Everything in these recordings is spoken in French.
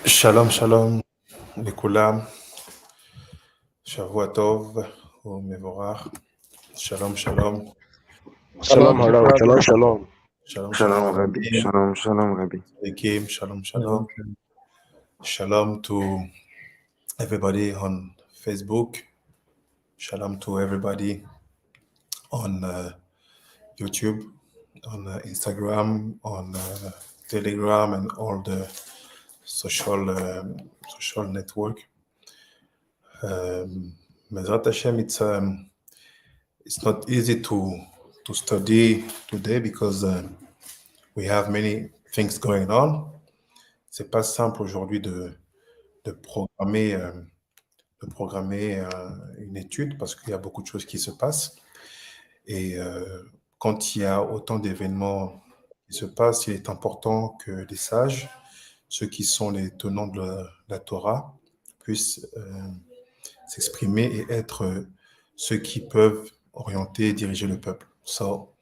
Shalom, shalom, Mekubalim, Shavua Tov, ou Mevorach. Shalom, shalom, Shalom, shalom, shalom. shalom, Shalom, Rabbi. Shalom, shalom, Rabbi. Shalom, shalom, shalom. Shalom to everybody on Facebook. Shalom to everybody on YouTube, on Instagram, on Telegram, and all the social network. Mezrat Hashem, it's not easy to study today because we have many things going on. C'est pas simple aujourd'hui de programmer une étude parce qu'il y a beaucoup de choses qui se passent. Et quand il y a autant d'événements qui se passent, il est important que les sages, ceux qui sont les tenants de la Torah, puissent s'exprimer et être ceux qui peuvent orienter et diriger le peuple. So,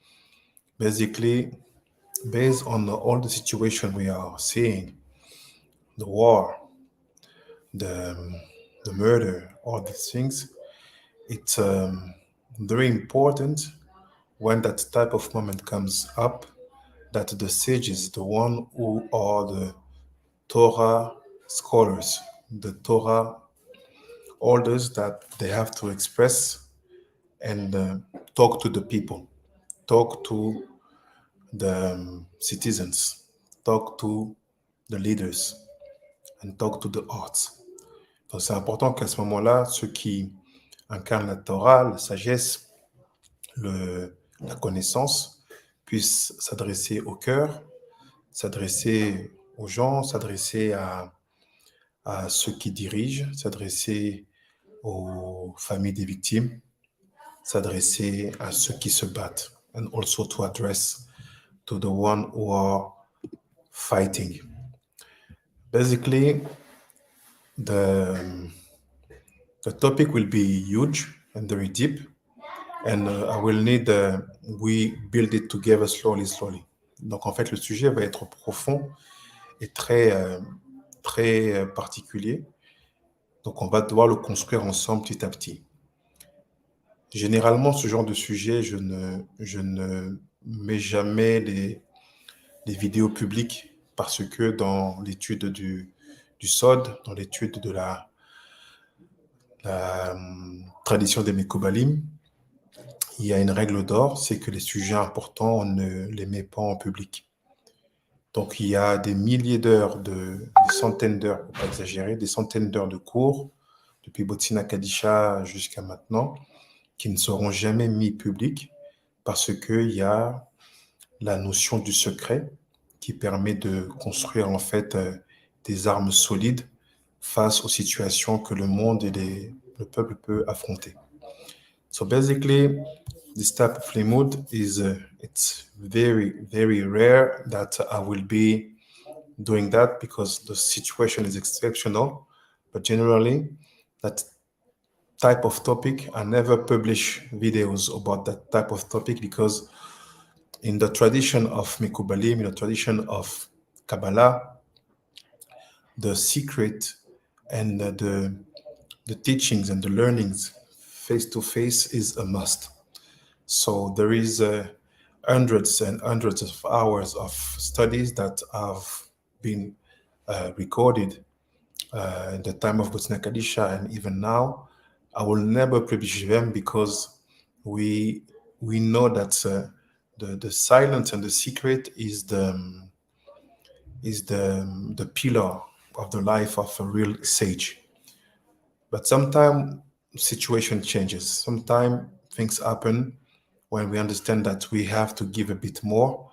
basically, based on all the situation we are seeing, the war, the murder, all these things, it's very important when that type of moment comes up that the sages, the one who are the Torah scholars, the Torah orders, that they have to express and talk to the people, talk to the citizens, talk to the leaders, and talk to the arts. Donc c'est important qu'à ce moment-là, ceux qui incarnent la Torah, la sagesse, la connaissance, puissent s'adresser au cœur, s'adresser aux gens, s'adresser à ceux qui dirigent, s'adresser aux familles des victimes, s'adresser à ceux qui se battent, and also to address to the one who are fighting. Basically, the topic will be huge and very deep, and I will need we build it together slowly. Donc en fait, le sujet va être profond et très particulier. Donc on va devoir le construire ensemble petit à petit. Généralement, ce genre de sujet, je ne mets jamais les vidéos publiques parce que dans l'étude du Sod, dans l'étude de la tradition des Mekubalim, il y a une règle d'or, c'est que les sujets importants, on ne les met pas en public. Donc, il y a des milliers d'heures, des centaines d'heures, pour pas exagérer, des centaines d'heures de cours depuis Botsina Kadisha jusqu'à maintenant, qui ne seront jamais mis publics parce qu'il y a la notion du secret qui permet de construire en fait des armes solides face aux situations que le monde et le peuple peut affronter. So basically, this type of limud is it's very, very rare that I will be doing that because the situation is exceptional. But generally, that type of topic, I never publish videos about that type of topic because in the tradition of Mekubalim, in the tradition of Kabbalah, the secret and the teachings and the learnings face to face is a must. So there is hundreds and hundreds of hours of studies that have been recorded in the time of Botswana Kadisha and even now. I will never publish them because we know that the silence and the secret is the pillar of the life of a real sage. But sometimes situation changes. Sometimes things happen when we understand that we have to give a bit more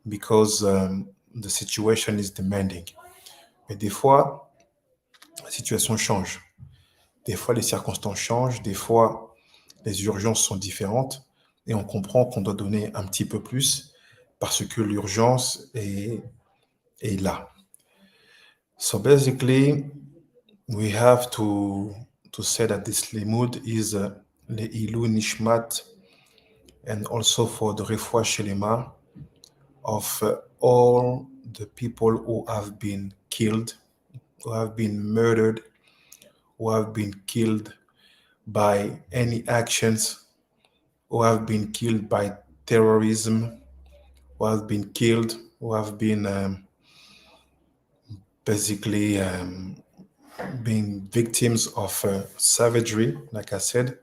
because the situation is demanding. Mais des fois, la situation change. Des fois, les circonstances changent. Des fois, les urgences sont différentes. Et on comprend qu'on doit donner un petit peu plus parce que l'urgence est là. So basically, we have to say that this limud is Le'ilu Nishmat and also for the Refuah Shelema of all the people who have been killed, who have been murdered, who have been killed by any actions, who have been killed by terrorism, who have been killed, who have been basically being victims of savagery, like I said.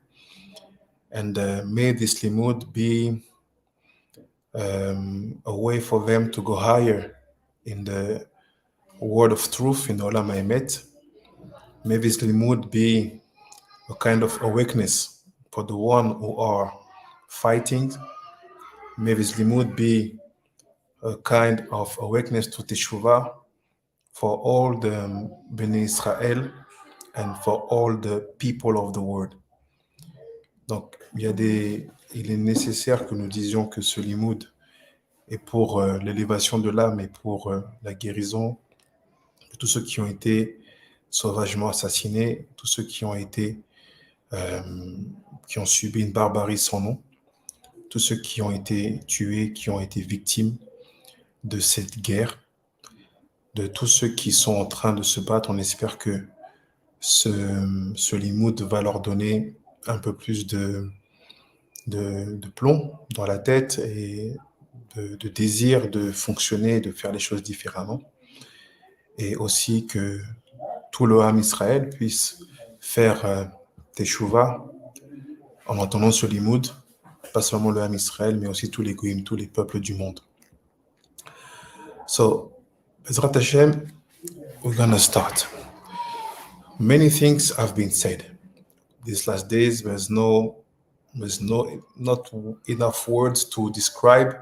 And may this limud be a way for them to go higher in the word of truth in Olam Emet. May this limud be a kind of awakeness for the one who are fighting. May this limud be a kind of awakeness to Teshuvah for all the Bnei Israel and for all the people of the world. Donc, il est nécessaire que nous disions que ce limoud est pour l'élévation de l'âme et pour la guérison de tous ceux qui ont été sauvagement assassinés, tous ceux qui ont subi une barbarie sans nom, tous ceux qui ont été tués, qui ont été victimes de cette guerre, de tous ceux qui sont en train de se battre. On espère que ce limoud va leur donner un peu plus de plomb dans la tête et de désir de fonctionner, de faire les choses différemment. Et aussi que tout le Ham Israël puisse faire Teshuvah en entendant ce limoud, pas seulement le Ham Israël, mais aussi tous les Goïm, tous les peuples du monde. So, Bezrat Hashem, we're gonna start. Many things have been said. These last days, there's not enough words to describe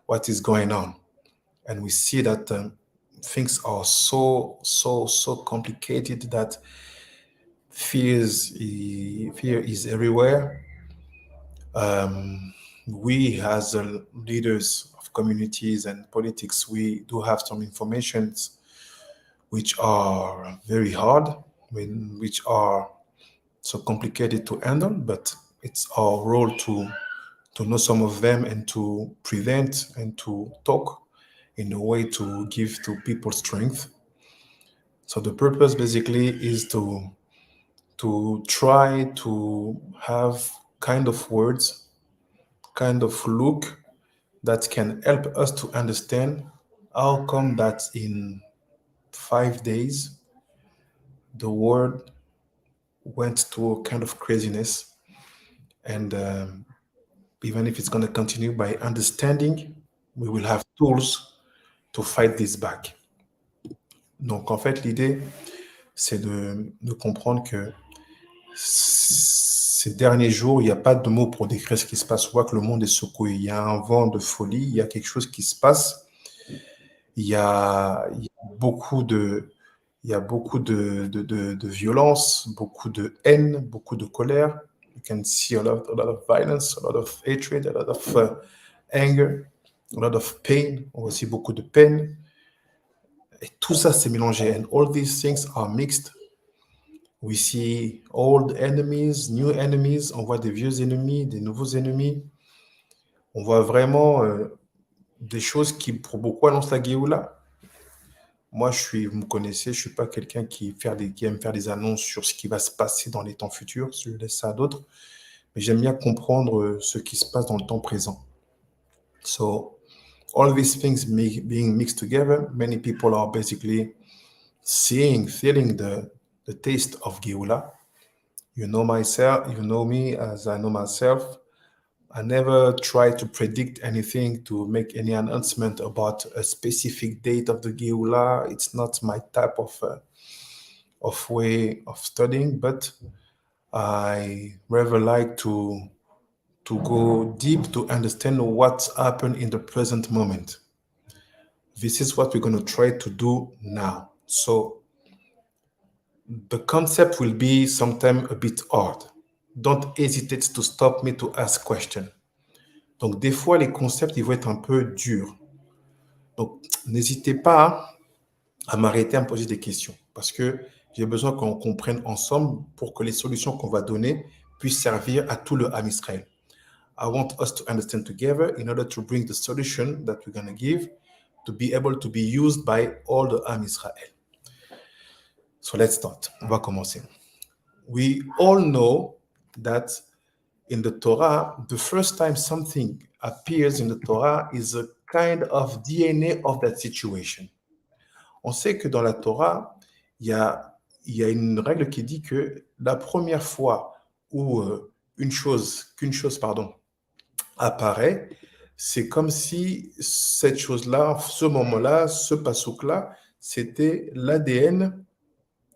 what is going on. And we see that things are so complicated that fear is everywhere. We as leaders of communities and politics, we do have some informations which are very hard, which are so complicated to handle, but it's our role to know some of them and to prevent and to talk in a way to give to people strength. So the purpose basically is to try to have kind of words, kind of look that can help us to understand how come that in 5 days the world went to a kind of craziness, and even if it's going to continue, by understanding, we will have tools to fight this back. Donc en fait, l'idée, c'est de comprendre que ces derniers jours, il n'y a pas de mots pour décrire ce qui se passe. On voit que le monde est secoué. Il y a un vent de folie, il y a quelque chose qui se passe. Il y a beaucoup de violence, beaucoup de haine, beaucoup de colère. You can see a lot of violence, a lot of hatred, a lot of anger, a lot of pain. On voit aussi beaucoup de peine. Et tout ça, c'est mélangé. And all these things are mixed. We see old enemies, new enemies. On voit des vieux ennemis, des nouveaux ennemis. On voit vraiment des choses qui, pour beaucoup, annoncent la Géoula. Moi, vous me connaissez, je ne suis pas quelqu'un qui aime faire des annonces sur ce qui va se passer dans les temps futurs. Je laisse ça à d'autres. Mais j'aime bien comprendre ce qui se passe dans le temps présent. So, all these things being mixed together, many people are basically feeling the taste of Geula. You know myself, you know me as I know myself. I never try to predict anything, to make any announcement about a specific date of the Geula. It's not my type of way of studying, but I rather like to go deep to understand what's happened in the present moment. This is what we're going to try to do now. So the concept will be sometimes a bit hard. Don't hesitate to stop me to ask questions. Donc, des fois, les concepts, ils vont être un peu durs. Donc, n'hésitez pas à m'arrêter à me poser des questions parce que j'ai besoin qu'on comprenne ensemble pour que les solutions qu'on va donner puissent servir à tout le Ham Israël. I want us to understand together in order to bring the solution that we're going to give to be able to be used by all the Ham Israel. So let's start. On va commencer. We all know that in the Torah, the first time something appears in the Torah is a kind of DNA of that situation. On sait que dans la Torah, il y a une règle qui dit que la première fois où qu'une chose apparaît, c'est comme si cette chose-là, ce moment-là, ce pasouk-là, c'était l'ADN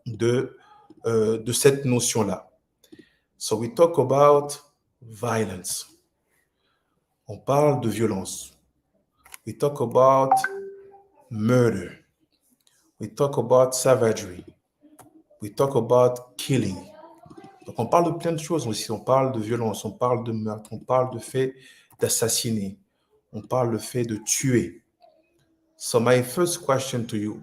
de cette notion-là. So we talk about violence. On parle de violence. We talk about murder. We talk about savagery. We talk about killing. Donc on parle de plein de choses aussi. On parle de violence, on parle de meurtre, on parle de fait d'assassiner, on parle de fait de tuer. So my first question to you,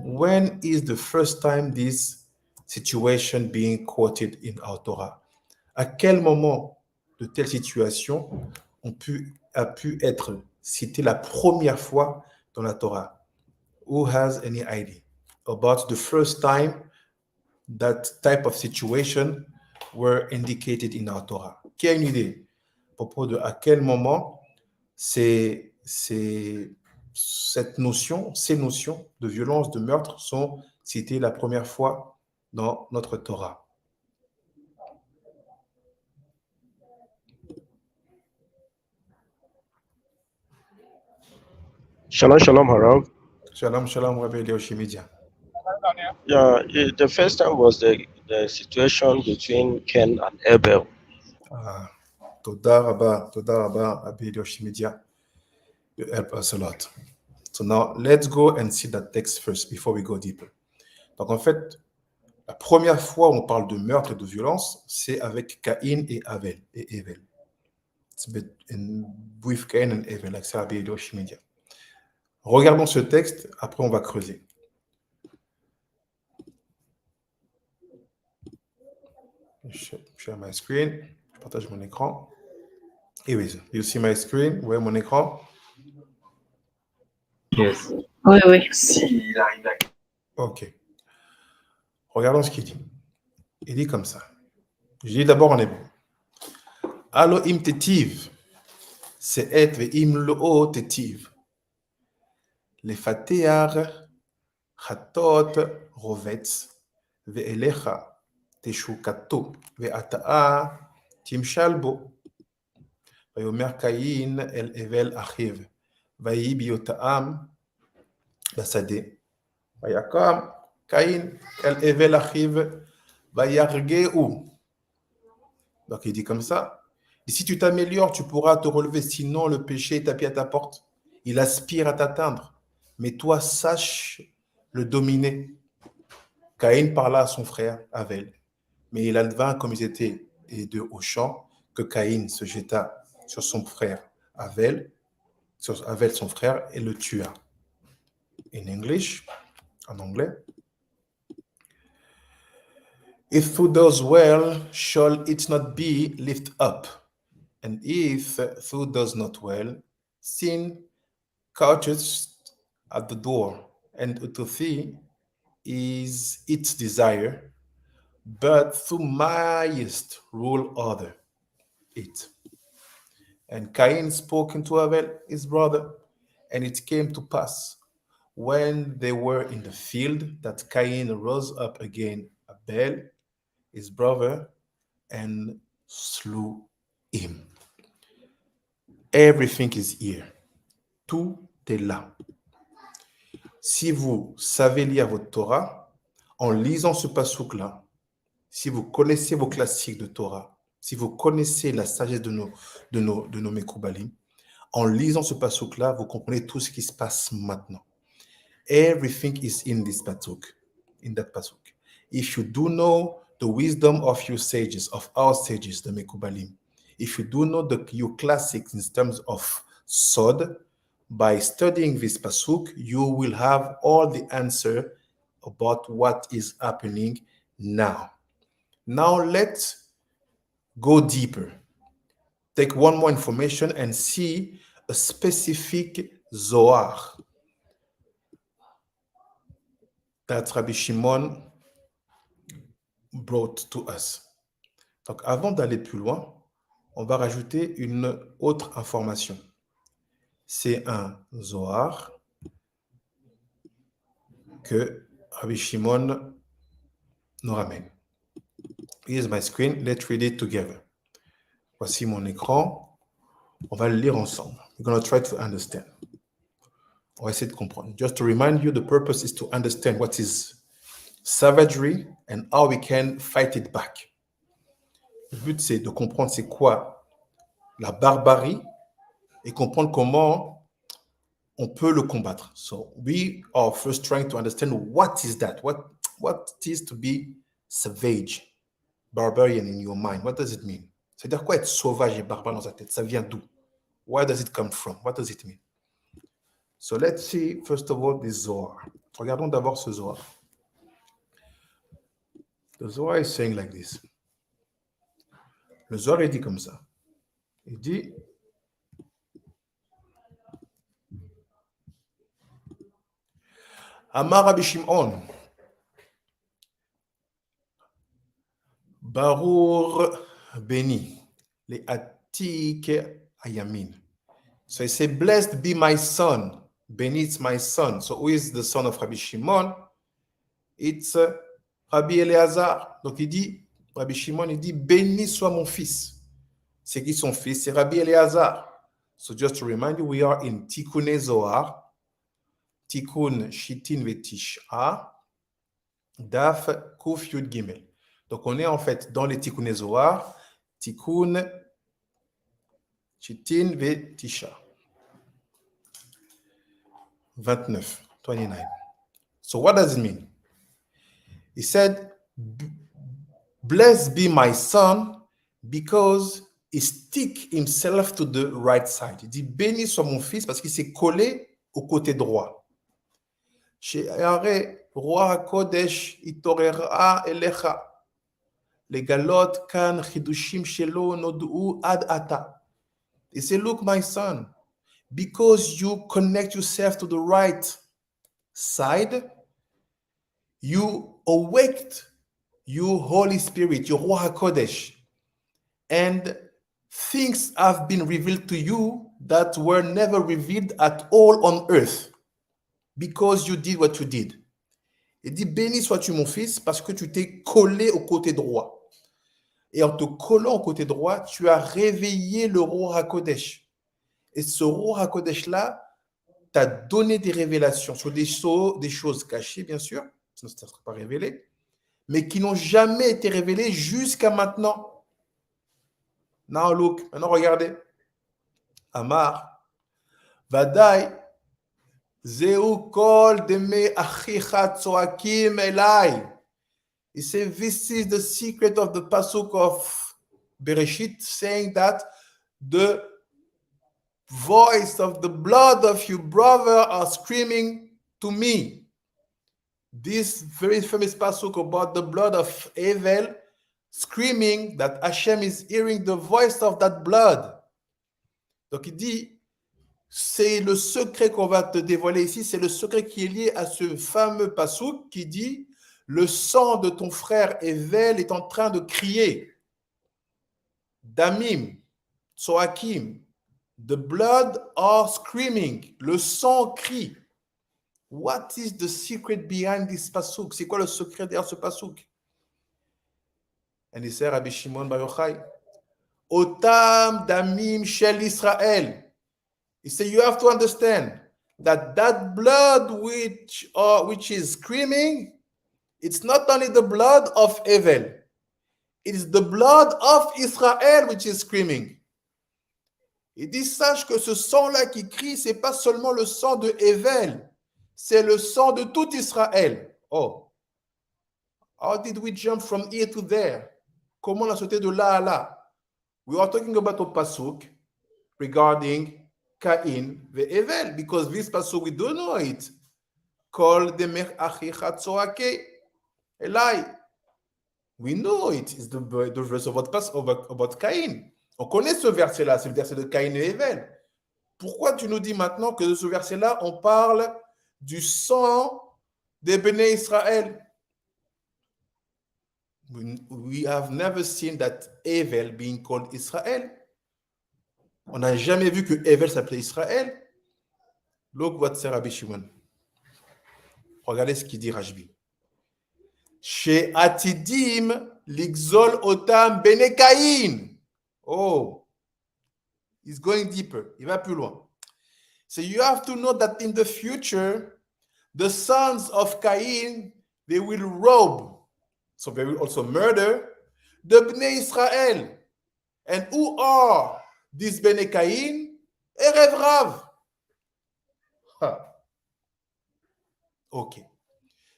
when is the first time this situation being quoted in our Torah? À quel moment de telle situation a pu être cité la première fois dans la Torah? Who has any idea about the first time that type of situation were indicated in our Torah? Qui a une idée à propos de à quel moment ces notions de violence, de meurtre sont citées la première fois dans notre Torah? Shalom, shalom, Harav. Shalom, shalom, Rabbi Leoshimidia. Yeah, the first time was the situation between Ken and Abel. Toda Rabba, Rabbi Leoshimidia. You help us a lot. So now, let's go and see that text first before we go deeper. Donc, en fait, la première fois où on parle de meurtre et de violence, c'est avec Caïn et Abel. It's with Cain and Abel, like Rabbi Leoshimidia. Regardons ce texte, après on va creuser. Share my screen. Je partage mon écran. Here is. You see my screen? Vous voyez mon écran? Yes. Oui. Ok. Regardons ce qu'il dit. Il dit comme ça. Je dis d'abord en hébreu. Allo im tetiv, c'est et ve im lo tetiv. Le fatear chatot rovetz ve elecha teshukato ve ata'a timshal bo. ויאמר קאין אל הבל אחיו, ויהי ביותם בשדה. ויקם קאין אל הבל אחיו, ויהרגהו. Donc, il dit comme ça. Et si tu t'améliores, tu pourras te relever. Sinon, le péché est tapis à ta porte. Il aspire à t'atteindre. Mais toi, sache le dominer. Caïn parla à son frère Abel. Mais il advint, comme ils étaient les deux au champ, que Caïn se jeta sur son frère Abel, sur Abel son frère, et le tua. In English, en anglais. If thou doest well, shall it not be lift up? And if thou does not well, sin coucheth at the door, and to thee is its desire, but thou mayest rule over it. And Cain spoke unto Abel his brother, and it came to pass, when they were in the field, that Cain rose up against Abel, his brother, and slew him. Everything is here. Tout est là. Si vous savez lire votre Torah, en lisant ce passouk-là, si vous connaissez vos classiques de Torah, si vous connaissez la sagesse de nos Mekubalim, en lisant ce passouk-là, vous comprenez tout ce qui se passe maintenant. Everything is in this pasuk, in that pasuk. If you do know the wisdom of your sages, of our sages, the Mekubalim, if you do know your classics in terms of Sod, by studying this pasuk, you will have all the answer about what is happening now. Now let's go deeper. Take one more information and see a specific Zohar that Rabbi Shimon brought to us. Donc, avant d'aller plus loin, on va rajouter une autre information. C'est un Zohar que Rabbi Shimon nous ramène. Here's my screen. Let's read it together. Voici mon écran. On va le lire ensemble. We're going to try to understand. On va essayer de comprendre. Just to remind you, the purpose is to understand what is savagery and how we can fight it back. Le but, c'est de comprendre c'est quoi la barbarie et comprendre comment on peut le combattre. So we are first trying to understand what is that, what it is to be savage, barbarian in your mind. What does it mean? C'est-à-dire quoi être sauvage et barbare dans sa tête? Ça vient d'où? Where does it come from? What does it mean? So let's see, first of all, this Zohar. Regardons d'abord ce Zohar. The Zohar is saying like this. Le Zohar, il dit comme ça. Il dit, Amar Rabbi Shimon, Barur Beni, le Atik Ayamin. So he said, blessed be my son. Beni is my son. So who is the son of Rabbi Shimon? It's Rabbi Eleazar. Donc il dit, Rabbi Shimon, il dit, béni soit mon fils. C'est qui son fils? C'est Rabbi Eleazar. So just to remind you, we are in Tikkun Zohar, Tikkun Shitin Vetisha, Daf Kuf Yud Gimel. Donc on est en fait dans les Tikkun Zohar, Tikkun Shitin Vetisha. 29. So what does it mean? He said, blessed be my son, because he stick himself to the right side. Il dit, béni soit mon fils, parce qu'il s'est collé au côté droit. She'are roi HaKodesh itorera elecha. Legalot kan chidushim shelo nodu'u ad ata. He said, look, my son, because you connect yourself to the right side, you awaked your Holy Spirit, your Ruach HaKodesh, and things have been revealed to you that were never revealed at all on earth, because you did what you did. Il dit, béni sois-tu mon fils, parce que tu t'es collé au côté droit. Et en te collant au côté droit, tu as réveillé le Ruach HaKodesh. Et ce Ruach HaKodesh-là t'a donné des révélations sur des choses cachées, bien sûr, sinon ça ne sera pas révélé, mais qui n'ont jamais été révélées jusqu'à maintenant. Now look, maintenant regardez. Amar, Vadai, Zeu kol deme achicha tzoakim elai. He said, this is the secret of the pasuk of Bereshit, saying that the voice of the blood of your brother are screaming to me. This very famous pasuk about the blood of Abel screaming that Hashem is hearing the voice of that blood. Donc il dit, c'est le secret qu'on va te dévoiler ici, c'est le secret qui est lié à ce fameux pasuk qui dit, le sang de ton frère Abel est en train de crier. Damim, Tsoakim, the blood are screaming. Le sang crie. What is the secret behind this pasuk? C'est quoi le secret derrière ce pasuk? And he said, Rabbi Shimon Bar Yochai, Otam damim shel Israel. He said, you have to understand that that blood which is screaming, it's not only the blood of Abel, it is the blood of Israel which is screaming. Il dit, sache que ce sang-là qui crie, c'est pas seulement le sang de Abel, c'est le sang de tout Israël. Oh, how did we jump from here to there? Comment on a sauté de là à là? We are talking about a pasuk regarding Cain ve Evel, because this pasuk we don't know it. Kol demech achicha tzoake elai. We know it. It's the verse about Cain. On connaît ce verset-là, c'est le verset de Cain et Evel. Pourquoi tu nous dis maintenant que de ce verset-là, on parle du sang des Béné Israël? We have never seen that Evel being called Israel. On n'a jamais vu que Evel s'appelait Israël. Look what said Rabbi Shimon. Regardez ce qu'il dit Rajbi. Chez Atidim, l'Ixol Otam Bene Caïn. Oh, he's going deeper. Il va plus loin. So you have to know that in the future, the sons of Cain, they will rob. So they will also murder the Bnei Israel. And who are these Bnei Cain? Erev Rav. Ok.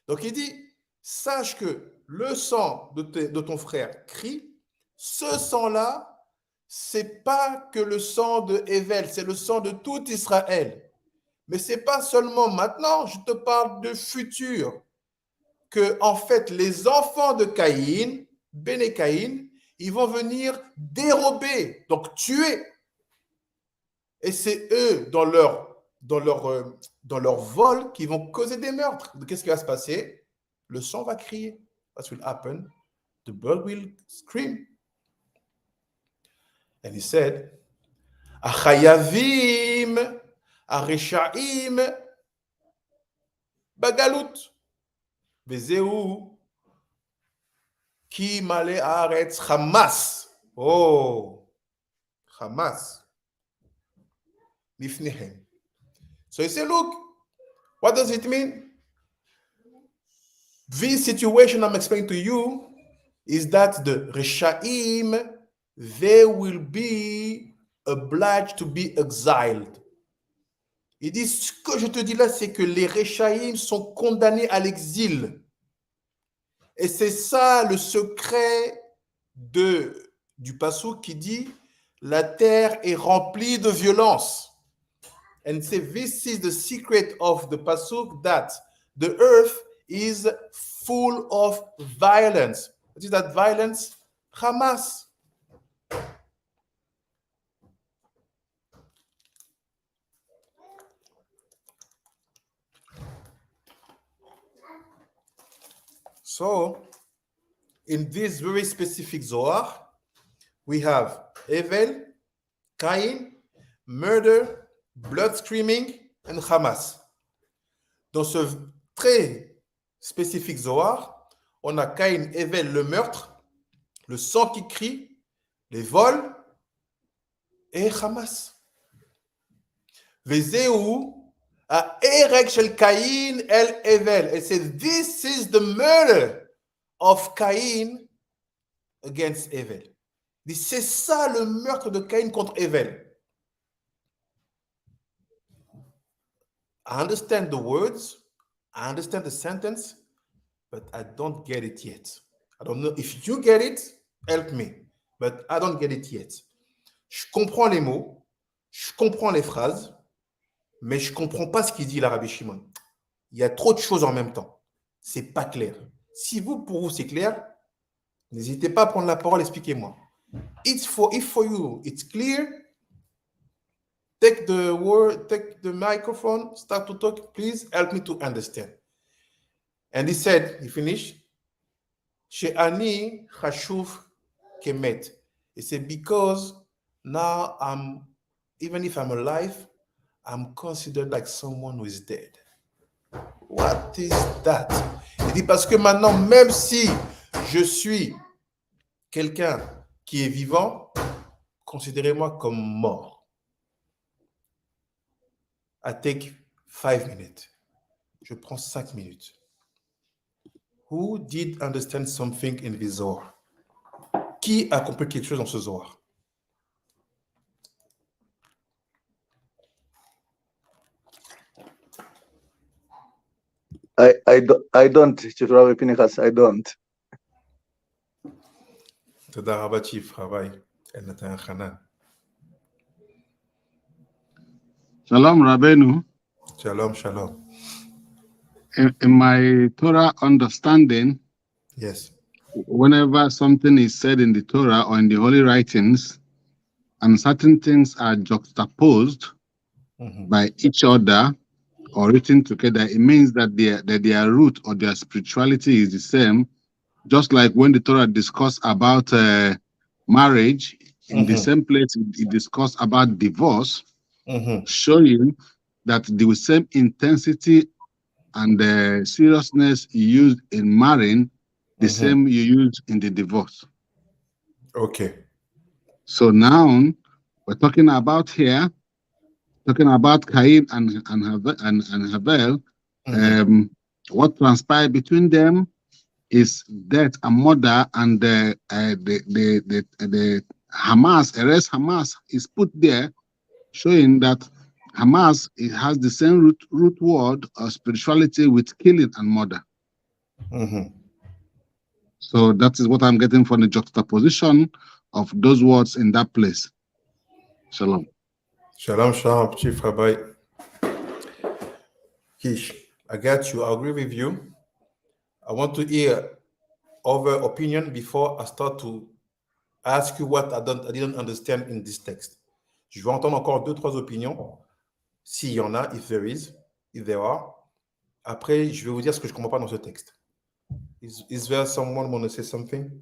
Donc il dit, sache que le sang de ton frère crie, ce sang-là, c'est pas que le sang de Evel, c'est le sang de tout Israël. Mais c'est pas seulement maintenant, je te parle de futur, que en fait les enfants de Caïn, Béné Caïn, ils vont venir dérober, donc tuer. Et c'est eux, dans leur vol, qui vont causer des meurtres. Qu'est-ce qui va se passer? Le sang va crier. What will happen? The blood will scream. And he said, Achayavim, Areshaim, Bagalut, Vezeu, Ki Male Haaretz, Hamas. Oh, Hamas. Lifnehem. So he said, look, what does it mean? This situation I'm explaining to you is that the Reshaim, they will be obliged to be exiled. Il dit, ce que je te dis là, c'est que les Reshaim sont condamnés à l'exil. Et c'est ça le secret du pasuk qui dit, la terre est remplie de violence. And say, this is the secret of the pasuk, that the earth is full of violence. What is that violence? Hamas. So, in this very specific Zohar, we have Evel, Cain, murder, blood screaming, and Hamas. Dans ce très spécifique Zohar, on a Cain, Evel, le meurtre, le sang qui crie, les vols, et Hamas. Vezeu a Erek shel Cain el Evel. It says, this is the murder of Cain against Evel. Il dit, c'est ça le meurtre de Caïn contre Abel. I understand the words, I understand the sentence, but I don't get it yet. I don't know if you get it, help me, but I don't get it yet. Je comprends les mots, je comprends les phrases, mais je ne comprends pas ce qu'il dit, l'Arabie Shimon. Il y a trop de choses en même temps. C'est pas clair. Si pour vous, c'est clair, n'hésitez pas à prendre la parole, expliquez-moi. If for you, it's clear, take the microphone, start to talk, please help me to understand. And he finished, She'ani chashuv kemet. He said, because now even if I'm alive, I'm considered like someone who is dead. What is that? Il dit, parce que maintenant, même si je suis quelqu'un qui est vivant, considérez-moi comme mort. I take 5 minutes. Je prends 5 minutes. Who did understand something in the Zohar? Qui a compris quelque chose dans ce Zohar? I don't, Chief Rabbi Pinchas, I don't. תודה רבה, Chief Rabbi Elnathan Hanan. Shalom, Rabbeinu. Shalom, shalom. In my Torah understanding, Yes. whenever something is said in the Torah or in the holy writings, and certain things are juxtaposed by each other or written together, it means that their root or their spirituality is the same. Just like when the Torah discuss about marriage, in the same place it discuss about divorce, showing that the same intensity and the seriousness you use in marrying, the same you use in the divorce. Okay. So now we're talking about here, talking about Cain and Havel. What transpired between them is death and murder, and the Hamas, Eres Hamas, is put there, showing that Hamas, it has the same root word of spirituality with killing and murder. So that is what I'm getting from the juxtaposition of those words in that place. Shalom. Shalom, shalom, Chief Rabbi Kish. I got you. I agree with you. I want to hear other opinion before I start to ask you what I didn't understand in this text. Je vais entendre encore 2-3 opinions, s'il y en a, if there are. Après, je vais vous dire ce que je ne comprends pas dans ce texte. Is there someone want to say something?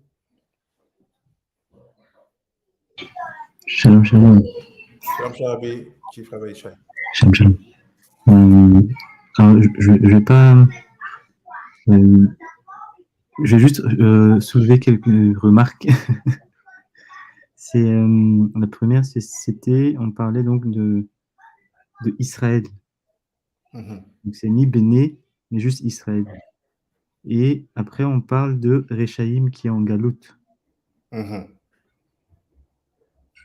Shalom, shalom. Shalom, Shalom, Chief Rabbi Shai. Shalom, shalom. Alors, je vais pas... je vais juste soulever quelques remarques. La première, on parlait donc de Israël. Donc c'est ni Béné, mais juste Israël. Et après, on parle de Réchaïm qui est en galoute.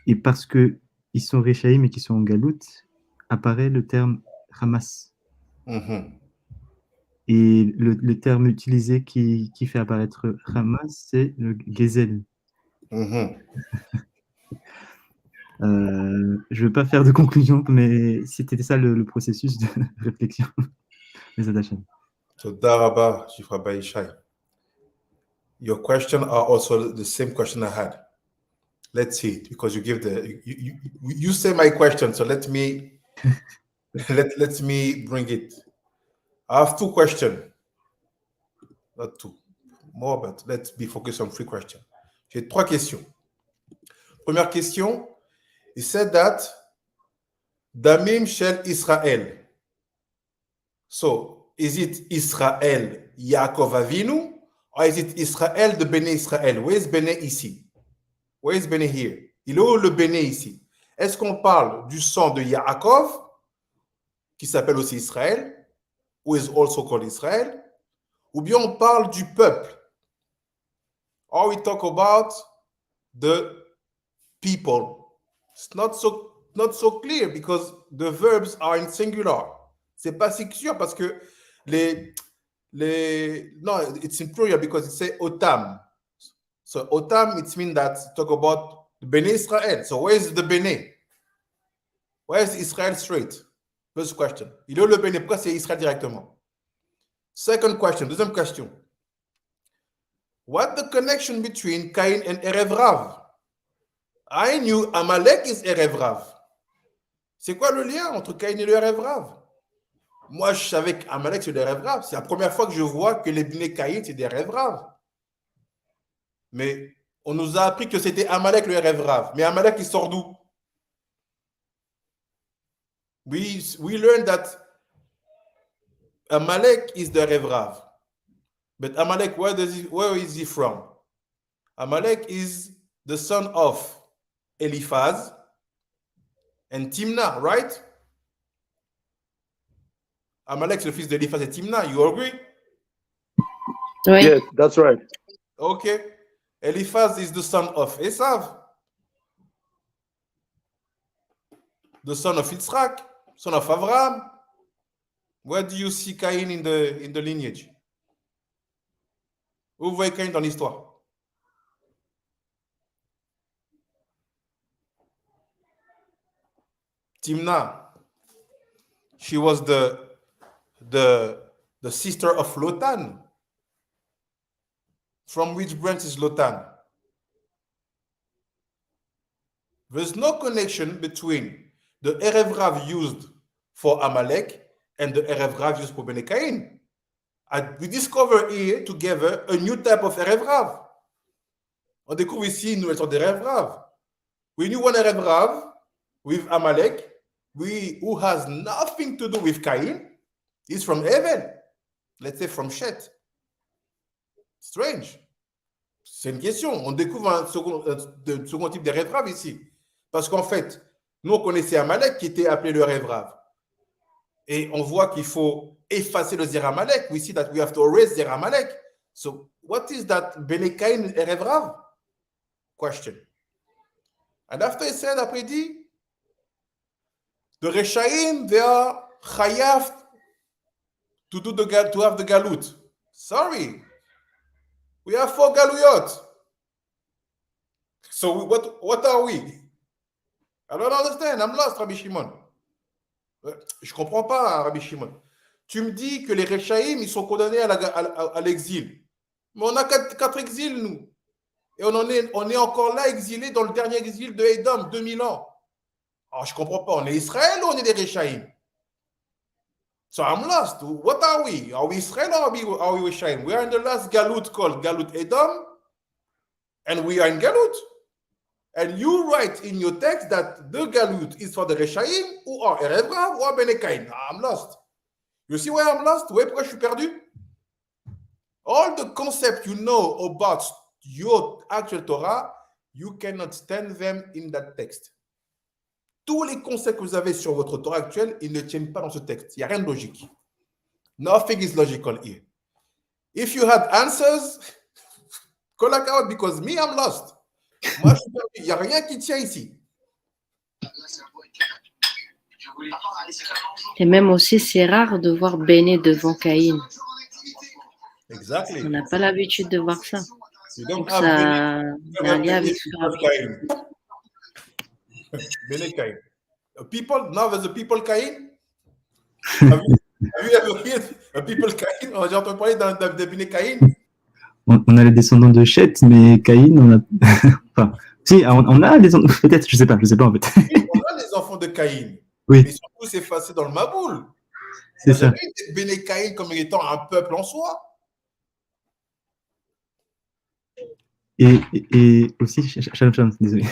Et parce que ils sont Réchaïm et qu'ils sont en galoute, apparaît le terme Hamas. Et le terme utilisé qui fait apparaître Hamas, c'est le Gezel. Je ne veux pas faire de conclusion, mais c'était ça le processus de réflexion. Les Adachim. Toda Rabba, Chief Rabbi Shai. Your question are also the same question I had. Let's see it, because you give you say my question, so let me let me bring it. I have 2 questions. Not 2, more, but let's be focused on 3 questions. J'ai 3 questions. Première question, he said that Damim Shel Israel. So, is it Israel Yaakov Avinu, or is it Israel de Béné Israël? Where is Béné ici? Where is Béné here? Il est où le Béné ici? Est-ce qu'on parle du sang de Yaakov, qui s'appelle aussi Israël, who is also called Israel, ou bien on parle du peuple? Or we talk about the people. It's not so clear because the verbs are in singular. C'est pas si sûr parce que no, it's in plural because it says otam. So otam, it means that talk about the Bnei Israel. So where is the Bnei? Where is Israel straight? First question. Il est le Bnei? Pourquoi c'est Israël directement? Second question. Deuxième question. What's the connection between Cain and Erev Rav? I knew Amalek is Erev Rav. C'est quoi le lien entre Cain et le Erev Rav? Moi, je savais qu'Amalek, c'est des Erev Rav. C'est la première fois que je vois que les Bnei Caïn, c'est des Erev Rav. Mais on nous a appris que c'était Amalek le Erev Rav. Mais Amalek, il sort d'où? We learned that Amalek is the Erev Rav. But Amalek, where is he from? Amalek is the son of Eliphaz and Timna, right? Amalek, c'est le fils d'Eliphaz et Timna. You agree? Oui. Yes, that's right. Okay. Eliphaz is the son of Esav, the son of Yitzhak, son of Avraham. Where do you see Cain in the lineage? Où vous voyez Cain dans l'histoire? Timna, she was the sister of Lotan. From which branch is Lotan? There's no connection between the Erev Rav used for Amalek and the Erev Rav used for Bnei Cain. And we discover here together a new type of Erev Rav. On découvre ici une nouvelle sorte d'Erev Rav. We knew one Erev Rav with Amalek, who has nothing to do with Cain. He's from heaven. Let's say from Shet. Strange. C'est une question. On découvre un second type de Erev Rav ici. Parce qu'en fait, nous, on connaissait Amalek qui était appelé le Erev Rav. Et on voit qu'il faut effacer le Zer Amalek. We see that we have to erase Zer Amalek. So, what is that Bnei Cain Erev Rav? Question. And after he said, après il dit, the Reshaim, they are chayav to have the galut. Sorry. We have 4 galuyot. So what are we? I don't understand. I'm lost, Rabbi Shimon. Je ne comprends pas, Rabbi Shimon. Tu me dis que les Rechaïm, ils sont condamnés à l'exil. Mais on a 4 exils, nous. Et on est encore là, exilés dans le dernier exil de Édom, 2000 ans. Alors, je ne comprends pas. On est Israël ou on est des Rechaïm? So I'm lost. What are we? Are we Israel or are we Rechaïm? We are in the last Galut called Galut Edom, and we are in Galut. And you write in your text that the Galut is for the Rechaïm, who are Erev Rav, or Bnei Cain. I'm lost. You see why I'm lost? Vous voyez pourquoi je suis perdu? All the concepts you know about your actual Torah, you cannot stand them in that text. Tous les concepts que vous avez sur votre Torah actuelle, ils ne tiennent pas dans ce texte. Il n'y a rien de logique. Nothing is logical here. If you had answers, call out because me, I'm lost. Moi, je suis perdu. Il n'y a rien qui tient ici. Et même aussi, c'est rare de voir Béné devant Caïn. Exactly. On n'a pas l'habitude de voir ça. Donc, ça a un lien avec Cain. Bnei Cain. People, now there's a people Cain. Have you ever heard a people Cain? On a déjà entendu parler de Bnei Cain. On a les descendants de Chet, mais Caïn, on a. Enfin, si, on a des enfants. Peut-être, je sais pas en fait. Oui, on a les enfants de Caïn. Oui. Mais surtout, c'est effacé dans le Maboul. C'est ça. Bnei Cain comme étant un peuple en soi. Et aussi, Shalom, désolé.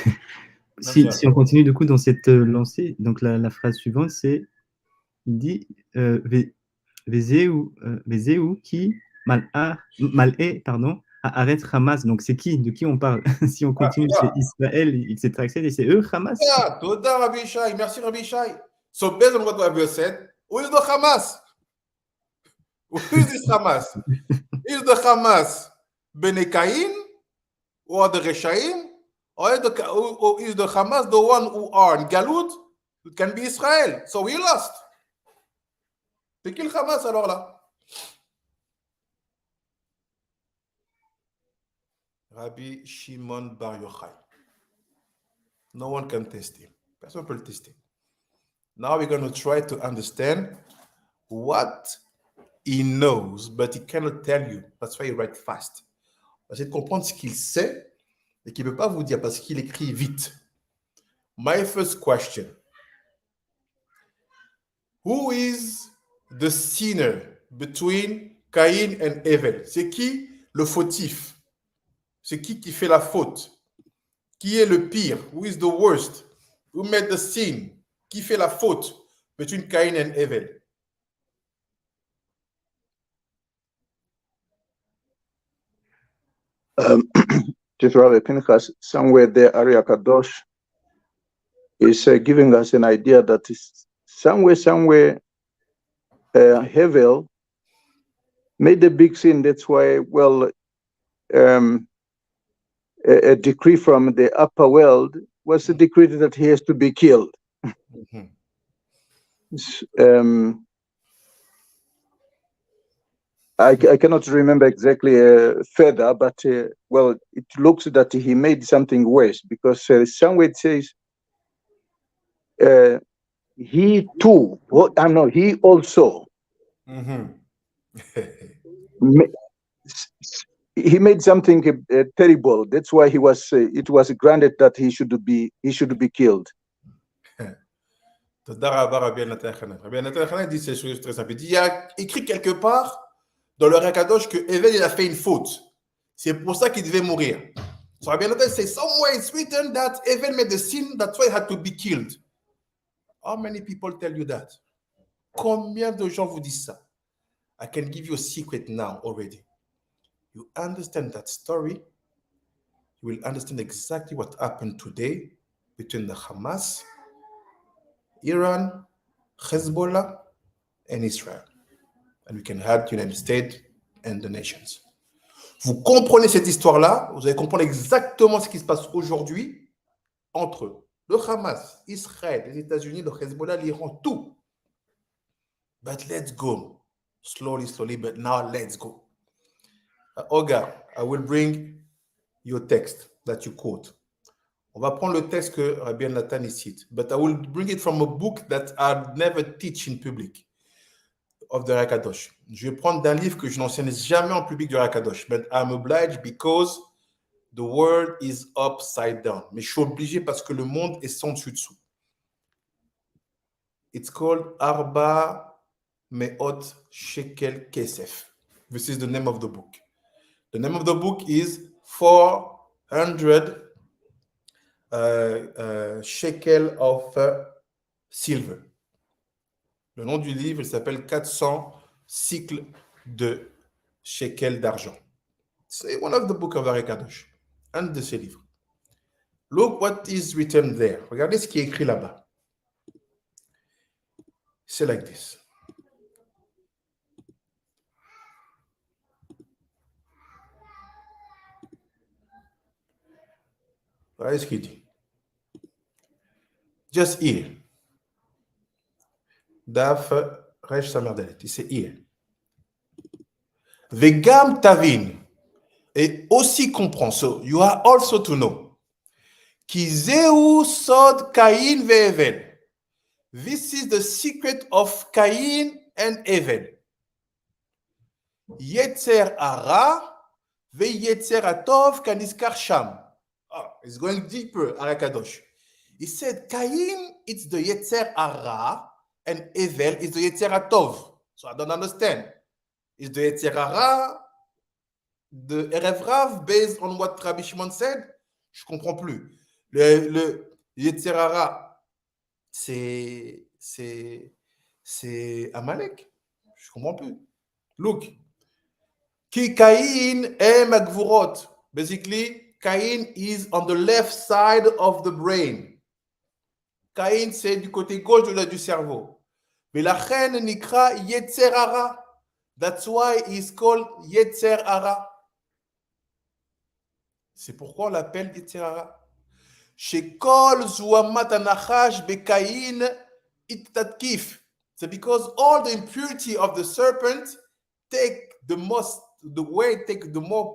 Si on continue du coup dans cette lancée, donc la phrase suivante, c'est, il dit Vezeu qui mal'e, pardon, à arrête Hamas. Donc c'est qui? De qui on parle? Si on continue, c'est Israël, etc. Et c'est eux, Hamas. Toda, Rabbi Shai. Merci, Rabbi Shai. So based on what we have said, who is the Hamas? Who is this Hamas? Is the Hamas Bnei Cain or the Reshaim Or is the Hamas the one who are in Galut? It can be Israel. So we lost. C'est qui le Hamas alors là? Rabbi Shimon Bar Yochai. No one can test him. Personne ne peut le tester. Now we're going to try to understand what he knows, but he cannot tell you. That's why he writes fast. On va essayer de comprendre ce qu'il sait et qu'il ne peut pas vous dire parce qu'il écrit vite. My first question. Who is the sinner between Caïn and Abel? C'est qui le fautif? C'est qui fait la faute? Qui est le pire? Who is the worst? Who made the sin? Qui fait la faute between Cain and Abel? Just Rabbi Pinchas, somewhere there, Arya Kadosh is giving us an idea that is somewhere, Hevel made a big sin. That's why, a decree from the upper world was a decree that he has to be killed. I cannot remember exactly further, but it looks that he made something worse because somewhere it says he too. He also. He made something terrible. That's why it was granted that he should be killed. Rabbi Nathan dit ces choses très simples. Il y a écrit quelque part dans le Rakadosh que Evel il a fait une faute. C'est pour ça qu'il devait mourir. So Rabbi Nathan says somewhere it's written that Evel made a sin, that's why he had to be killed. How many people tell you that? Combien de gens vous disent ça? I can give you a secret now already. You understand that story, you will understand exactly what happened today between the Hamas, Iran, Hezbollah, and Israel. And we can add the United States and the nations. Vous comprenez cette histoire-là, vous allez comprendre exactement ce qui se passe aujourd'hui entre le Hamas, Israël, les États-Unis, le Hezbollah, l'Iran, tout. But let's go. Slowly, but now let's go. Olga, I will bring your text that you quote. On va prendre le texte que Rabbi Nathan cite, but I will bring it from a book that I never teach in public of the Rakadosh. Je vais prendre d'un livre que je n'enseigne jamais en public du Rakadosh, but I'm obliged because the world is upside down. Mais je suis obligé parce que le monde est sans dessus-dessous. It's called Arba Me'ot Shekel Kesef. This is the name of the book. The name of the book is 400 shekel of silver. Le nom du livre, il s'appelle 400 cycles de shekel d'argent. C'est one of the book of Arekadosh. Un de ces livres. Look what is written there. Regardez ce qui est écrit là-bas. C'est like this. Voilà ce qu'il dit. Just here. Daf Resh Samerdalet. C'est here. Vegam Tavin. Et aussi comprend. So you are also to know. Ki zeu sod Cain ve'Evel. This is the secret of Cain and Evel. Yetzer hara ve'yetzer atov kaniskar sham. Oh, it's going deeper, Arakadosh. He said, Cain, it's the Yetzer Hara, and Evel is the Yetzer Atov. So I don't understand. Is the Yetzer Hara the Erev Rav based on what Rabbi Shimon said? Je ne comprends plus. Le Yetzer Hara, c'est Amalek. Je ne comprends plus. Look. Ki Cain em agvurot. Basically, Cain is on the left side of the brain. Cain, c'est du côté gauche du cerveau. Mais la reine nikra Yetzer Hara. That's why he's called Yetzer Hara. C'est pourquoi on l'appelle Yetzer Hara. Shekol zuamat anachash bekain ittatkif. So because all the impurity of the serpent take the more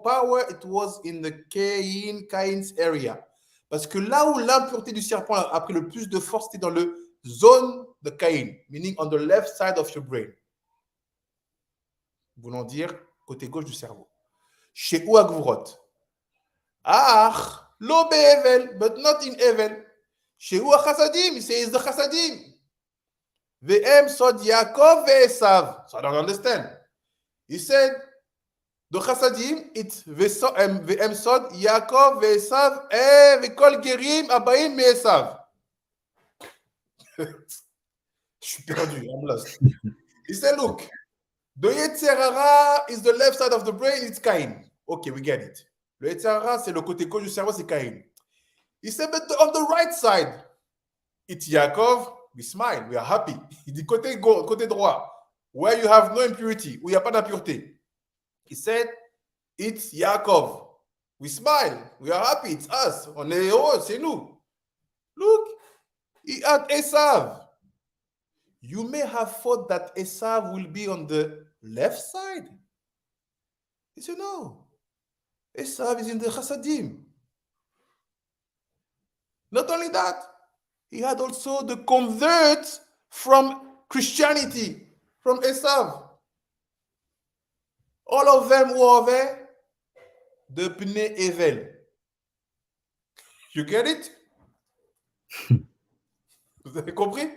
power, it was in the Cain's area. Parce que là où l'impureté du serpent a pris le plus de force, c'était dans le zone de Cain, meaning on the left side of your brain. Voulant dire côté gauche du cerveau. Chez Ouagvrot. Ah, lo be'evel, but not in Evel. Chez Ouachasadim, he says the Chasadim. Ve'em sod Yaakov ve'esav. So I don't understand. He said, the Chasadim, it's ve'em sod Yaakov ve'esav ve'kol gerim abayim me'esav. Je suis perdu, I'm lost. He said, look, the Yetzer Hara is the left side of the brain, it's Cain. Okay, we get it. Le Yetzer Hara, c'est le côté gauche du cerveau, c'est Cain. He said, but on the right side, it's Yaakov, we smile, we are happy. Il dit côté droit, where you have no impurity, où il n'y a pas d'impureté. He said, it's Yaakov. We smile, we are happy, it's us. On est heureux, c'est nous. Look, he had Esav. You may have thought that Esav will be on the left side. He said, no. Esav is in the Chasadim. Not only that, he had also the converts from Christianity, from Esav. All of them were the Bnei Evel. You get it? Vous avez compris?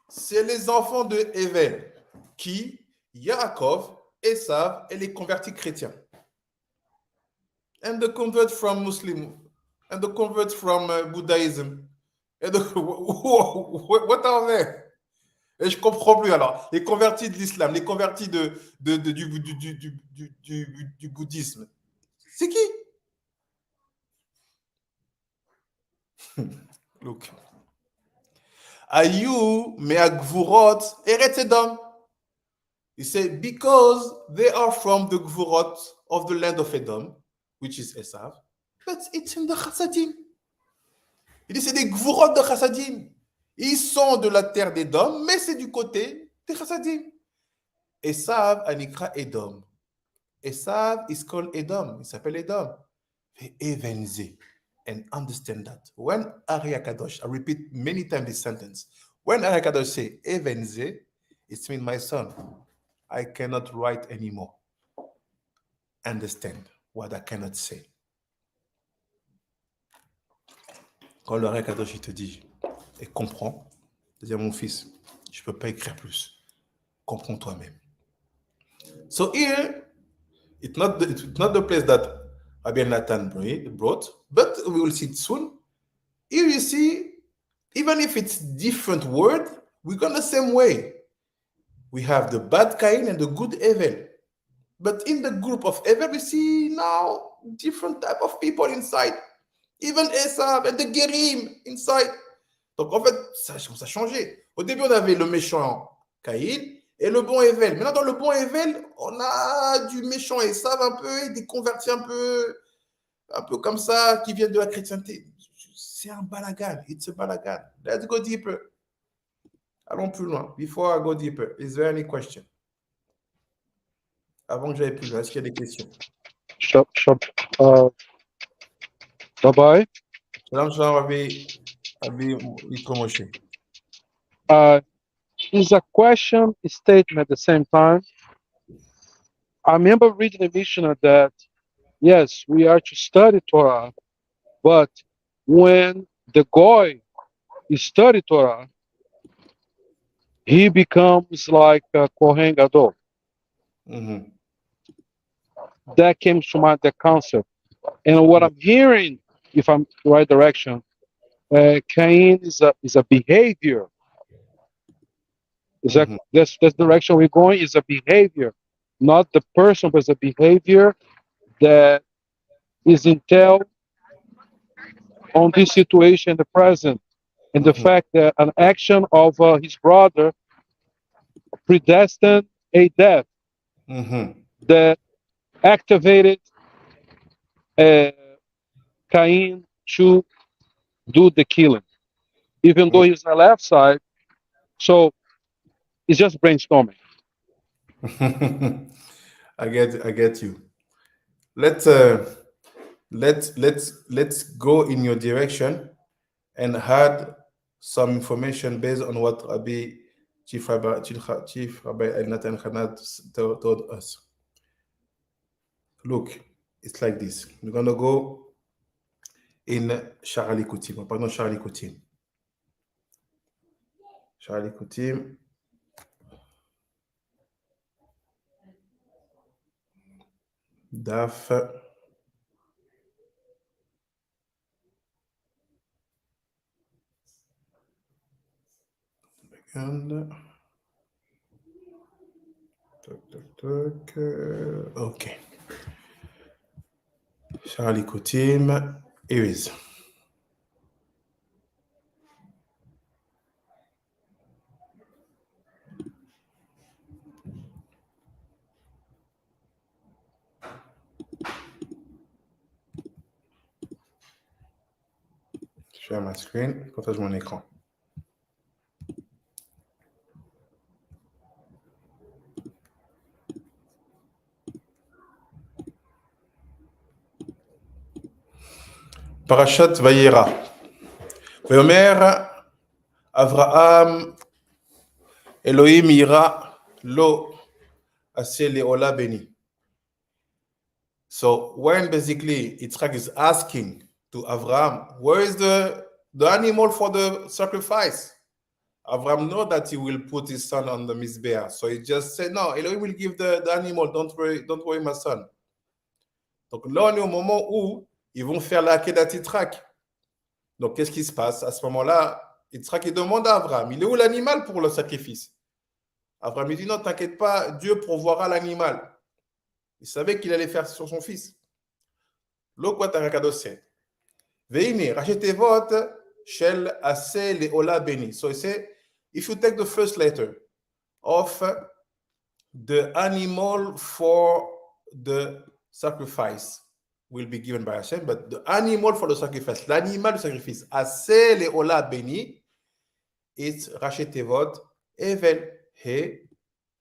C'est les enfants de Evel qui, Yaakov, Esav et les convertis chrétiens. And the converts from Muslim, and the converts from Buddhism. And what are they? Et je comprends plus alors. Les convertis de l'islam, les convertis du bouddhisme. C'est qui? Look. Ayu me'agvurot eretz Edom. He said, because they are from the gvurot of the land of Edom, which is Esav, but it's in the Chassadim. Il dit, c'est des gvurot de Chassadim. Ils sont de la terre d'Edom, mais c'est du côté des Chassadim. Esav anikra Edom. Esav is called Edom. Il s'appelle Edom. Evenze. And understand that. When Ari Kadosh, I repeat many times this sentence. When Ari Kadosh say Evenze, it means my son, I cannot write anymore. Understand what I cannot say. Quand le Ari Kadosh il te dit et comprends, c'est-à-dire mon fils, je ne peux pas écrire plus. Comprends toi-même. So here, it's not the place that Rabbi Nathan brought, but we will see it soon. Here you see, even if it's different word, we go the same way. We have the bad Cain and the good Evel. But in the group of Evel, we see now different type of people inside. Even Esav and the Gerim inside. Donc en fait, ça a changé. Au début, on avait le méchant Caïn et le bon Evel. Maintenant, dans le bon Evel, on a du méchant Esav un peu et des convertis un peu comme ça, qui viennent de la chrétienté. C'est un balagan. It's a balagan. Let's go deeper. Allons plus loin. Before I go deeper, is there any question? Avant que j'aille plus loin, est-ce qu'il y a des questions? Bye-bye. Shalom, Rabbi Yitro Moshe. Is a question, a statement at the same time. I remember reading a Mishnah that, yes, we are to study Torah, but when the Goy study Torah, he becomes like a Kohen Gadol. Mm-hmm. That came to mind, the concept. And what I'm hearing, if I'm the right direction, Cain is a behavior. Is that that's the direction we're going? Is a behavior, not the person, but a behavior that is entailed on this situation in the present, and the fact that an action of his brother predestined a death that activated Cain to do the killing, even though he's on the left side. So it's just brainstorming. I get you. Let's go in your direction and add some information based on what Chief Rabbi Nathan Hanad told us. Look, it's like this. We're gonna go in Charlie Coutim. Pardon, Charlie Coutim. Charlie Coutim. DAF. And okay. Charlie Coutim. Here is. Share my screen, partage mon écran. Parashat Vayera. Vayomer Avraham Elohim ira lo aseh leola beni. So when basically Yitzchak is asking to Avraham, where is the animal for the sacrifice? Avraham knows that he will put his son on the Mizbeah. So he just said, no, Elohim will give the animal, don't worry my son. Donc là, on est au moment où ils vont faire la Akedat Yitzhak. Donc qu'est-ce qui se passe? À ce moment-là, Yitzhak il demande à Avraham, il est où l'animal pour le sacrifice? Avraham lui dit, non, t'inquiète pas, Dieu pourvoira l'animal. Il savait qu'il allait faire sur son fils. L'autre Tarakadosé. Veine, rachetez votre shel ase leola beni. So he said, if you take the first letter of the animal for the sacrifice will be given by Hashem, but the animal for the sacrifice, l'animal du sacrifice, ase leola beni, it's rachetevot evel, he,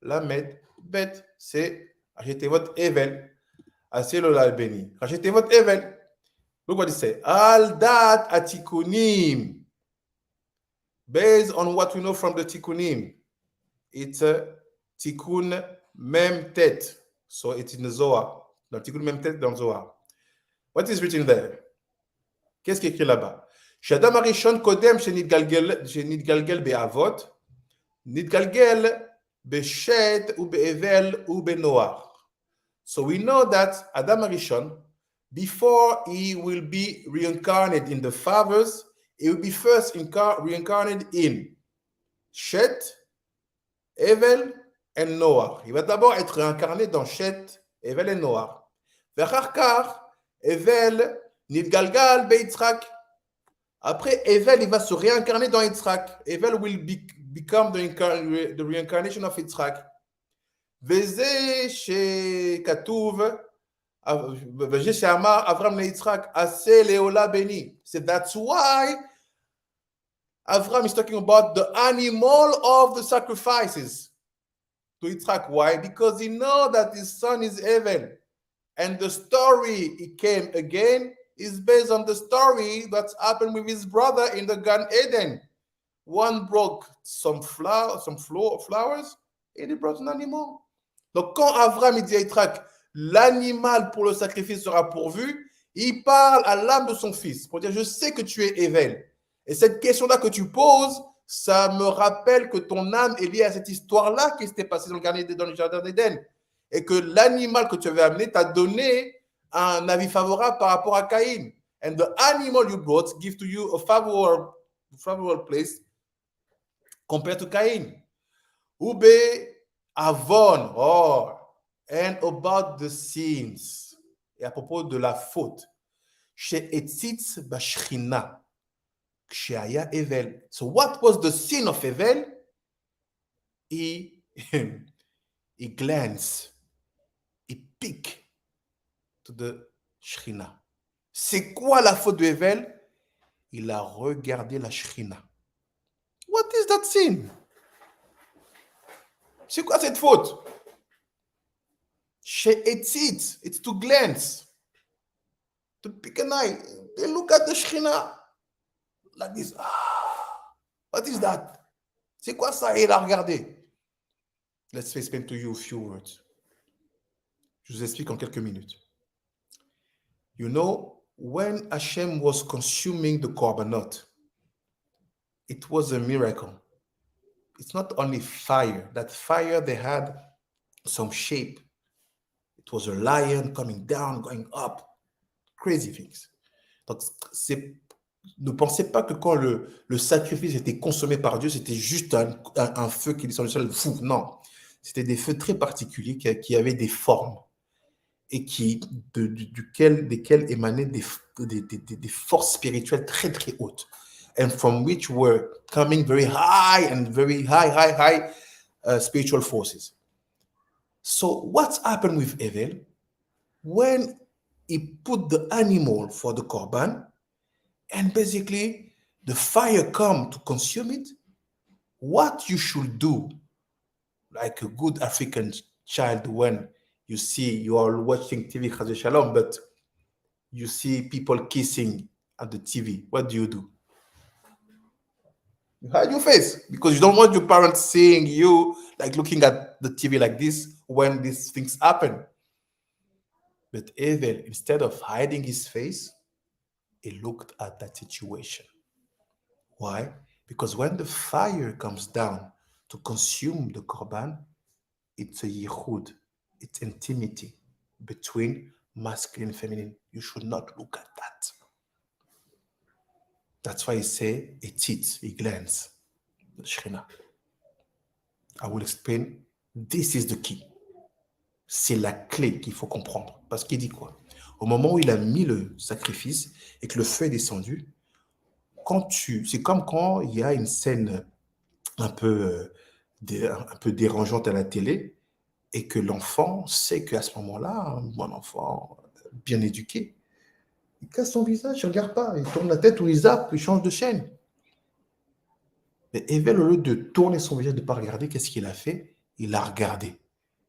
lamed, bet, c'est rachetevot evel, ase leola beni, rachetevot evel. Look what it says. Al dat atikunim. Based on what we know from the tikunim, it's a tikun mem tet. So it's in the Zohar. The tikun mem tet dans Zohar. What is written there? Qu'est-ce qui est écrit là-bas? Shadam arishon kodem shenitgalgel be'avot, nitgalgel be'shet ou be'evel ou be'noach. So we know that Adam Arishon, before he will be reincarnated in the fathers, he will be first reincarnated in Shet, Evel et Noah. Il va d'abord être réincarné dans Shet, Evel et Noah. V'acharkar, Evel, Nidgalgal be'Yitzhak. Après, Evel, il va se réincarner dans Yitzhak. Evel will become the reincarnation of Yitzhak. Veze shekatuv. So that's why Avram is talking about the animal of the sacrifices to Yitzhak. Why? Because he knows that his son is Evel. And the story he came again is based on the story that's happened with his brother in the Gan Eden. One broke some flowers, and he brought an animal. Donc quand Avram dit à Yitzhak, l'animal pour le sacrifice sera pourvu, il parle à l'âme de son fils pour dire, je sais que tu es Evel. Et cette question-là que tu poses, ça me rappelle que ton âme est liée à cette histoire-là qui s'était passée dans le jardin d'Éden. Et que l'animal que tu avais amené t'a donné un avis favorable par rapport à Caïn. And the animal you brought gives to you a favorable place compared to Cain. Ube avon, and about the sins. Et à propos de la faute. Chez Etzitz Bashrina. Ksheaya Evel. So what was the sin of Evel? He glanced, he peeked to the Shrina. C'est quoi la faute de Hevel? Il a regardé la Shrina. What is that sin? C'est quoi cette faute? It's to glance, to pick an eye. They look at the Shrina like this. What is that? C'est quoi ça? Et il a regardé. Let's explain to you a few words. Je vous explique en quelques minutes. You know, when Hashem was consuming the korbanot, it was a miracle. It's not only fire. That fire, they had some shape. It was a lion coming down, going up. Crazy things. Donc, ne pensez pas que quand le sacrifice était consommé par Dieu, c'était juste un feu qui descendait sur le fou. Non. C'était des feux très particuliers qui avaient des formes et desquels émanaient des forces spirituelles très, très hautes. And from which were coming very high spiritual forces. So what's happened with Hevel? When he put the animal for the korban, and basically the fire come to consume it, what you should do, like a good African child, when you are watching TV, Chazé Shalom, but you see people kissing at the TV, what do? You hide your face because you don't want your parents seeing you like looking at the TV like this when these things happen. But Hevel, instead of hiding his face, he looked at that situation. Why? Because when the fire comes down to consume the korban, it's a yichud, it's intimity between masculine and feminine. You should not look at that. That's why he say, he glance, the Shrina. I will explain. This is the key. C'est la clé qu'il faut comprendre. Parce qu'il dit quoi? Au moment où il a mis le sacrifice et que le feu est descendu, c'est comme quand il y a une scène un peu dérangeante à la télé et que l'enfant sait qu'à ce moment-là, mon enfant bien éduqué, il casse son visage, il ne regarde pas, il tourne la tête ou il zappe, il change de chaîne. Mais Hevel, au lieu de tourner son visage, de ne pas regarder, qu'est-ce qu'il a fait? Il a regardé.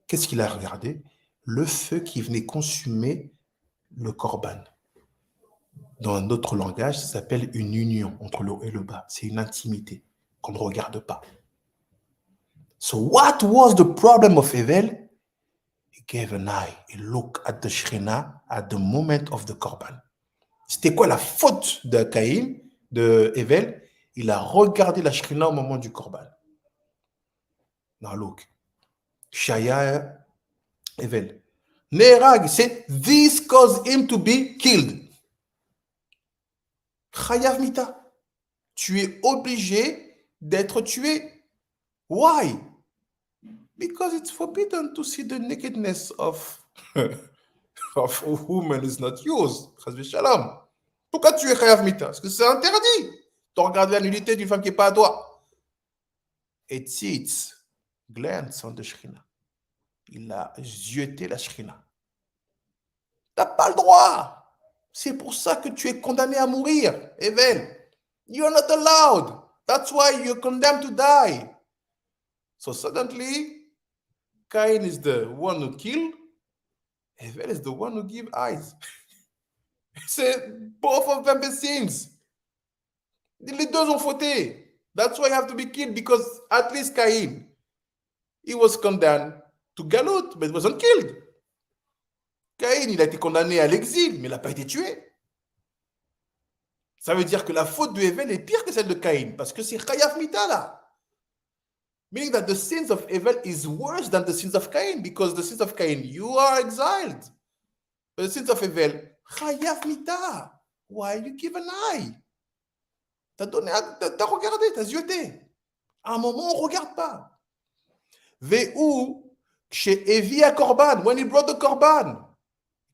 Qu'est-ce qu'il a regardé? Le feu qui venait consumer le korban. Dans un autre langage, ça s'appelle une union entre le haut et le bas. C'est une intimité qu'on ne regarde pas. So what was the problem of Hevel? He gave an eye. He looked at the Shrina at the moment of the korban. C'était quoi la faute de Caïn, de Hevel? Il a regardé la Shrina au moment du korban. Now look. Shaya Hevel. Nerag said, this caused him to be killed. Chayav mita. Tu es obligé d'être tué. Why? Because it's forbidden to see the nakedness of a woman is not yours. Chazvé shalom. Pourquoi tu es chayav mita? Parce que c'est interdit. Tu regardes la nudité d'une femme qui n'est pas à toi. Et tzitz, glance on the Shrina. Il a zioté la Shrina. Tu n'as pas le droit. C'est pour ça que tu es condamné à mourir, Hevel. You are not allowed. That's why you're condemned to die. So suddenly, Cain is the one who killed. Hevel is the one who gives eyes. C'est both of them the sins. Les deux ont fauté. That's why you have to be killed, because at least Cain, he was condemned to galut, but he wasn't killed. Cain, il a été condamné à l'exil, mais il n'a pas été tué. Ça veut dire que la faute de Hevel est pire que celle de Cain, parce que c'est Chayav Mita là. Meaning that the sins of Hevel is worse than the sins of Cain, because the sins of Cain, you are exiled. But the sins of Hevel, Chayav Mita. Why you give an eye? T'as regardé, t'as zioté. À un moment, on ne regarde pas. Ve'u, chez Evi à Korban, when he brought the Korban,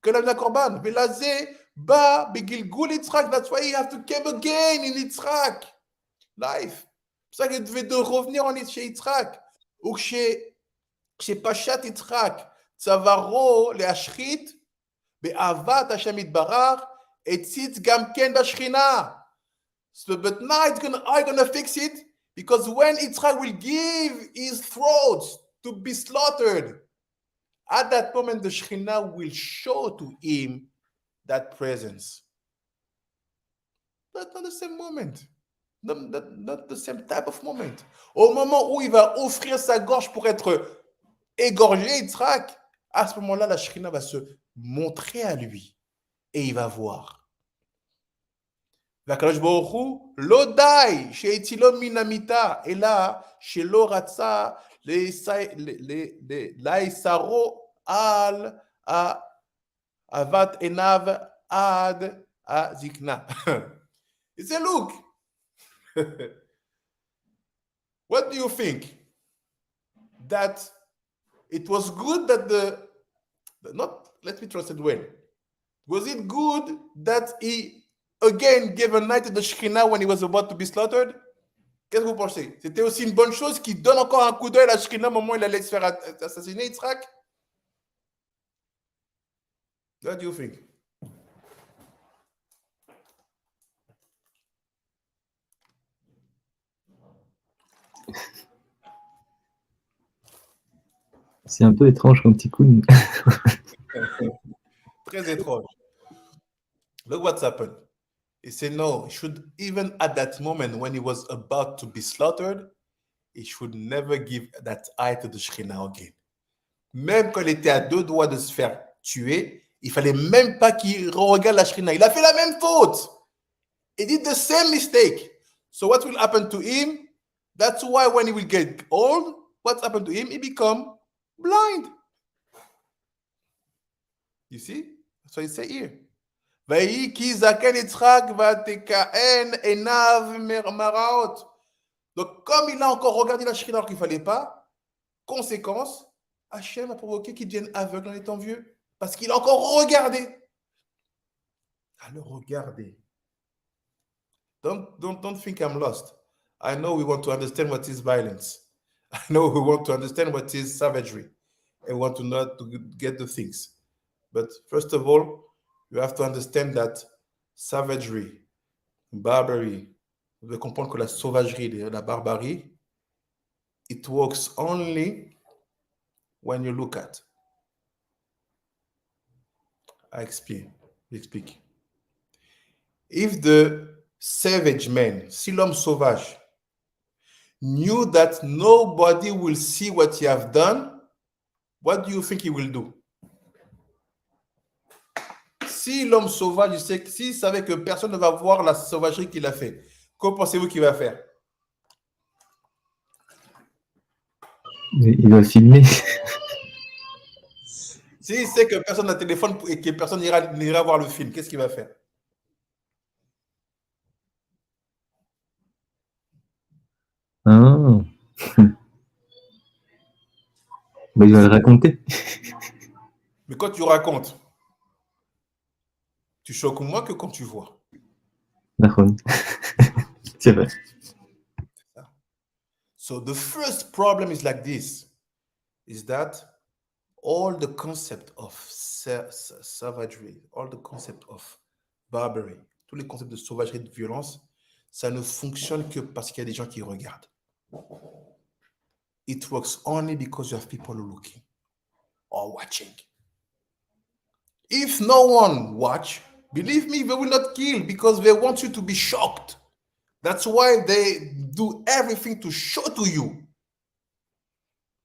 que la Korban, Velazé, Ba, Begilgul Yitzhak, that's why he have to come again in Yitzhak. Life. C'est ça qu'il devait revenir chez Yitzhak. Ou chez Pachat Yitzhak, Tzavaro, les Ashrit, Be'avat Hashem Yitbarach, etzitz gam ken b'shchina. So, but now I'm gonna fix it, because when Yitzchak will give his throat to be slaughtered, at that moment the Shekhinah will show to him that presence. But not the same moment. Not the same type of moment. Au moment où il va offrir sa gorge pour être égorgé, Yitzhak, à ce moment-là, la Shekhinah va se montrer à lui et il va voir. והקדוש ברוך הוא לא די שהצילו מן המיתה, אלא שלא רצה להישרו על אהבת עיניו עד הזקנה. He said, look, what do you think? That it was good that let me translate well. Was it good that he again gave a night to the Shekhinah when he was about to be slaughtered? Qu'est-ce que vous pensez? C'était aussi une bonne chose qu'il donne encore un coup d'œil à la Shekhinah au moment où il allait se faire assassiner, Yitzhak? What do you think? C'est un peu étrange comme petit coup. Très étrange. Look what's happened. He said, no, he should, even at that moment when he was about to be slaughtered, he should never give that eye to the Shekhinah again. Même quand il était à deux doigts de se faire tuer, il fallait même pas qu'il regarde la Shekhinah. Il a fait la même faute. He did the same mistake. So what will happen to him? That's why when he will get old, what's happened to him? He become blind. You see? That's what he say here. ויהי כי זקן יצחק ותכהן עיניו מרעות. Donc, comme il a encore regardé la Shekhinah alors qu'il ne fallait pas, conséquence, Hachem a provoqué qu'il devienne aveugle en étant vieux. Parce qu'il a encore regardé. Alors, regardez. Don't think I'm lost. I know we want to understand what is violence. I know we want to understand what is savagery. And we want to know to get the things. But first of all, you have to understand that savagery, barbarie, vous devez comprendre que la sauvagerie, la barbarie, it works only when you look at. I explain. If the savage man, si l'homme sauvage, knew that nobody will see what he have done, what do you think he will do? Si l'homme sauvage, s'il savait que personne ne va voir la sauvagerie qu'il a fait, que pensez-vous qu'il va faire? Il va filmer. S'il sait que personne n'a téléphone et que personne n'ira voir le film, qu'est-ce qu'il va faire? Ah. Bah, il va le raconter. Mais quand tu racontes, tu choques moins que quand tu vois. D'accord. C'est vrai. So the first problem is like this, is that all the concept of savagery, all the concept of barbarie, tous les concepts de sauvagerie, de violence, ça ne fonctionne que parce qu'il y a des gens qui regardent. It works only because you have people looking or watching. If no one watch, believe me, they will not kill because they want you to be shocked. That's why they do everything to show to you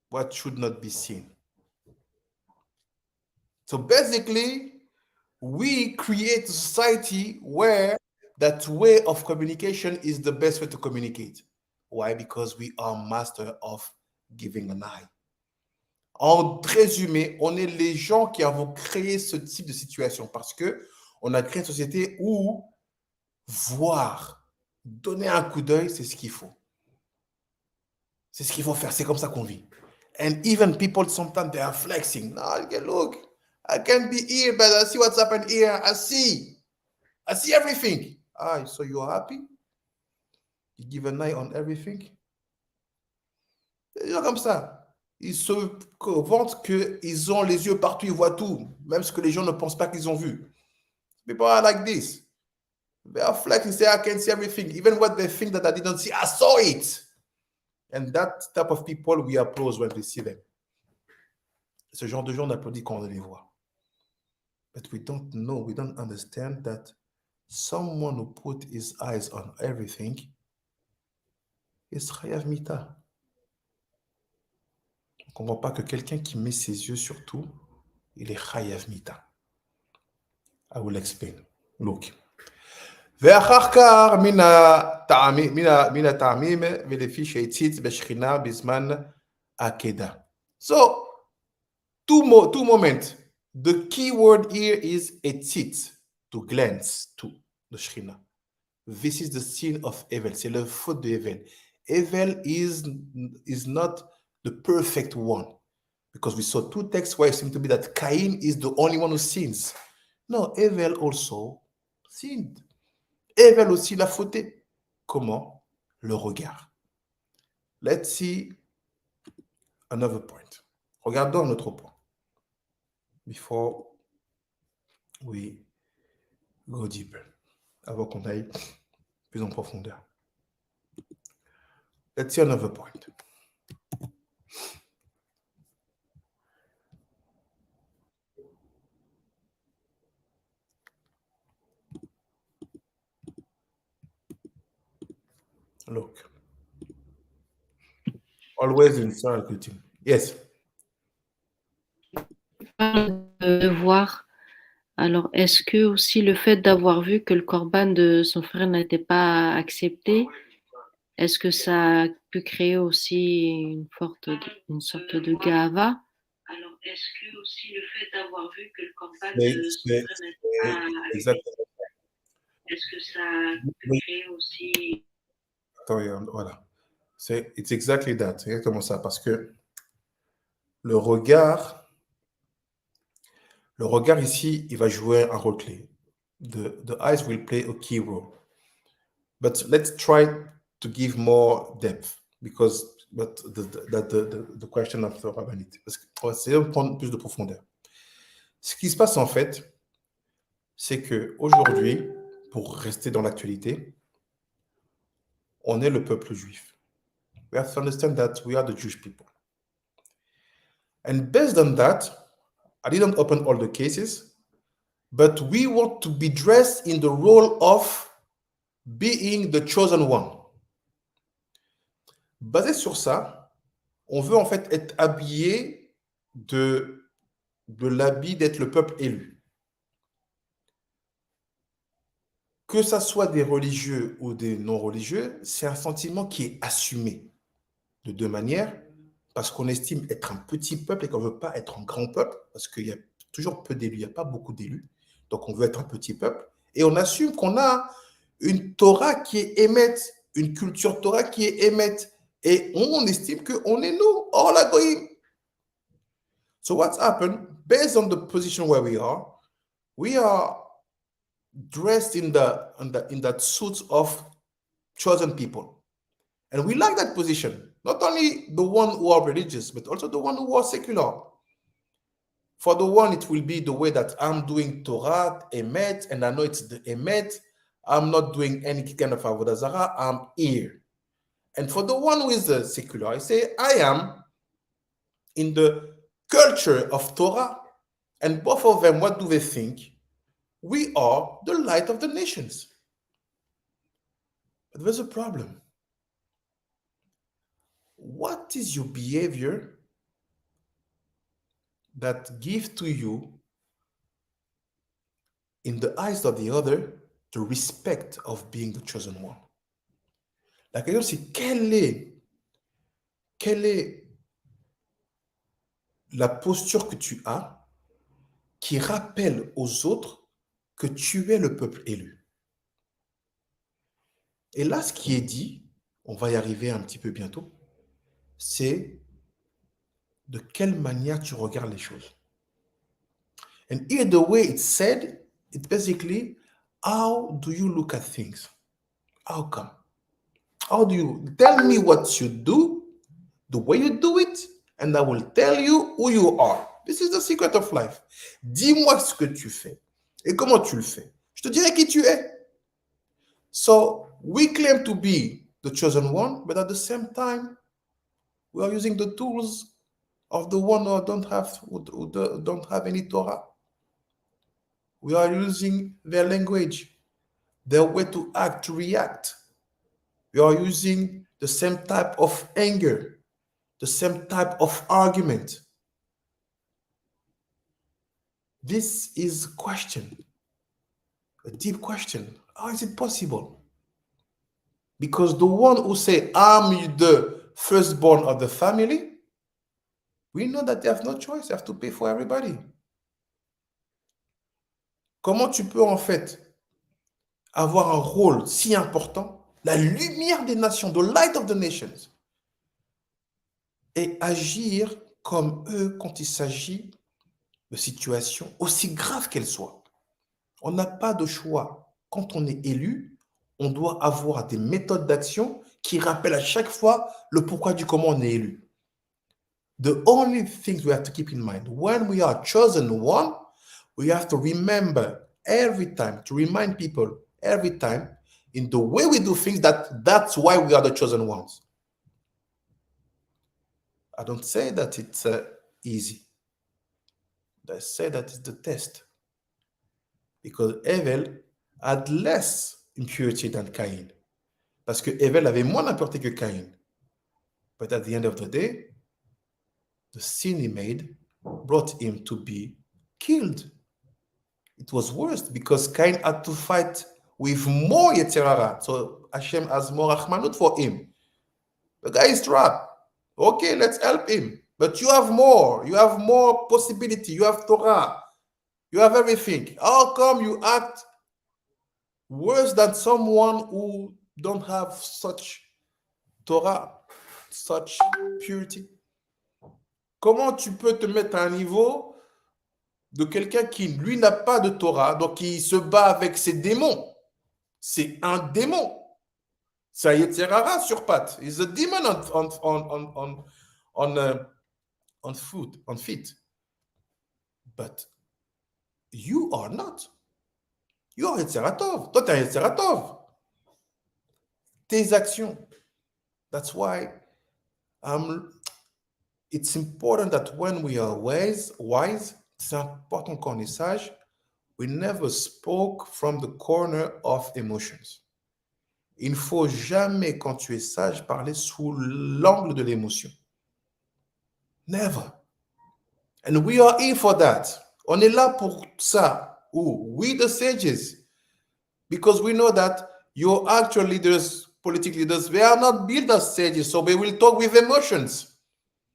what should not be seen. So basically, we create a society where that way of communication is the best way to communicate. Why? Because we are master of giving an eye. En résumé, on est les gens qui avons créé ce type de situation parce que on a créé une société où voir, donner un coup d'œil, c'est ce qu'il faut. C'est ce qu'il faut faire. C'est comme ça qu'on vit. And even people sometimes they are flexing. No, look, I can't be here, but I see what's happened here. I see everything. Ah, so you're happy? You give an eye on everything? C'est comme ça. ils se vantent qu'ils ont les yeux partout, ils voient tout, même ce que les gens ne pensent pas qu'ils ont vu. People are like this. They are flexing, say, I can see everything. Even what they think that I didn't see, I saw it. And that type of people, we applaud when we see them. Ce genre de gens, on applaudit quand on les voit. But we don't know, we don't understand that someone who put his eyes on everything is chayav mita. On ne comprend pas que quelqu'un qui met ses yeux sur tout, il est chayav mita. I will explain. Look. ואחר כך מן הטעמים ולפי שהצית בשכינה בזמן עקדה. So, two moments. The key word here is etzit, to glance to the Shekhinah. This is the sin of Evel. C'est le faute de Evel. Evel is not the perfect one. Because we saw two texts where it seemed to be that Cain is the only one who sins. No, Evel also sinned. Evel aussi l'a fauté. Comment? Le regard. Let's see another point. Regardons un autre point. Before we go deeper. Avant qu'on aille plus en profondeur. Let's see another point. Look. Always in circuiting. Yes. De voir. Alors, est-ce que aussi le fait d'avoir vu que le corban de son frère n'était pas accepté, est-ce que ça a pu créer aussi une sorte de gava? Alors, est-ce que aussi le fait d'avoir vu que le corban de son frère n'était pas accepté, est-ce que ça a pu créer aussi... Attends, voilà. It's exactly that. C'est exactement ça. Parce que le regard ici, il va jouer un rôle clé. The eyes will play a key role. But let's try to give more depth because the question of the rabbinite. Parce que c'est prendre plus de profondeur. Ce qui se passe en fait, c'est que aujourd'hui, pour rester dans l'actualité, on est le peuple juif. We have to understand that we are the Jewish people. And based on that, I didn't open all the cases, but we want to be dressed in the role of being the chosen one. Basé sur ça, on veut en fait être habillé de l'habit d'être le peuple élu. Que ça soit des religieux ou des non-religieux, c'est un sentiment qui est assumé de deux manières, parce qu'on estime être un petit peuple et qu'on ne veut pas être un grand peuple, parce qu'il y a toujours peu d'élus, il n'y a pas beaucoup d'élus, donc on veut être un petit peuple, et on assume qu'on a une Torah qui est émette, une culture Torah qui est émette, et on estime qu'on est nous, all agoyim. So what's happened, based on the position where we are dressed in that suit of chosen people. And we like that position. Not only the one who are religious, but also the one who are secular. For the one, it will be the way that I'm doing Torah, Emet, and I know it's the Emet. I'm not doing any kind of Avodah Zarah. I'm here. And for the one who is secular, I say, I am in the culture of Torah. And both of them, what do they think? We are the light of the nations. But there's a problem. What is your behavior that gives to you, in the eyes of the other, the respect of being the chosen one? La question, c'est quelle est la posture que tu as qui rappelle aux autres que tu es le peuple élu? Et là, ce qui est dit, on va y arriver un petit peu bientôt, c'est de quelle manière tu regardes les choses. And here, the way it's said, it's basically, how do you look at things? How come? How do you tell me what you do, the way you do it, and I will tell you who you are. This is the secret of life. Dis-moi ce que tu fais et comment tu le fais. Je te dirai qui tu es. So we claim to be the chosen one, but at the same time, we are using the tools of the one who don't have any Torah. We are using their language, their way to act, to react. We are using the same type of anger, the same type of argument. This is a question, a deep question. How is it possible? Because the one who say, I'm the firstborn of the family, we know that they have no choice, they have to pay for everybody. Comment tu peux en fait avoir un rôle si important, la lumière des nations, the light of the nations, et agir comme eux quand il s'agit de situations aussi graves qu'elles soient? On n'a pas de choix. Quand on est élu, on doit avoir des méthodes d'action qui rappellent à chaque fois le pourquoi du comment on est élu. The only things we have to keep in mind, when we are chosen one, we have to remember every time, to remind people every time, in the way we do things, that's why we are the chosen ones. I don't say that it's easy. I say that it's the test. Because Evel had less impurity than Cain. Parce que Evel avait moins d'impureté que Cain. But at the end of the day, the sin he made brought him to be killed. It was worse because Cain had to fight with more Yetzirah. So Hashem has more Rahmanut for him. The guy is trapped. Okay, let's help him. But you have more. You have more possibility. You have Torah. You have everything. How come you act worse than someone who don't have such Torah, such purity? Comment tu peux te mettre à un niveau de quelqu'un qui, lui, n'a pas de Torah, donc qui se bat avec ses démons? C'est un démon. C'est un Yetzirah sur pattes. He's a demon on feet. But you are not. You are Yetzirah Tov. Toi, tu es un Yetzirah Tov. Tes actions. That's why it's important that when we are wise, c'est important qu'on est sage, we never spoke from the corner of emotions. Il ne faut jamais, quand tu es sage, parler sous l'angle de l'émotion. Never. And we are here for that. On est là pour ça. We the sages. Because we know that your actual leaders, political leaders, they are not built as sages, so they will talk with emotions.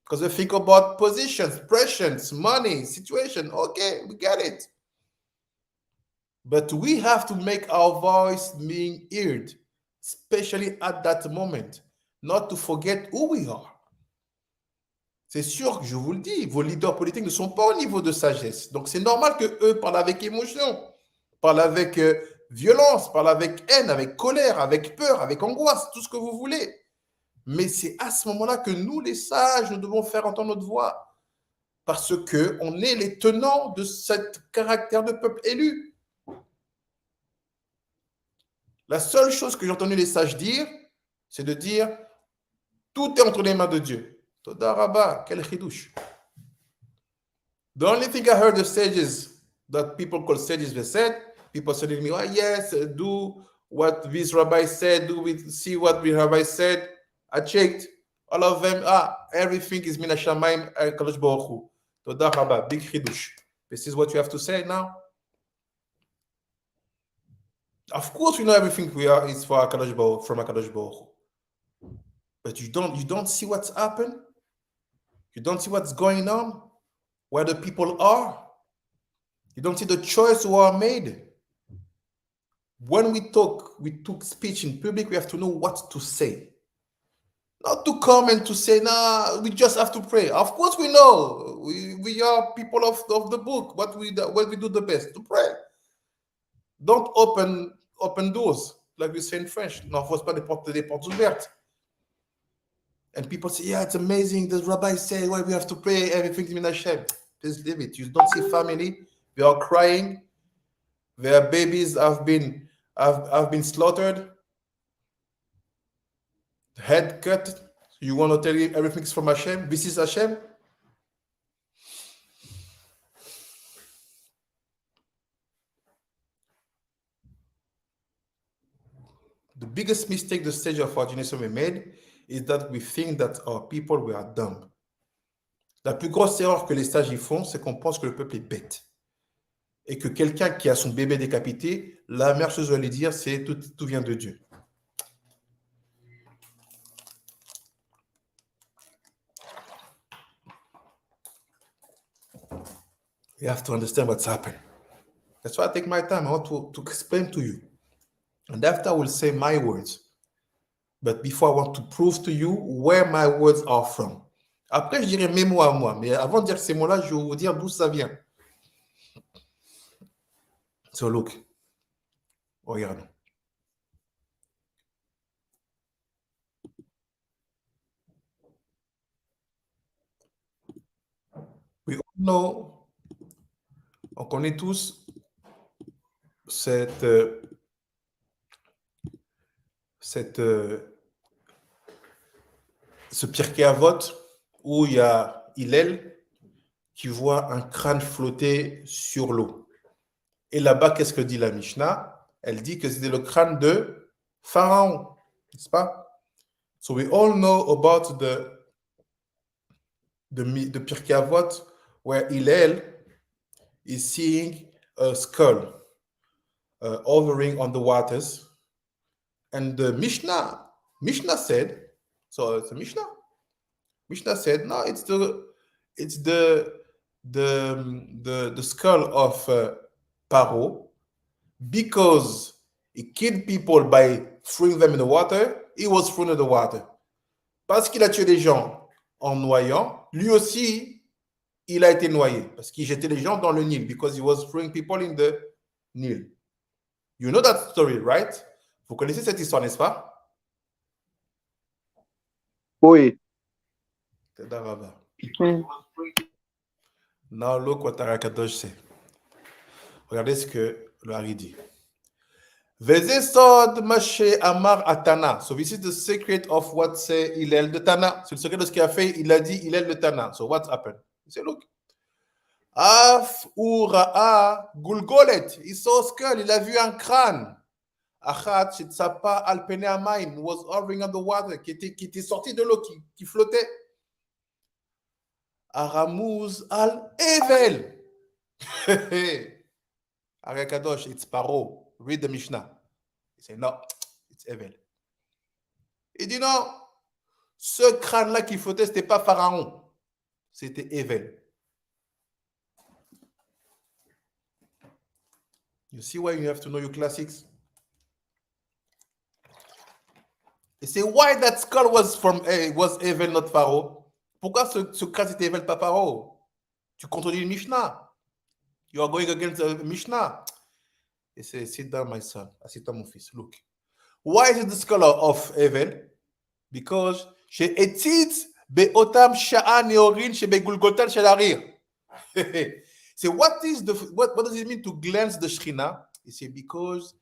Because they think about positions, pressures, money, situation. Okay, we get it. But we have to make our voice being heard, especially at that moment, not to forget who we are. C'est sûr que je vous le dis, vos leaders politiques ne sont pas au niveau de sagesse. Donc c'est normal qu'eux parlent avec émotion, parlent avec violence, parlent avec haine, avec colère, avec peur, avec angoisse, tout ce que vous voulez. Mais c'est à ce moment-là que nous, les sages, nous devons faire entendre notre voix. Parce qu'on est les tenants de ce caractère de peuple élu. La seule chose que j'ai entendu les sages dire, c'est de dire tout est entre les mains de Dieu. Toda Rabba, quel chidouche. The only thing I heard the sages, that people call sages, they said, people said to me, oh, yes, do what this rabbi said, see what the rabbi said. I checked, all of them, everything is min hashamayim kadosh baruch hu. Toda Rabba, big chidouche. This is what you have to say now? Of course, we know everything is for Akadosh Baruch, from Akadosh Baruch. But you don't see what's happened. You don't see what's going on, where the people are. You don't see the choice who are made. When we took speech in public, we have to know what to say. Not to come and to say, nah, we just have to pray. Of course, we know. We are people of the book. What we do the best, to pray. Don't open doors, like we say in French. N'enfonce pas des portes ouvertes. And people say, yeah, it's amazing. The rabbi said, why we have to pray everything in Hashem. Just leave it. You don't see family. They are crying. Their babies have been slaughtered, head cut. You want to tell you everything's from Hashem? This is Hashem? The biggest mistake the stage of our generation we made is that we think that our people were dumb. La plus grosse erreur que les sages y font, c'est qu'on pense que le peuple est bête. Et que quelqu'un qui a son bébé décapité, la meilleure chose à lui dire, c'est tout vient de Dieu. You have to understand what's happened. That's why I take my time. I want to explain to you. And after I will say my words. But before I want to prove to you where my words are from. Après, je dirai mes mots à moi. Mais avant de dire ces mots-là, je vais vous dire d'où ça vient. So look. Regarde. We all know, on connaît tous ce Pirkei Avot où il y a Hillel qui voit un crâne flotter sur l'eau. Et là-bas, qu'est-ce que dit la Mishnah? Elle dit que c'était le crâne de Pharaon, n'est-ce pas? So we all know about the Pirkei Avot where Hillel is seeing a skull hovering on the waters. And the Mishnah said, so it's a Mishnah. Mishnah said, no, it's the skull of Paro, because he killed people by throwing them in the water. He was thrown in the water. Parce qu'il a tué des gens en noyant, lui aussi, il a été noyé. Parce qu'il jetait les gens dans le Nil, because he was throwing people in the Nil. You know that story, right? Vous connaissez cette histoire, n'est-ce pas? Oui. Now look what Arakadosh say. Regardez ce que le Hari dit. Vezesod Mashe Amar Atana. So this is the secret of what say Hillel de Tana. C'est le secret de ce qu'il a fait. Il a dit Hillel de Tana. So what happened? He said, look. Af Ura'a Gulgolet. Il saw a skull. Il a vu un crâne. Achat Shitsapa Alpene Amaim was hovering on the water, qui était sorti de l'eau, qui flottait. Aramuz al Evel. Arakadosh, it's Paro. Read the Mishnah. He said, no, it's Evel. Il dit non, ce crâne-là qui flottait, c'était pas Pharaon, c'était Evel. You see why you have to know your classics? Et c'est why that skull was Evel, not Pharaoh. Pourquoi ce crâne c'était Evel, pas Pharaoh? Tu contredis le Mishnah. You are going against the Mishnah. Et c'est, sit down, my son. Assieds-toi, mon fils. Look. Why is it the skull of Evel? Because she'etzitz be'otam sha'a neorin she'begulgotan shelarir. So what does it mean to glance the Shekhinah? He said because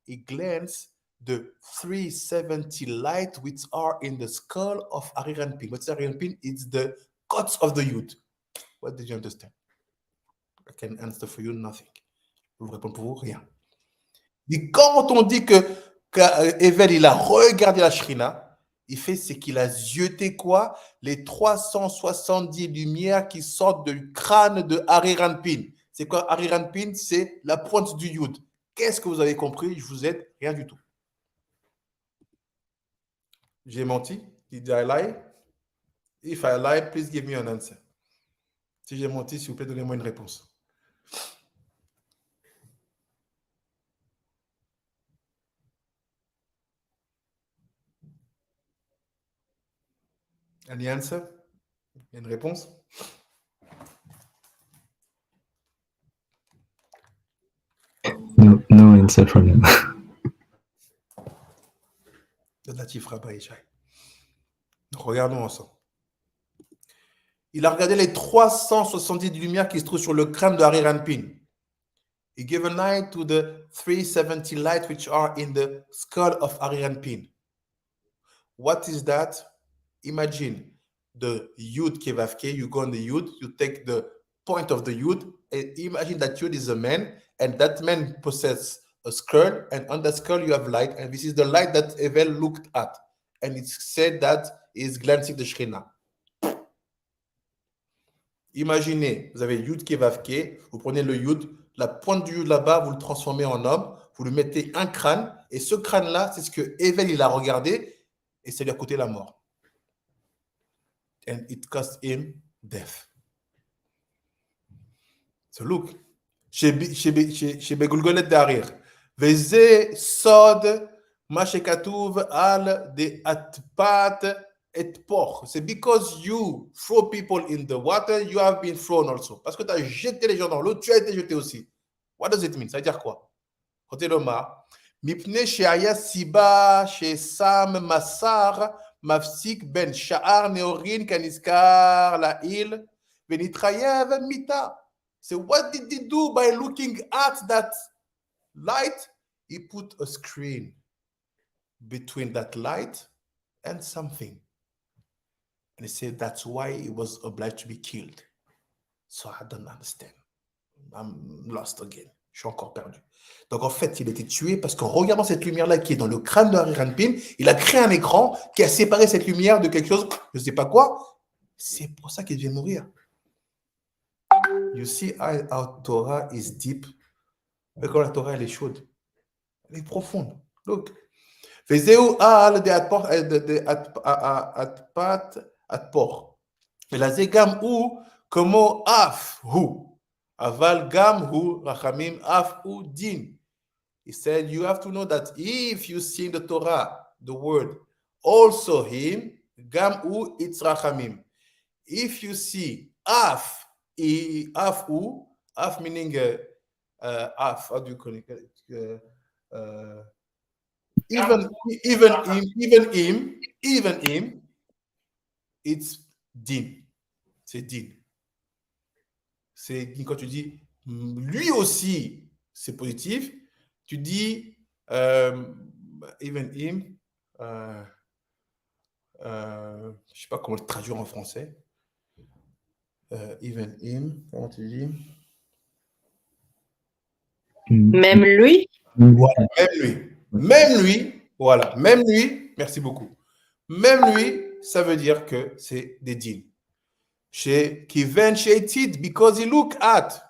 it glances the 370 light which are in the skull of Ariranpin. What's Ariranpin? It's the guts of the Yud. What did you understand? I can answer for you nothing. Je vous réponds pour vous rien. Et quand on dit que Evel il a regardé la Shekhinah, il fait c'est qu'il a zioté quoi? Les 370 lumières qui sortent du crâne de Ariranpin. C'est quoi Ariranpin? C'est la pointe du Yud. Qu'est-ce que vous avez compris? Je vous aide, rien du tout. J'ai menti? Did I lie? If I lie, please give me an answer. Si j'ai menti, s'il vous plaît, donnez-moi une réponse. Any answer? Une réponse? No answer for now. De la Tifra Baïchai. Regardons ensemble. Il a regardé les 370 lumières qui se trouvent sur le crâne de Harry Ranpin. He gave an eye to the 370 lights which are in the skull of Harry Ranpin. What is that? Imagine the Yud Kevavke, you go on the Yud, you take the point of the Yud, and imagine that Yud is a man, and that man possesses a skull, and on that skull you have light, and this is the light that Evel looked at. And it's said that is glancing the Shekhinah. Imaginez, vous avez Yud Kevavke, vous prenez le Yud, la pointe du Yud là-bas, vous le transformez en homme, vous lui mettez un crâne, et ce crâne-là, c'est ce que Evel il a regardé, et ça lui a coûté la mort. And it cost him death. So look, שבגולגולת דהריר, וזה סוד מה שכתוב על דאטפת אתפוך. C'est because you throw people in the water, you have been thrown also. Parce que tu as jeté les gens dans l'eau, tu as été jeté aussi. What does it mean? Ça veut dire quoi? Côté Lomar, מפני שהיה סיבה ששם מסר מפסיק בין שער נאורין כנזכר לעיל ונתחייב מיתה. So what did he do by looking at that light? He put a screen between that light and something. And he said that's why he was obliged to be killed. So I don't understand. I'm lost again. Je suis encore perdu. Donc en fait, il a été tué parce qu'en regardant cette lumière-là qui est dans le crâne de Harry Ranpin, il a créé un écran qui a séparé cette lumière de quelque chose, je ne sais pas quoi. C'est pour ça qu'il devait mourir. You see how our Torah is deep. Mais quand la Torah elle est chaude, elle est profonde. Look. וזהו על דאטפת אתפוך. ולזה גם הוא כמו אף הוא. אבל גם הוא רחמים אף הוא דין. He said, you have to know that if you see in the Torah, the word, also him, גם הוא it's rachamim. If you see af hu, af meaning af, how do you call it? Even him, it's din. C'est din. C'est quand tu dis lui aussi, c'est positif. Tu dis even him, je ne sais pas comment le traduire en français. Even him, comment tu dis? Même lui? Voilà, même lui, voilà, même lui, merci beaucoup. Même lui, ça veut dire que c'est des dînes. Chez Kiven Sheitit, because he look at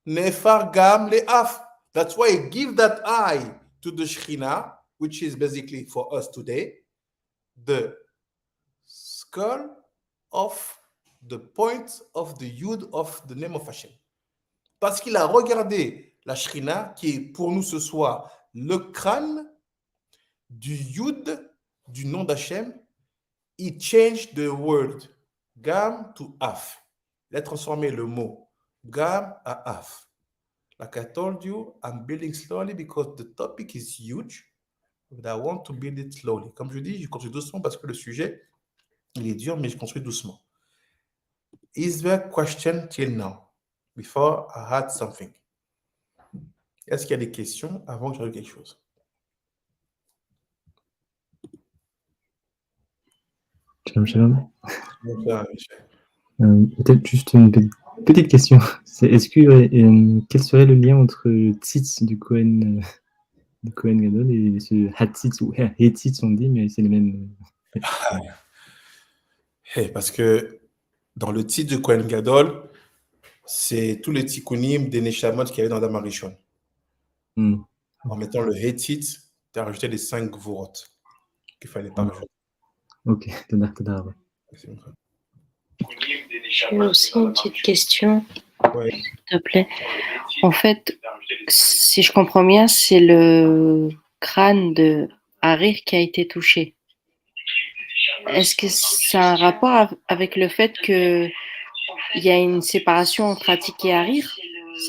Nefar Gam Le'af. That's why he give that eye to the Shekhinah, which is basically for us today, the skull of the point of the Yud of the name of Hashem. Parce qu'il a regardé la Shekhinah, qui est pour nous ce soir le crâne du Yud du nom d'Hachem. He changed the word Gam to Af. Il a transformé le mot Gam à Af. Like I told you, I'm building slowly because the topic is huge, but I want to build it slowly. Comme je dis, je construis doucement parce que le sujet, il est dur, mais je construis doucement. Is there a question till now? Before I had something. Est-ce qu'il y a des questions avant que j'arrive quelque chose? Shalom. Peut-être juste une petite question. Est-ce que quel serait le lien entre le tzitz du Kohen Gadol et ce hatzitz ou hetzitz on dit, mais c'est le même. Parce que dans le tzitz du Kohen Gadol, c'est tous les tikkunim des neshamot qu'il y avait dans Adam Arishon. En mettant le hetzitz, tu as rajouté les 5 gvorot qu'il ne fallait pas rajouter. Ok, t'as. J'ai aussi une petite question, s'il te plaît. En fait, si je comprends bien, c'est le crâne de Harir qui a été touché. Est-ce que ça a un rapport avec le fait qu'il y a une séparation entre Atik et Harir?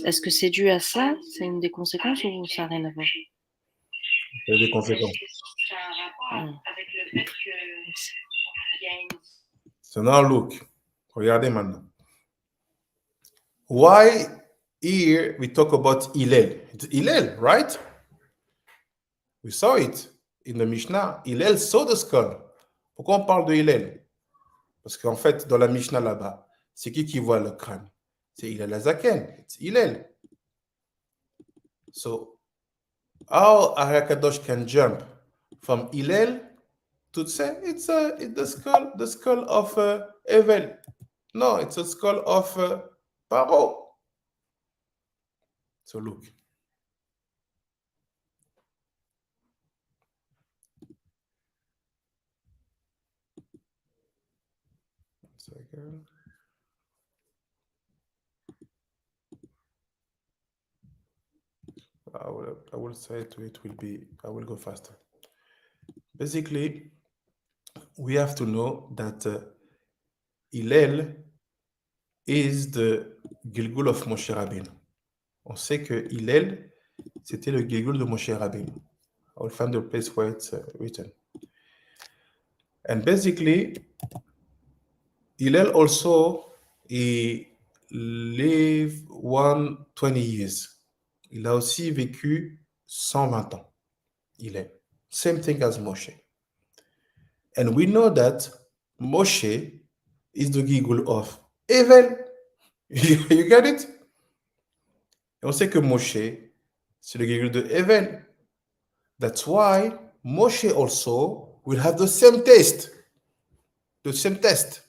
Est-ce que c'est dû à ça? C'est une des conséquences ou ça n'a rien à voir? Il y a des conséquences. So now look, regardez maintenant. Why here we talk about Hillel? It's Hillel, right? We saw it in the Mishnah. Hillel saw the skull. Pourquoi on parle de Hillel? Parce qu'en fait, dans la Mishnah là-bas, c'est qui voit le crâne? C'est Hillel Azaken. It's Hillel. So, how Arakadosh can jump from Hillel to say it's the skull of Evel? No, it's a skull of Paro. So look. One second. I will say it will be, I will go faster. Basically, we have to know that Hillel is the Gilgul of Moshe Rabbeinu. On sait que Hillel, c'était le Gilgul de Moshe Rabbeinu. I will find the place where it's written. And basically, Hillel also, he lived 120 years. Il a aussi vécu 120 ans. Hillel. Same thing as Moshe. And we know that Moshe is the Gilgul of Evel. You get it? Et on sait que Moshe, c'est le Gilgul de Evel. That's why Moshe also will have the same test. The same test.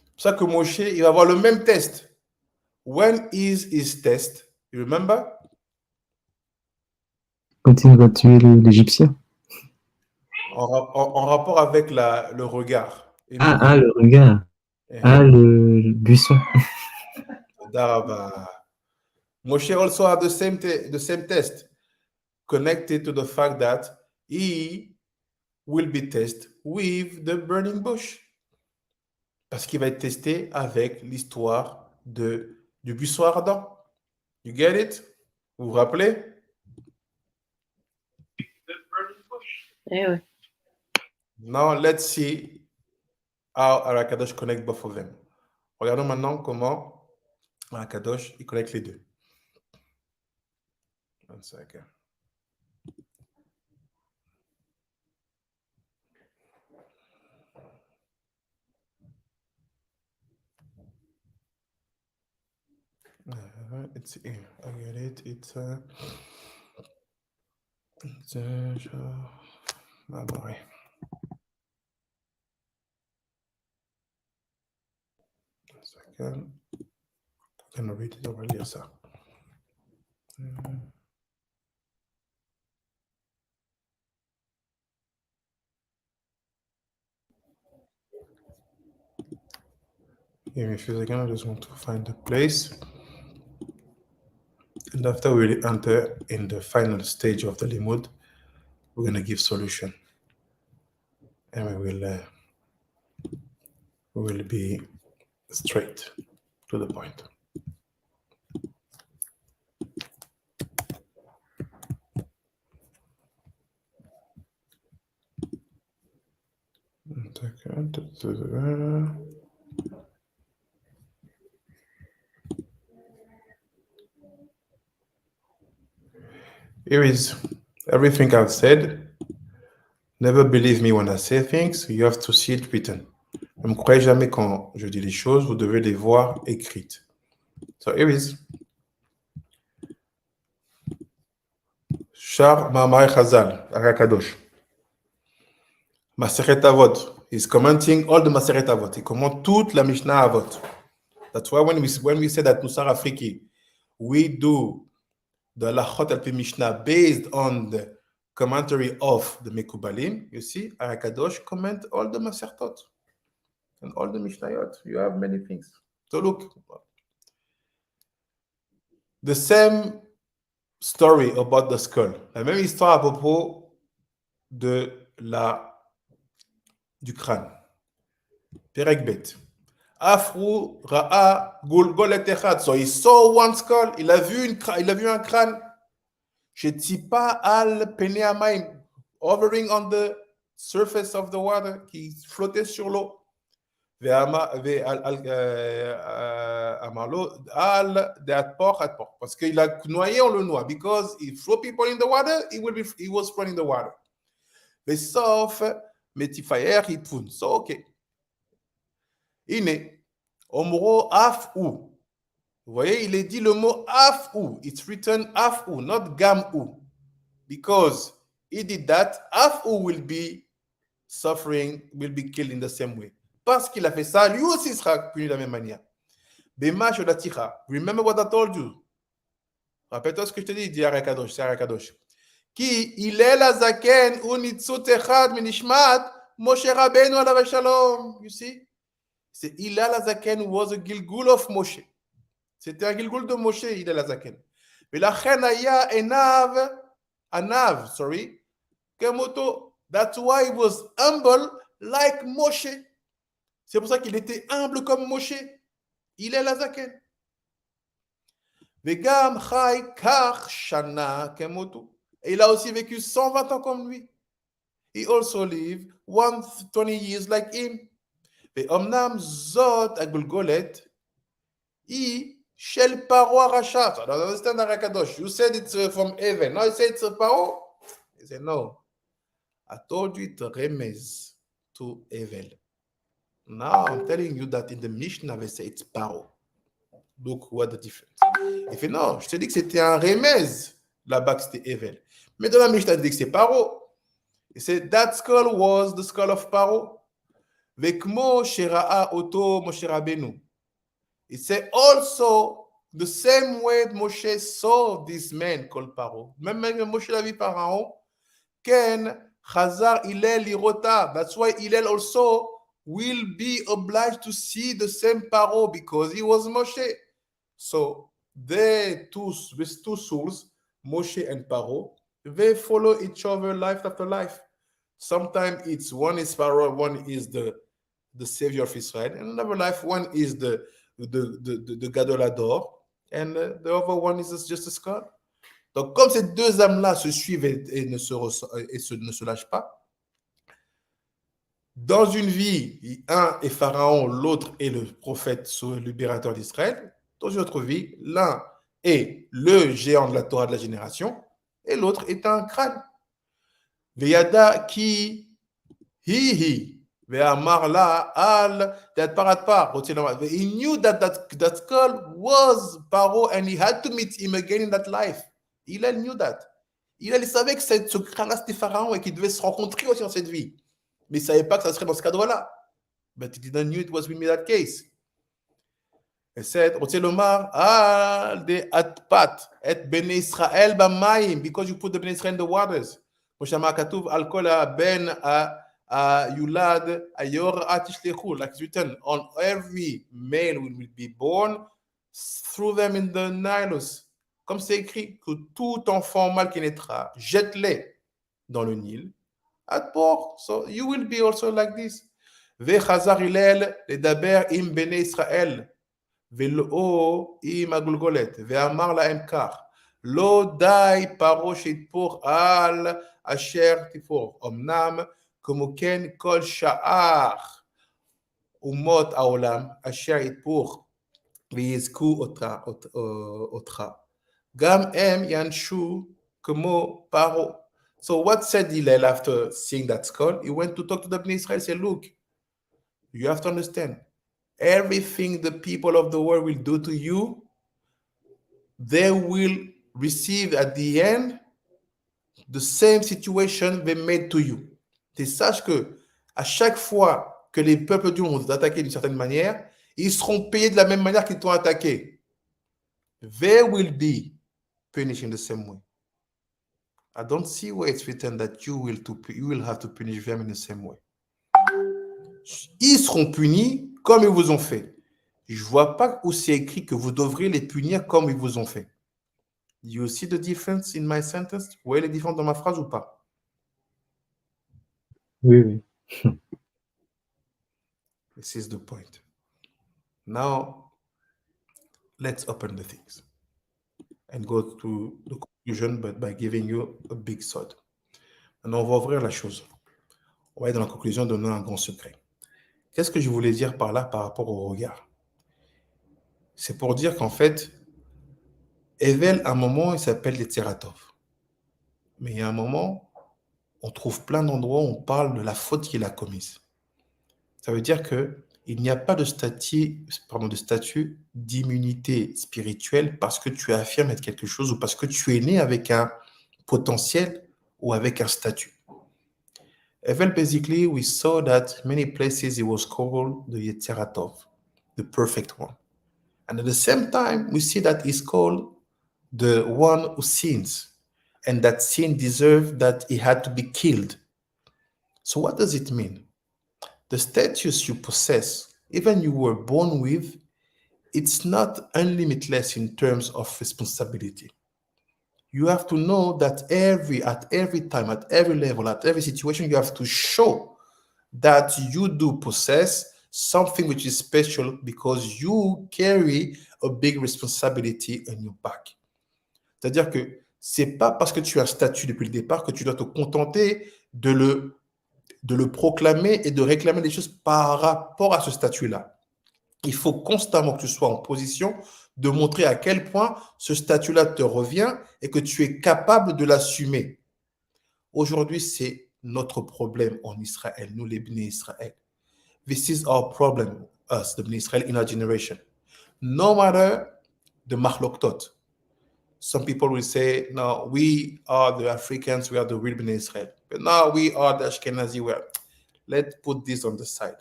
C'est pour ça que Moshe, il va avoir le même test. When is his test? You remember? Quand il va tuer l'Égyptien. En rapport avec le regard. Le regard. Le buisson. Daraba. Moshe also had the same test connected to the fact that he will be tested with the burning bush. Parce qu'il va être testé avec l'histoire du buisson ardent. You get it? Vous vous rappelez? Eh ouais. Now, let's see how Arakadosh connect both of them. Regardons maintenant comment Arakadosh il connecte les deux. One second. It's here. I get it. It's barbarie. One second. I'm gonna read it over here, sir. Give me a few seconds. I just want to find the place. And after we enter in the final stage of the limud, we're going to give solution. And we will be straight to the point. Here is everything I've said. Never believe me when I say things. You have to see it written. Ne me croyez jamais quand je dis les choses. Vous devez les voir écrites. So here is Shar Ma'amar Chazal, Arakadosh. Maseret Avot. He's commenting all the Maseret Avot. Il commente toute la Mishnah Avot. That's why when we say that Musar Afriki, we do the Lachot al-Pi Mishnah based on the commentary of the Mekubalim. You see, Arakadosh comment all the Masertot and all the Mishnayot. You have many things. So look, the same story about the skull. La même histoire à propos du crâne. Perek Bet. Afru ra'a gulgol et echad. So he saw one skull. Il a vu un crâne. Shetipa al pene hamayim, hovering on the surface of the water, qui flottait sur l'eau. Parce qu'il a noyé, on le noie. Because if throw people in the water, he was thrown in the water. Mais sauf, Metifayer, il poune. So, ok. Iné, omro af ou. Vous voyez, il est dit le mot af ou. It's written af ou, not gam ou. Because he did that, af ou will be suffering, will be killed in the same way. Parce qu'il a fait ça, lui aussi sera puni de la même manière. Bema shodatira. Remember what I told you. Rappelle-toi ce que je te dis, dit Arakadosh, c'est Arakadosh. Qui il est la zaken unitzut echad minishmat Moshe Rabbeinu alav shalom. You see? C'est il a la zaken was a gilgul of Moshe. C'était un gilgul de Moshe, il est la zaken. Mais la chen aya anav, sorry, kemoto. That's why he was humble like Moshe. C'est pour ça qu'il était humble comme Moshe. Il est la zaken. Vegam chai kach shana kemoto. Et il a aussi vécu 120 ans comme lui. He also lived 120 years like him. Ve'omnam zot agulgolet. I shel paro arashat. I don't understand Arakadosh. You said it's from heaven. No, you said it's a paro. He said, no. I told you it's a remez to Evel. Now I'm telling you that in the Mishnah, they say it's paro. Look what the difference. Il fait non, je te dis que c'était un remez là-bas que c'était Evel. Mais dans la Mishnah, il dit que c'est paro. He said that skull was the skull of paro. Vekmo shera'a oto Moshe Rabbeinu. It said also the same way Moshe saw this man called paro. Même Moshe l'a vu Pharaon. Ken Chazar Hillel Lirota. That's why Hillel also will be obliged to see the same paro because he was Moshe. So these two souls, Moshe and Paro, they follow each other life after life. Sometimes it's one is Paro, one is the savior of Israel, and another life one is the Gadolador, and the other one is just a skull. Donc comme ces deux âmes-là se suivent et ne se lâchent pas, dans une vie, un est Pharaon, l'autre est le prophète, le libérateur d'Israël. Dans une autre vie, l'un est le géant de la Torah de la génération et l'autre est un crâne. Veyada ki hi ve'amar la al that parat. He knew that skull was Paro and he had to meet him again in that life. Hillel knew that. Hillel savait que ce crâne-là c'était Pharaon et qu'il devait se rencontrer aussi dans cette vie. Mais il ne savait pas que ça serait dans ce cadre-là. But he didn't know it was in that case. He said, Otzelomar, de atpat, et bene Israel b'mayim, because you put the bene Israel in the waters. Moshama katuv al kol ben yulad ayor atishlechu, like it's written, on every male will be born, through them in the Nilus. Comme c'est écrit, que tout enfant mâle qui naîtra, jette-les dans le Nil. At port, so you will be also like this. Vechazar Hillel ledaber im bene Israel. Velo im agulgolet, ve'amar lahem kach, lo dai paro sheitpor al asher tifor, omnam komoken kol sha'ar umot haolam asher yitpor v'yizku otcha, gam em yanshu komo paro. So what said Hillel after seeing that skull? He went to talk to the Bnei Israel and said, look, you have to understand, everything the people of the world will do to you, they will receive at the end the same situation they made to you. Tu saches que à chaque fois que les peuples du monde vont t'attaquer d'une certaine manière, ils seront payés de la même manière qu'ils t'ont attaqué. They will be punished in the same way. I don't see where it's written that you will have to punish them in the same way. Ils seront punis comme ils vous ont fait. Je ne vois pas où c'est écrit que vous devrez les punir comme ils vous ont fait. You see the difference in my sentence? Vous voyez les différences dans ma phrase ou pas? Oui, oui. This is the point. Now, let's open the things and go to the conclusion, but by giving you a big thought. Maintenant, on va ouvrir la chose. On va être dans la conclusion, donner un grand secret. Qu'est-ce que je voulais dire par là par rapport au regard? C'est pour dire qu'en fait, Evel, à un moment, il s'appelle les Tseratov. Mais il y a un moment, on trouve plein d'endroits où on parle de la faute qu'il a commise. Ça veut dire qu'il n'y a pas de statut d'immunité spirituelle parce que tu affirmes être quelque chose ou parce que tu es né avec un potentiel ou avec un statut. Evel, basically, we saw that many places he was called the Yetzeratov, the perfect one. And at the same time, we see that he's called the one who sins, and that sin deserved that he had to be killed. So what does it mean? The status you possess, even you were born with, it's not unlimitless in terms of responsibility. You have to know that at every time, at every level, at every situation, you have to show that you do possess something which is special because you carry a big responsibility on your back. C'est-à-dire que c'est pas parce que tu as un statut depuis le départ que tu dois te contenter de le proclamer et de réclamer des choses par rapport à ce statut-là. Il faut constamment que tu sois en position de montrer à quel point ce statut-là te revient et que tu es capable de l'assumer. Aujourd'hui, c'est notre problème en Israël, nous les Bnei Israël. This is our problem, us, the Bnei Israel in our generation. No matter the machloktot, some people will say, no, we are the Africans, we are the real Bnei Israel. But now we are the Ashkenazi. Let's put this on the side.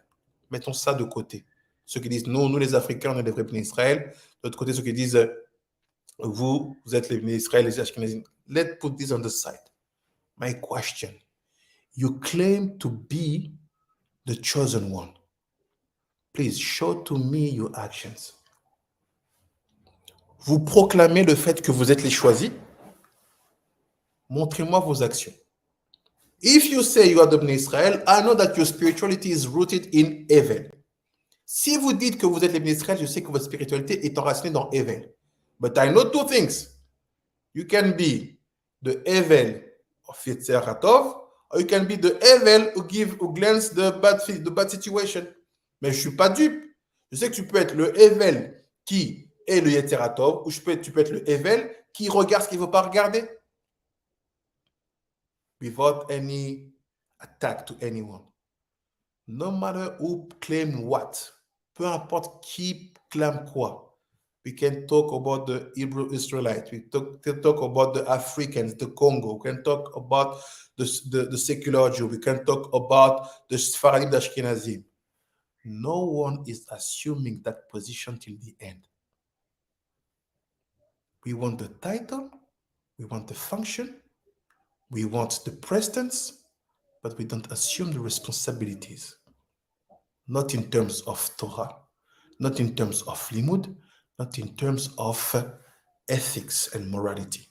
Mettons ça de côté. Ceux qui disent, nous les Africains, on est les vrais Bnei Israël. De l'autre côté, ceux qui disent, vous êtes les Bnei Israël, les Ashkenazim. Let's put this on the side. My question, you claim to be the chosen one. Please show to me your actions. Vous proclamez le fait que vous êtes les choisis. Montrez-moi vos actions. If you say you are the Bnei Israel, I know that your spirituality is rooted in Evel. Si vous dites que vous êtes les Bnei Israël, je sais que votre spiritualité est enracinée dans Evel. But I know two things. You can be the Evel of Yetzeratov, or you can be the Evel who glance the bad situation. Mais je ne suis pas dupe. Je sais que tu peux être le Evel qui est le Yetzeratov, ou tu peux être le Evel qui regarde ce qu'il ne veut pas regarder. Without any attack to anyone. No matter who claim what. Peu importe qui clame quoi. We can talk about the Hebrew Israelites. We can talk about the Africans, the Congo. We can talk about the secular Jew. We can talk about the Sfaradim, the Ashkenazim. No one is assuming that position till the end. We want the title. We want the function. We want the presence. But we don't assume the responsibilities. Not in terms of Torah. Not in terms of Limud. Not in terms of ethics and morality.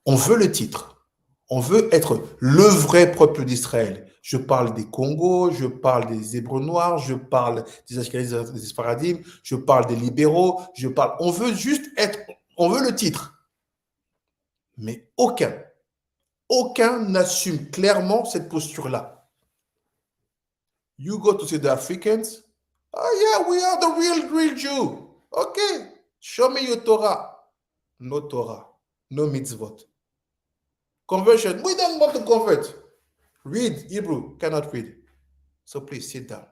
On veut le titre. On veut être le vrai peuple d'Israël. Je parle des Congos, je parle des Hébreux noirs, je parle des Ashkenazim, des Sfaradim, je parle des libéraux, on veut juste être, on veut le titre. Mais aucun n'assume clairement cette posture-là. You go to see the Africans, oh yeah, we are the real Jew. Okay, show me your Torah. No Torah, no mitzvot. Conversion, we don't want to convert. Read Hebrew, cannot read. So please sit down.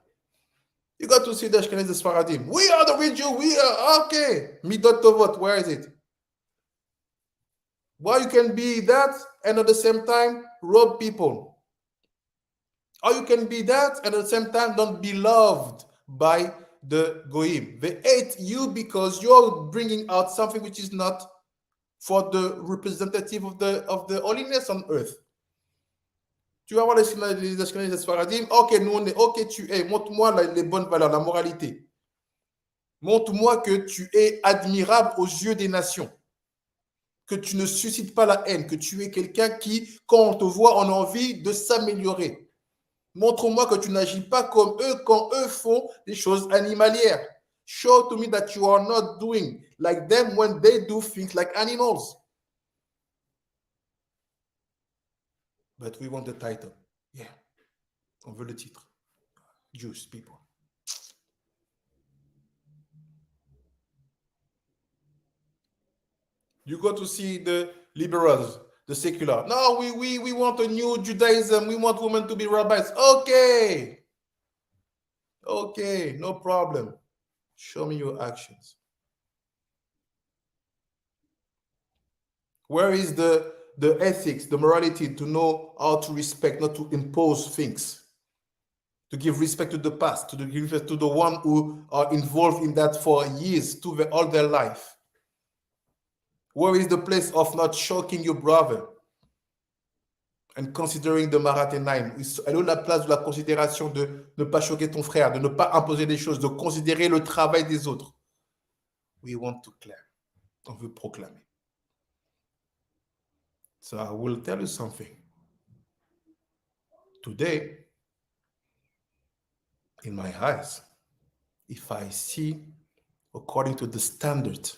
You got to see the Ashkenazim, the Sfaradim. We are the real Jew. We are, okay. Midot Tovot, where is it? Why you can be that and at the same time rob people? Or you can be that and at the same time don't be loved by the Goyim. They hate you because you're bringing out something which is not for the representative of the holiness on earth. Tu vas voir les Ashkenazim, les Sfaradim. Ok, nous on est, ok, tu es. Montre-moi les bonnes valeurs, la moralité. Montre-moi que tu es admirable aux yeux des nations. Que tu ne suscites pas la haine. Que tu es quelqu'un qui, quand on te voit, on a envie de s'améliorer. Montre-moi que tu n'agis pas comme eux quand eux font des choses animalières. Show to me that you are not doing like them when they do things like animals. But we want the title. Yeah. On veut le titre. Jewish people. You go to see the liberals, the secular. No, we want a new Judaism. We want women to be rabbis. Okay. Okay, no problem. Show me your actions. Where is the ethics, the morality to know how to respect, not to impose things? To give respect to the past, to give respect to the one who are involved in that for years, all their life. Where is the place of not shocking your brother and considering the Marathénaïm? Elle est la place de la considération de ne pas choquer ton frère, de ne pas imposer des choses, de considérer le travail des autres. We want to claim. On veut proclamer. So I will tell you something. Today, in my eyes, if I see according to the standard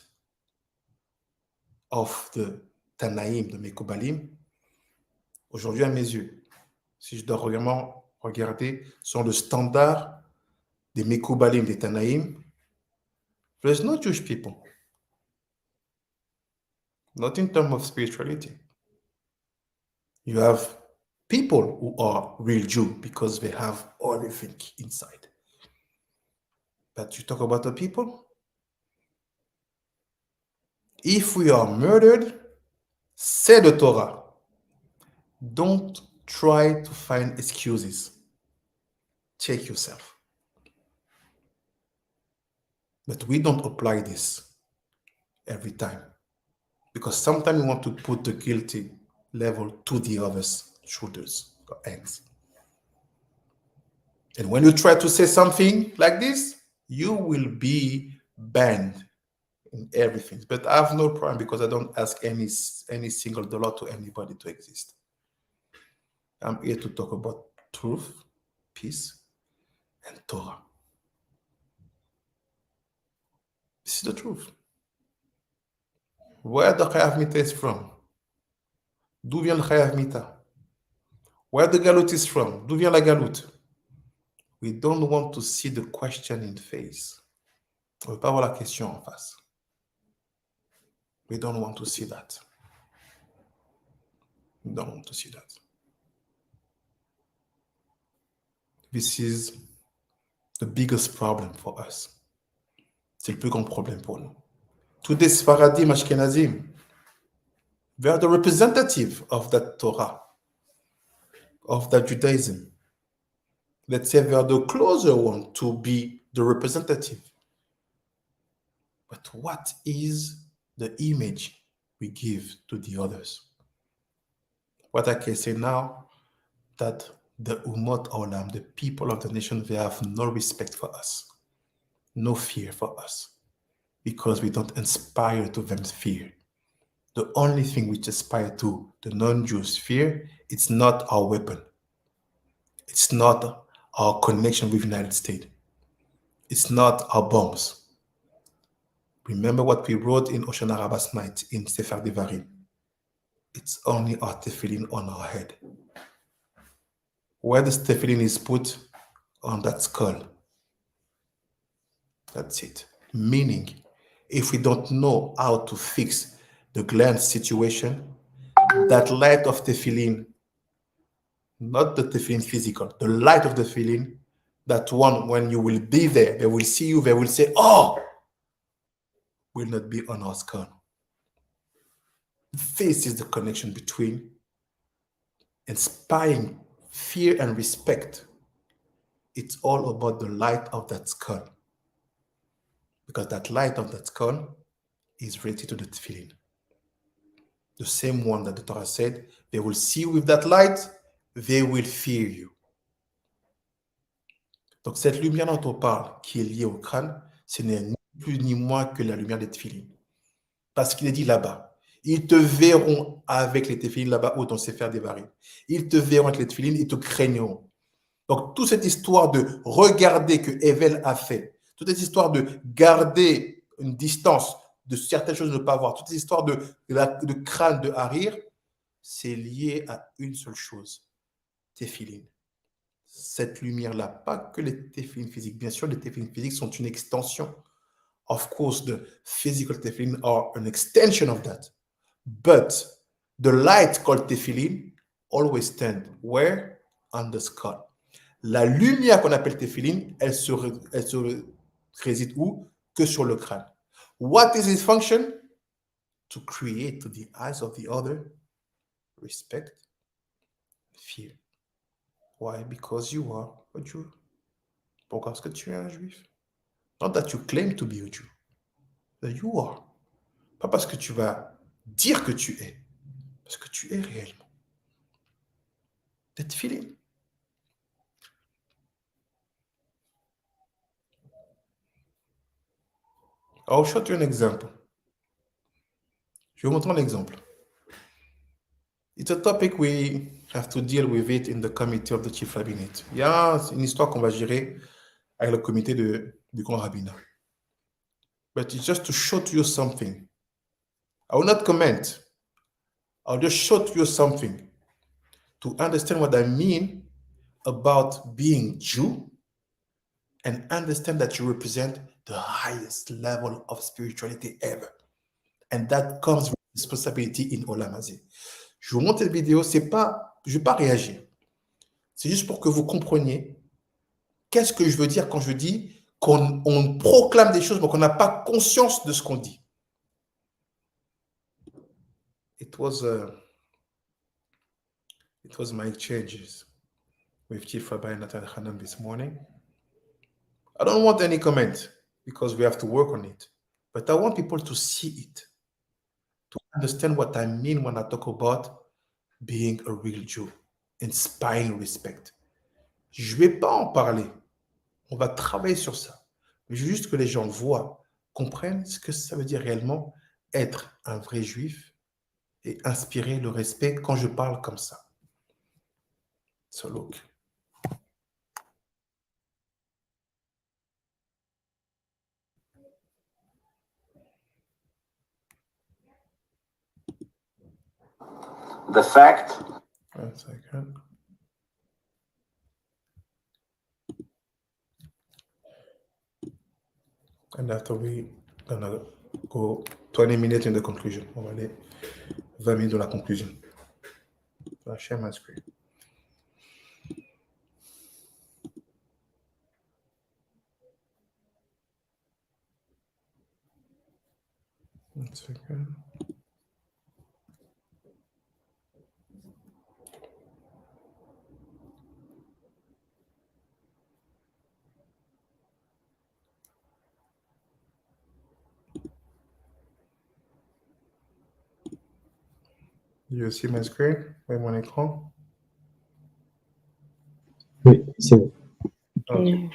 of the Tanaïm, de Mekubalim, aujourd'hui à mes yeux, si je dois vraiment regarder sur le standard des Mekubalim, des Tanaïm, there's no Jewish people. Not in terms of spirituality. You have people who are real Jew because they have everything inside. But you talk about the people? If we are murdered, say the Torah. Don't try to find excuses. Check yourself. But we don't apply this every time. Because sometimes we want to put the guilty level to the other's shoulders or ends. And when you try to say something like this, you will be banned in everything. But I have no problem because I don't ask any single dollar to anybody to exist. I'm here to talk about truth, peace, and Torah. This is the truth. Where the Chayav Mita is from? D'où vient le Chayav Mita? Where the Galut is from? D'où vient la Galut? We don't want to see the question in face. On ne veut pas voir la question en face. We don't want to see that. We don't want to see that. This is the biggest problem for us. C'est le plus grand problème pour nous. Today, Sfaradim, Ashkenazim, they are the representative of that Torah, of that Judaism. Let's say they are the closer one to be the representative. But what is the image we give to the others? What I can say now, that the Ummot Olam, the people of the nation, they have no respect for us, no fear for us, because we don't inspire to them fear. The only thing which inspires to the non-Jews fear, it's not our weapon. It's not our connection with the United States. It's not our bombs. Remember what we wrote in Oshana Rabbah's night in Sefer Devarim. It's only our tefillin on our head. Where the tefillin is put on that skull. That's it. Meaning, if we don't know how to fix the gland situation, that light of tefillin, not the tefillin physical, the light of the tefillin, that one, when you will be there, they will see you, they will say, oh, will not be on our skull. This is the connection between inspiring fear and respect. It's all about the light of that skull. Because that light of that skull is related to the tefillin. The same one that the Torah said, they will see you with that light, they will fear you. Donc cette lumière dont on parle, qui est liée au crâne, ce n'est ni plus ni moins que la lumière des tefillin. Parce qu'il est dit là-bas, ils te verront avec les tefillin là-bas où on sait faire des varies. Ils te verront avec les tefillin, ils te craigneront. Donc toute cette histoire de regarder que Evel a fait, toute cette histoire de garder une distance de certaines choses, de ne pas voir, toute cette histoire de crâne de Harir, c'est lié à une seule chose, tefillin. cette lumière-là, pas que les téphilines physiques. Bien sûr, les téphilines physiques sont une extension. Of course, the physical tefillin are an extension of that. But the light called tefillin always stand where? On the skull. La lumière qu'on appelle tefillin, elle se réside où? Que sur le crâne. What is its function? To create to the eyes of the other respect, fear. Why? Because you are a Jew. Pourquoi? Parce que tu es un juif. Not that you claim to be a Jew. That you are. Pas parce que tu vas dire que tu es. Parce que tu es réellement. That feeling. I'll show you an example. Je vais vous montrer un exemple. It's a topic we have to deal with it in the committee of the chief rabbinate. Il y a une histoire qu'on va gérer avec le comité du grand rabbinat. But it's just to show to you something. I will not comment. I'll just show to you something to understand what I mean about being Jew and understand that you represent the highest level of spirituality ever. And that comes with responsibility in Olam Hazeh. Je vous montre cette vidéo, c'est pas, je ne vais pas réagir. C'est juste pour que vous compreniez qu'est-ce que je veux dire quand je dis qu'on proclame des choses mais qu'on n'a pas conscience de ce qu'on dit. It was my exchanges with Chief Rabbi Nathan Hanam this morning. I don't want any comment because we have to work on it. But I want people to see it, to understand what I mean when I talk about being a real Jew, inspiring respect. Je ne vais pas en parler. On va travailler sur ça. Mais je veux juste que les gens voient, comprennent ce que ça veut dire réellement être un vrai juif et inspirer le respect quand je parle comme ça. So look. The fact. 1 second. And after we're gonna go 20 minutes in the conclusion. On va aller 20 minutes dans la conclusion. So I share my screen. One second. You see my screen? Voyez mon écran? Oui, c'est bon. Okay.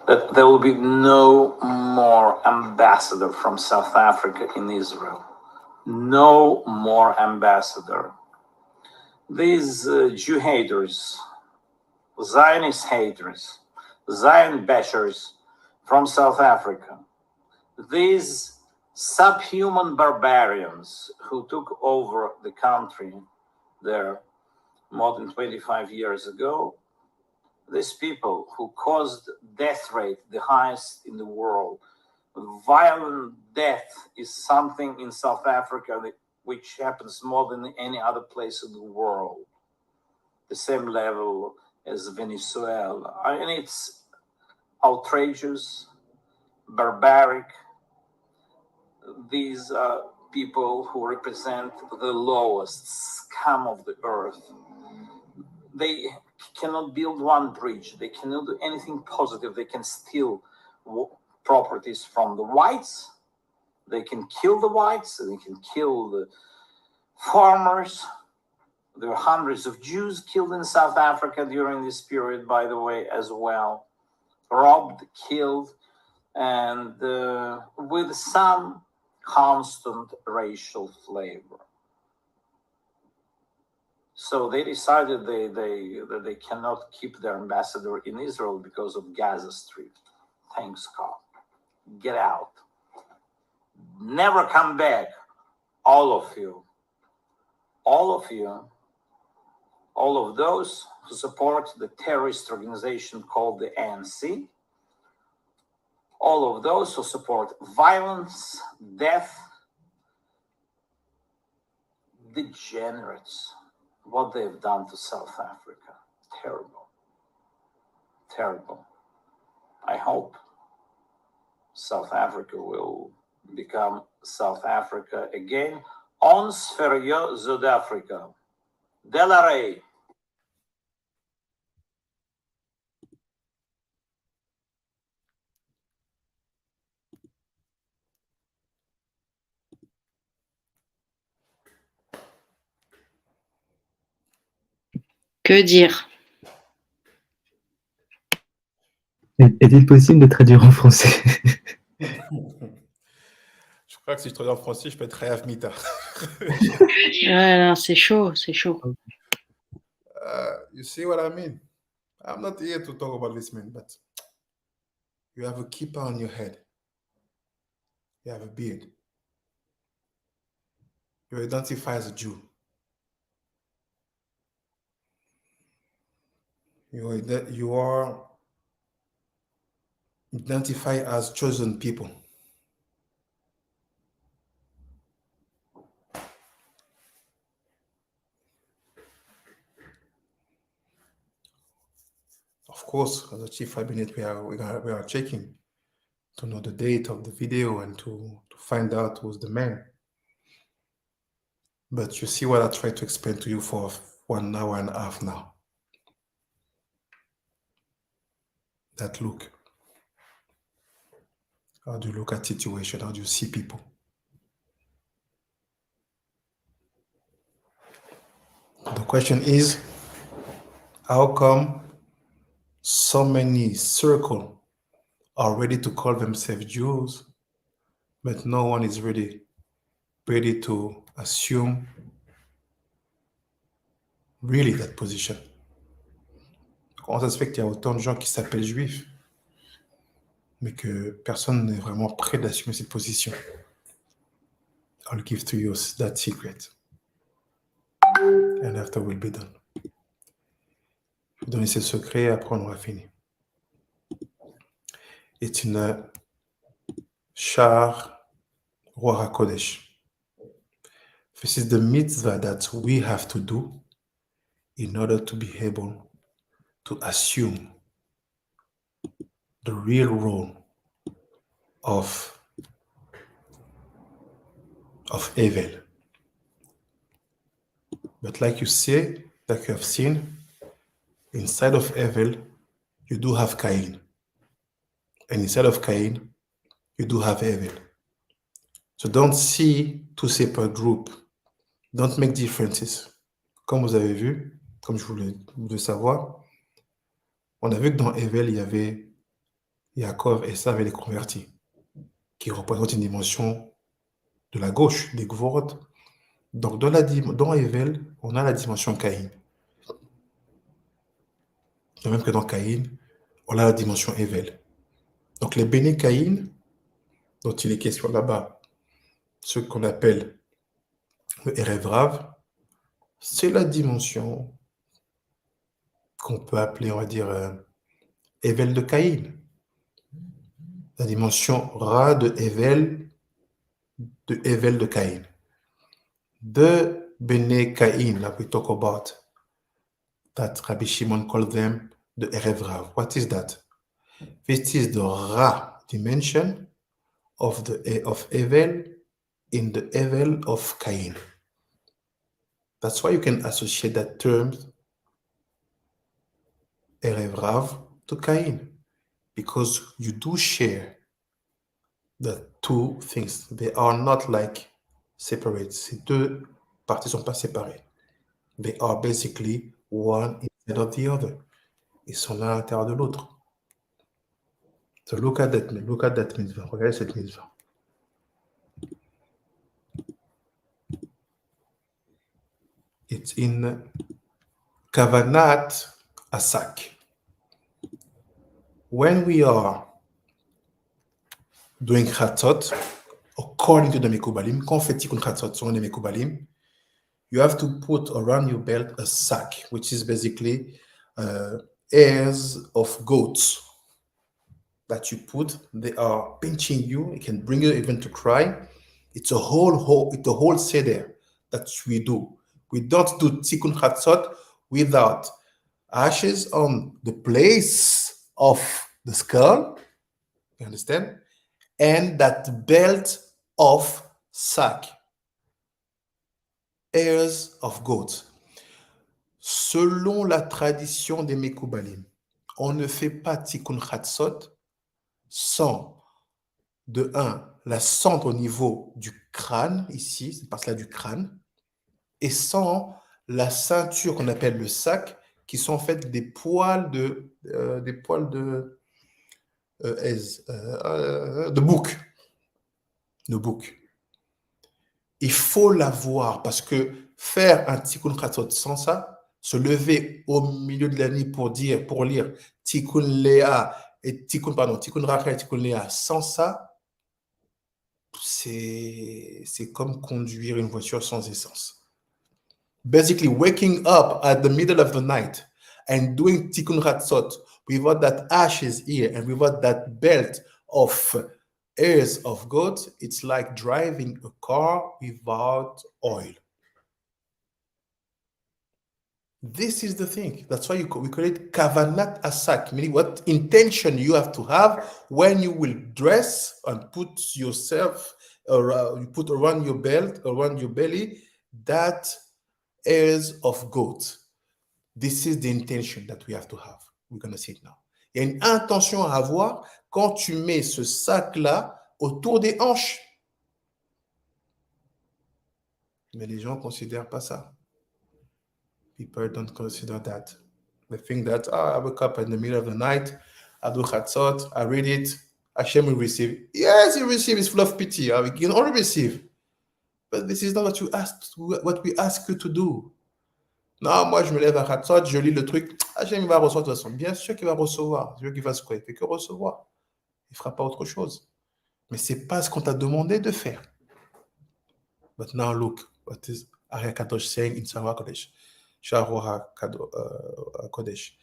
That there will be no more ambassador from South Africa in Israel. No more ambassador. These Jew haters, Zionist haters, Zion bashers from South Africa, these subhuman barbarians who took over the country there more than 25 years ago, these people who caused death rate the highest in the world. Violent death is something in South Africa which happens more than any other place in the world. The same level as Venezuela. And it's outrageous, barbaric. These are people who represent the lowest scum of the earth. They cannot build one bridge. They cannot do anything positive. They can steal properties from the whites. They can kill the whites. They can kill the farmers. There were hundreds of Jews killed in South Africa during this period, by the way, as well. Robbed, killed, and with some constant racial flavor. So they decided that they cannot keep their ambassador in Israel because of Gaza Strip. Thanks God. Get out. Never come back, all of you. all of you, all of those who support the terrorist organization called the ANC, all of those who support violence, death, degenerates, what they've done to South Africa. Terrible. Terrible. I hope South Africa will become South Africa again. Ons verjo Zuid-Afrika. Delarey. Que dire? Est-il possible de traduire en français? Je crois que si je traduis en français, je peux être Hayaf Mita. Ouais, non, c'est chaud, c'est chaud. You see what I mean? I'm not here to talk about this, man, but you have a kippah on your head. You have a beard. You identify as a Jew. You are identified as chosen people. Of course, as a chief cabinet, we are checking to know the date of the video and to find out who's the man. But you see what I tried to explain to you for 1 hour and a half now. That look. How do you look at situation? How do you see people? The question is, how come so many circles are ready to call themselves Jews, but no one is ready to assume really that position? Comment ça se fait qu'il y a autant de gens qui s'appellent juifs, mais que personne n'est vraiment prêt d'assumer cette position? I'll give to you that secret. And after we'll be done. Je vais donner ce secret, après on aura fini. C'est une Shar Ruach HaKodesh. This is the mitzvah that we have to do in order to be able to assume the real role of evil. But like you say, like you have seen, inside of evil, you do have Cain. And inside of Cain, you do have evil. So don't see two separate groups. Don't make differences. Comme vous avez vu, comme je voulais savoir, on a vu que dans evil, il y avait Yaakov et Esav et les convertis, qui représentent une dimension de la gauche, des Gvorot. Donc dans evil, on a la dimension Caïn. De même que dans Caïn, on a la dimension evil. Donc les béné Caïn, dont il est question là-bas, ce qu'on appelle le Erev Rav, c'est la dimension qu'on peut appeler, on va dire, Evel de Caïn. La dimension Ra de Evel de Caïn. The Bene Caïn, that we talk about, that Rabbi Shimon called them the Erev Rav. What is that? This is the Ra dimension of Evel in the Evel of Cain. That's why you can associate that term Erev Rav to Cain, because you do share the two things. They are not like separate. Ces deux parties ne sont pas séparées. They are basically one instead of the other. Ils sont l'un à l'intérieur de l'autre. So look at that mitzvah. Regardez cette mitzvah. It's in Kavanat Asak. When we are doing Chatzot, according to the Mekubalim, quand on fait Tikkun Chatzot selon les Mekubalim, you have to put around your belt a sack, which is basically hairs of goats that you put. They are pinching you. It can bring you even to cry. It's a whole seder that we do. We don't do tikkun chatzot without ashes on the place of the skull. You understand? And that belt of sack, hairs of goats. Selon la tradition des Mekubalim, on ne fait pas tikkun chatzot sans, de un, la cendre au niveau du crâne, ici, cette partie-là du crâne, et sans la ceinture qu'on appelle le sac, qui sont en fait des poils de bouc. De bouc. Il faut l'avoir parce que faire un tikkun chatzot sans ça, se lever au milieu de la nuit pour lire tikkun léa et tikkun rachel et tikkun léa sans ça, c'est comme conduire une voiture sans essence. Basically, waking up at the middle of the night and doing tikkun chatzot without that ashes here and without that belt of hairs of goat, it's like driving a car without oil. This is the thing. That's why we call it kavanat asak, meaning what intention you have to have when you will dress and put yourself, you put around your belt, around your belly, that hairs of goat. This is the intention that we have to have. We're going to see it now. Il y a une intention à avoir quand tu mets ce sac-là autour des hanches. Mais les gens ne considèrent pas ça. People don't consider that. They think that, I wake up in the middle of the night, I do chatzot, I read it, Hashem will receive. Yes, he receives, it's full of pity. You can only receive. But this is not what we ask you to do. Non, moi, je me lève à chatzot, je lis le truc, Hashem va recevoir de toute façon. Bien sûr qu'il va recevoir. Dieu qui va se quoi? Il ne fait que recevoir. Il ne fera pas autre chose. Mais ce n'est pas ce qu'on t'a demandé de faire. But now look, what is Ari Kadosh saying in Shara Kodesh? Shara Kodesh.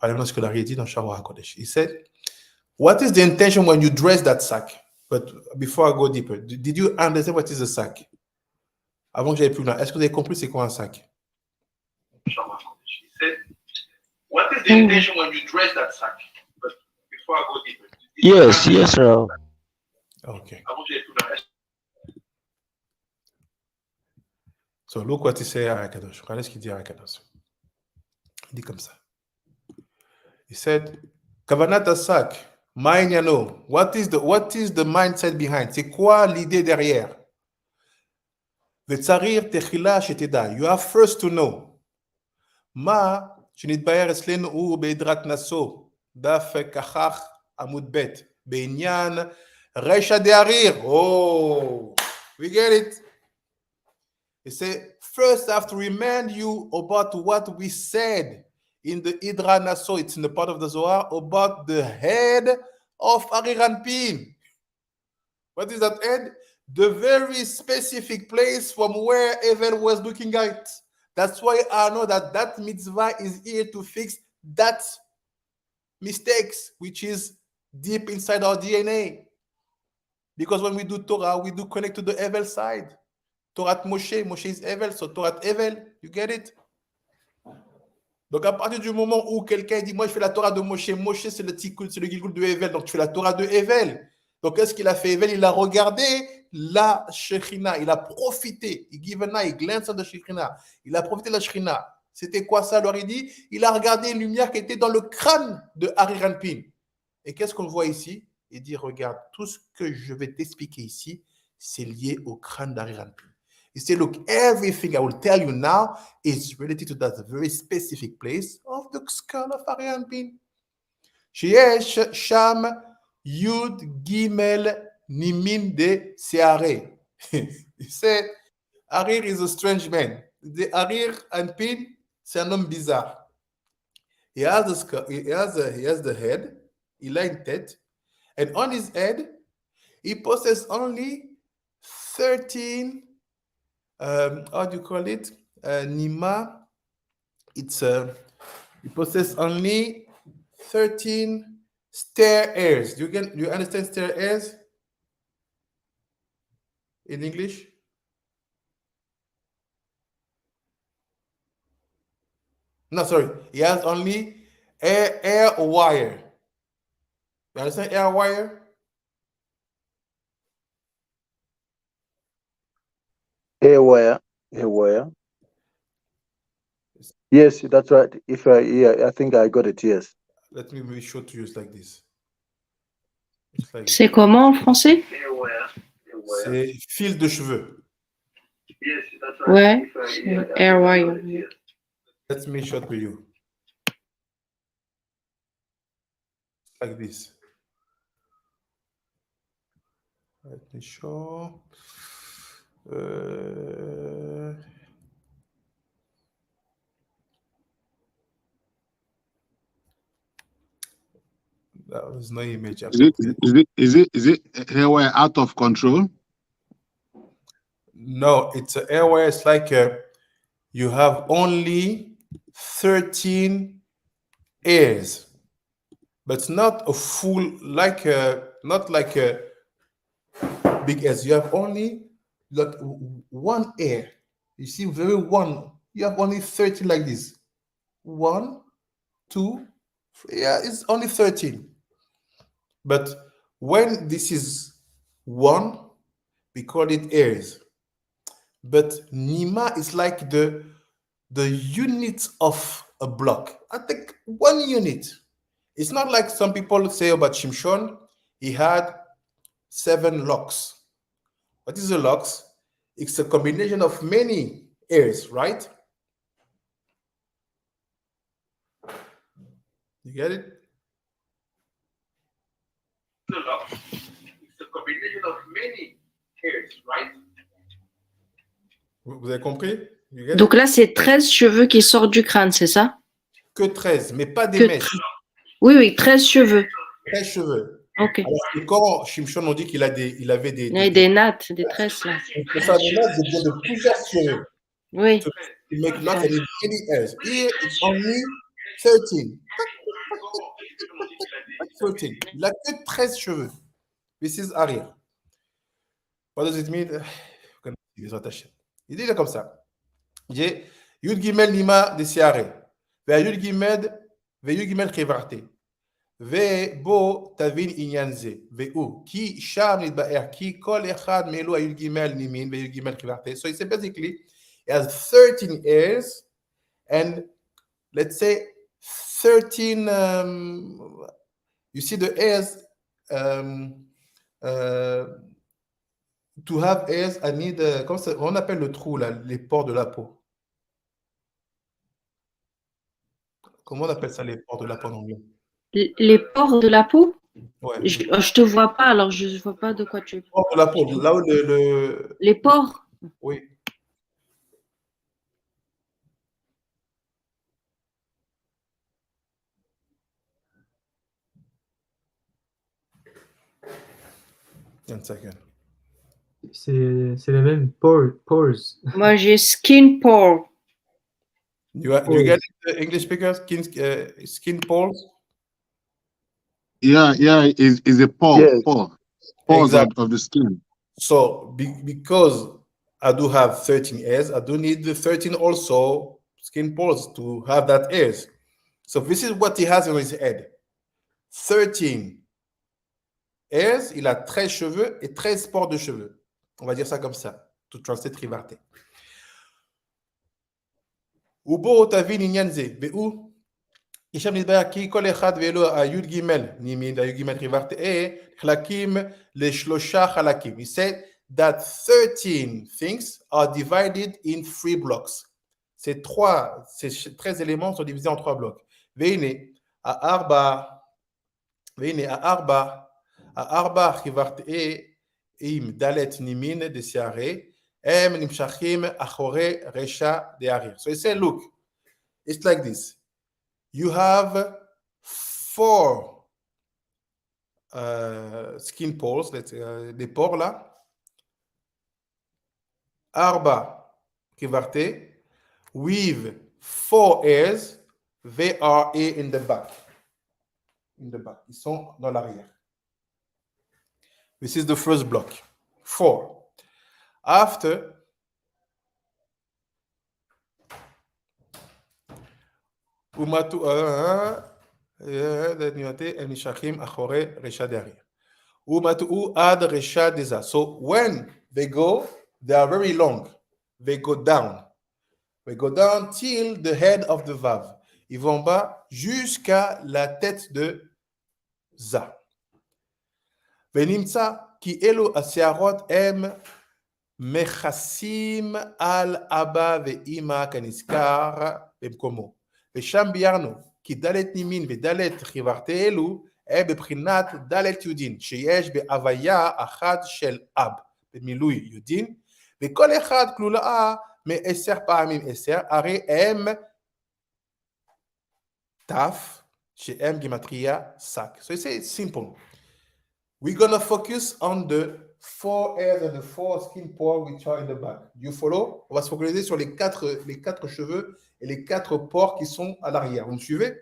Regardez ce que l'Ari dit dans Shara Kodesh. He said, what is the intention when you dress that sack? But before I go deeper, did you understand what is a sack? Avant que j'aille plus loin, est-ce que vous avez compris c'est quoi un sac? He said, what is the intention when you dress that sack? But before I go deeper. Yes, sir. Okay. So look what he says à Kadosh. Regardez ce qu'il dit à Kadosh. Il dit comme ça. He said, Kavanat asak, ma'anyano. What is the mindset behind? C'est quoi l'idée derrière? V'tzarir techila sheteda. You have first to know. Ma shenitbayer eslenu u beidrat naso. Daf kachach amud bet. Beinyan resha de'arir. Oh, we get it. He said, first I have to remind you about what we said in the Idra Naso, it's in the part of the Zohar, about the head of Ariranpin. What is that head? The very specific place from where Evel was looking at. That's why I know that mitzvah is here to fix that mistakes, which is deep inside our DNA. Because when we do Torah, we do connect to the Evel side. Torah Moshe is Evel, so Torah Evel, you get it? Donc à partir du moment où quelqu'un dit, moi je fais la Torah de Moshe, Moshe c'est le Gilgul de Evel, donc tu fais la Torah de Evel. Donc qu'est-ce qu'il a fait Evel? Il a regardé la Shekhinah, il a profité, il glance de Shekhinah, il a profité de la Shekhinah. C'était quoi ça? Alors il dit, il a regardé une lumière qui était dans le crâne de Ariranpin. Et qu'est-ce qu'on voit ici? Il dit, regarde, tout ce que je vais t'expliquer ici, c'est lié au crâne d'Ariranpin. He said, look, everything I will tell you now is related to that very specific place of the skull of Ariranpin. Sheyesh Sham Yud Gimel Nimin de Seare. He said, Arir is a strange man. The Ariranpin, c'est un homme bizarre. He has the skull, he has the head, il a une tête, and on his head, he possesses only 13 how do you call it? Nima, it possesses only 13 stair airs. Do you understand stair airs in English? No, sorry. He has only air wire. You understand air wire? Air wire. Yes, that's right. I think I got it. Yes. Let me be sure to use like this. C'est comment en français? C'est fil de cheveux. Ouais, air wire. Let me show to you. Like this. Let me show. There was no image. Is it hair out of control? No, it's an airway. It's like you have only 13 airs, but not a full, not like a big airs. You have only like one air. You see, very one. You have only 13 like this. 1, 2, 3. Yeah, it's only 13. But when this is 1, we call it airs. But Nima is like the unit of a block. I think 1 unit. It's not like some people say about Shimshon. He had 7 locks. What is a locks? It's a combination of many airs, right? You get it? It's a combination of many airs, right? Vous avez compris? Donc là, c'est 13 cheveux qui sortent du crâne, c'est ça? Que 13, mais pas des mèches. Oui, 13 cheveux. 13 cheveux. Ok. Alors que quand Shimshon, on dit qu'il avait des... Il y a des nattes, des tresses là. Donc ça, des nattes, c'est de plusieurs cheveux. Oui. To make knots and many hairs. Here, it's only 13. 13. Il a que 13 cheveux. This is Aria. What does it mean? Il dit comme ça. Il dit Yud Gimel Nima de Siare. Ve Yud Gimel Chevarte. Ve Bo Tavin Inyanze. Ve U. Ki Sham Nidbaer. Ki Kol Echad Melu Yud Gimel Nimin. Ve Yud Gimel Chevarte. So it's basically, it has 13 airs and let's say 13, you see the airs, to have airs, I need, comment ça, on appelle le trou, là, les pores de la peau. Comment on appelle ça, les pores de la peau en anglais? Les pores de la peau? Ouais. Je te vois pas, alors je ne vois pas de quoi tu parles. Pores de la peau, là où Les pores? Oui. One second. C'est les mêmes pores. Moi, j'ai skin pore. You get it, English speaker? Skin pores? Yeah, is a pore, Yes. pores Exactly. of the skin. So because I do have 13 hairs, I do need the 13 also skin pores to have that hairs. So this is what he has on his head. 13 hairs, il a 13 cheveux et 13 pores de cheveux. On va dire ça comme ça, to translate Rivarte. Ubo otavin inyanze, be'u, isham nidbaya ki kol echad ve'elo ayud gimel, nimin ayud gimel Rivarte, e chlakim le shlosha chalakim. He said that 13 things are divided in 3 blocks. Ces 13 éléments sont divisés en 3 blocs. Veine a arba Rivarte e im dalet nimin de siare, em nimshachim achore resha de arir. So he said, look, it's like this. You have 4 skin pores, des pores là. Arba Rivarte, with 4 heirs. They are in the back. In the back. Ils sont dans l'arrière. This is the first block. 4. After, Umatu ad resha deza. So when they go, they are very long. They go down. They go down till the head of the vav. Ils vont bas jusqu'à la tête de za. Venimtsa ki elo asiarot em mechassim al abba ve'ima kaniskar bemkomo. ושם ביארנו כי דלת נימין ודלת חיוורתי אלו הם בבחינת דלת יודין שיש בהוויה אחת של אב במילוי יודין וכל אחד כלולה מ10 פעמים 10 הרי הם תף שהם גימטריה שק. So it's simple. We're going to focus on the 4 hairs and the 4 skin pores which are in the back. You follow? On va se focaliser sur les quatre cheveux et les 4 pores qui sont à l'arrière. Vous me suivez?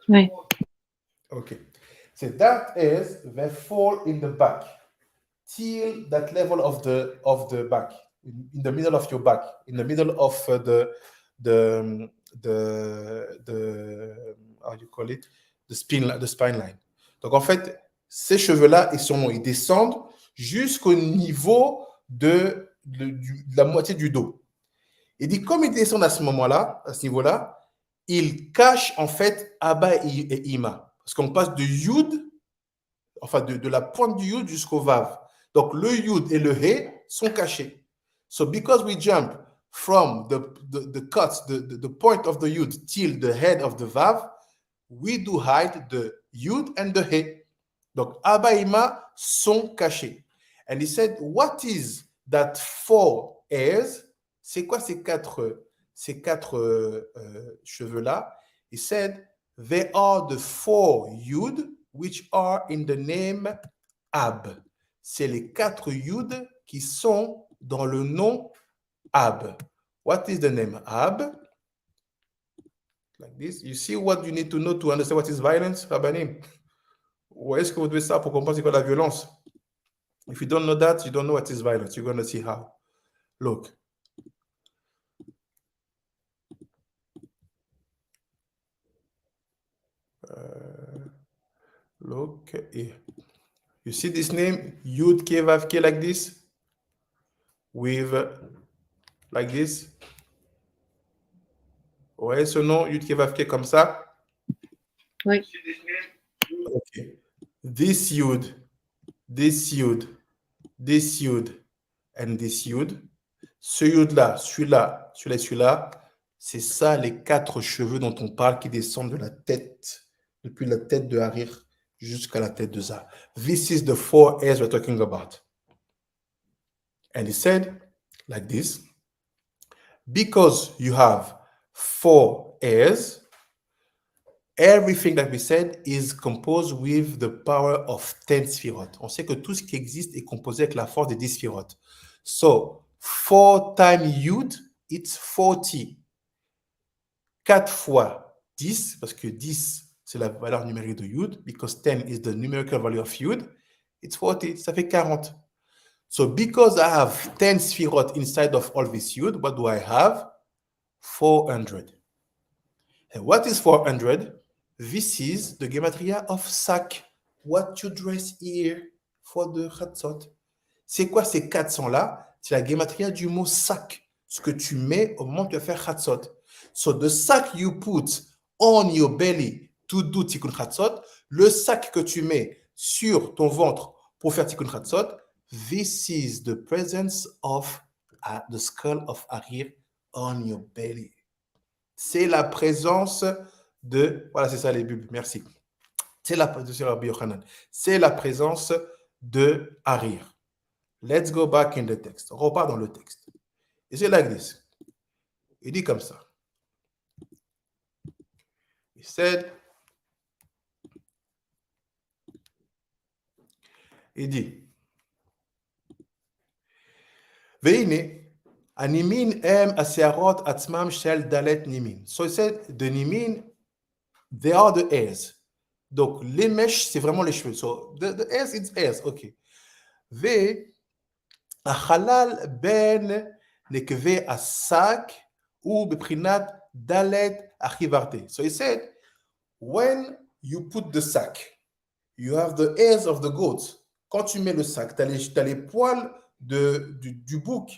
Oui. Okay. So that is they fall in the back till that level of the back, in the middle of your back, in the middle of the how you call it, the spine line. Donc en fait, ces cheveux-là, ils descendent jusqu'au niveau de la moitié du dos. Il dit comme ils descendent à ce moment-là, à ce niveau-là, ils cachent en fait Abba et Ima. Parce qu'on passe de Yud, enfin de la pointe du Yud jusqu'au Vav. Donc le Yud et le He sont cachés. So because we jump from the cuts, the point of the Yud till the head of the Vav, we do hide the Yud and the He. Donc Abba et Ima sont cachés. And he said, what is that 4 hairs? C'est quoi ces quatre cheveux-là? He said, they are the 4 Yud which are in the name Ab. C'est les 4 Yud qui sont dans le nom Ab. What is the name Ab? Like this. You see what you need to know to understand what is violence, Rabbanim? Où est-ce que vous devez ça pour comprendre c'est quoi la violence? If you don't know that, you don't know what is violence. You're going to see how. Look. Look here. You see this name, Yud Ke Vav Ke, like this? With, like this? Ouais, ce nom, Yud Ke Vav Ke, comme ça? Oui. Okay. This Yud, this Yud, this Yud, and this Yud. Ce Yud-là, celui-là, celui-là, c'est ça les 4 cheveux dont on parle qui descendent de la tête, depuis la tête de Harir jusqu'à la tête de Za. This is the 4 hairs we're talking about. And he said, like this, because you have 4 hairs, everything that we said is composed with the power of 10 sphirot. On sait que tout ce qui existe est composé avec la force des 10 sphirot. So, 4 times Yud, it's 40. 4 fois 10, parce que 10, c'est la valeur numérique de Yud, because 10 is the numerical value of Yud, it's 40, ça fait 40. So because I have 10 sphirot inside of all this Yud, what do I have? 400. And what is 400? This is the gematria of Sak. What you dress here for the Chatzot. C'est quoi ces 400-là? C'est la gematria du mot Sak, ce que tu mets au moment où tu vas faire Chatzot. So the sack you put on your belly to do Tikkun Chatzot, le sac que tu mets sur ton ventre pour faire Tikkun Chatzot, this is the presence of the skull of Harir on your belly. C'est la présence de... Voilà, c'est ça les bulbes, merci. C'est la présence de Harir. Let's go back in the text. On repart dans le texte. Et c'est like this. Il dit comme ça. He said, il dit, והנה, הנימין הם השערות עצמם של דלת נימין. So it said, the נימין, they are the hairs. Donc, les mèches, c'est vraiment les cheveux. So, the hairs, it's hairs, ok. והחלל בין נקבי השק הוא בבחינת דלת החיוורתי. So he said, when you put the sack, you have the hairs of the goat. Quand tu mets le sac, tu as les poils du bouc.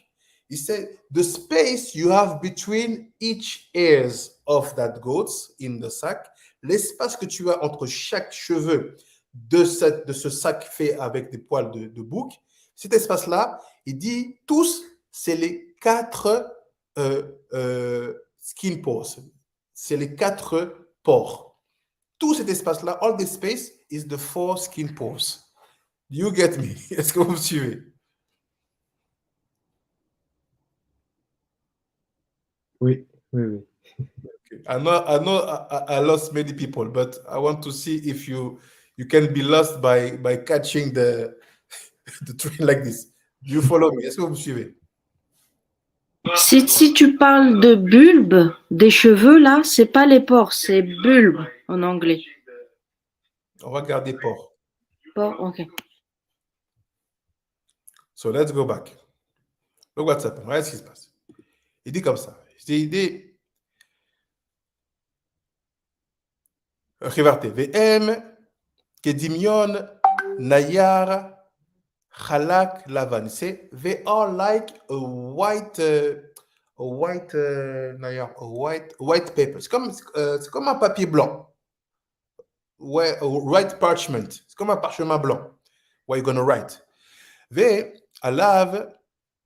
He said, the space you have between each hairs of that goat in the sack, l'espace que tu as entre chaque cheveu de ce sac fait avec des poils de bouc, cet espace-là, il dit, tous, c'est les 4 skin pores. C'est les 4 pores. Tout cet espace-là, all the space is the 4 skin pores. Do you get me? Est-ce que vous me suivez? Oui, oui, oui. Okay. I know I lost many people, but I want to see if you can be lost by catching the train like this. Do you follow me? Est-ce que vous me suivez? Si tu parles de bulbe, des cheveux, là, c'est pas les pores, c'est bulbe en anglais. On va garder pores. Pores, ok. So let's go back. Look what's happened. Regarde ce qui se passe. Il dit comme ça. Il dit Regardez. VM kedimion nayar halak lavan. C'est they are like a white paper. C'est comme un papier blanc. Ouais, white parchment. C'est comme un parchemin blanc. What you're gonna write. Alav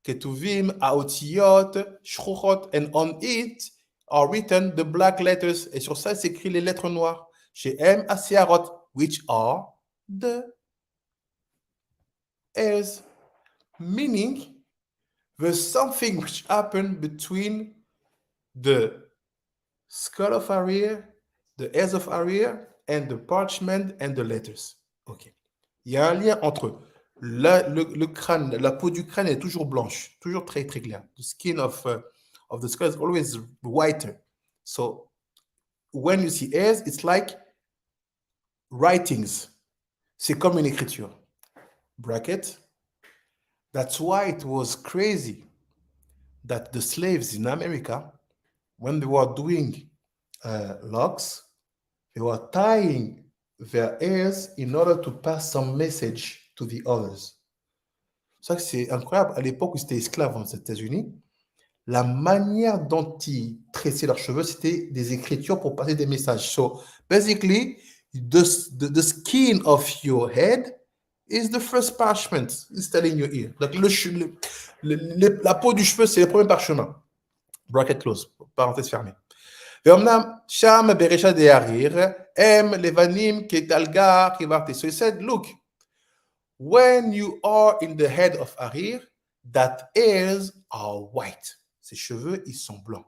ketuvim aotiot shchuchot, and on it are written the black letters. Et sur ça, c'est écrit les lettres noires. Chez M asiarot, which are the hairs. Meaning, there's something which happened between the skull of Arir, the hairs of Arir, and the parchment and the letters. Ok. Il y a un lien entre le crâne, la peau du crâne est toujours blanche, toujours très très claire. The skin of the skull is always whiter. So when you see hairs, it's like writings. C'est comme une écriture. Bracket. That's why it was crazy that the slaves in America, when they were doing locks, they were tying their hairs in order to pass some message to the others. Ça, c'est incroyable. À l'époque où c'était esclave aux États-Unis, la manière dont ils tressaient leurs cheveux, c'était des écritures pour passer des messages. So, basically, the skin of your head is the first parchment. It's telling your ear. Donc, la peau du cheveu, c'est le premier parchemin. Bracket close. Parenthèse fermée. ואומנם שם ברשע דהריר הם לבנים כדלגה חיוורתי. So he said, look, when you are in the head of Arir, that hairs are white. Ses cheveux, ils sont blancs.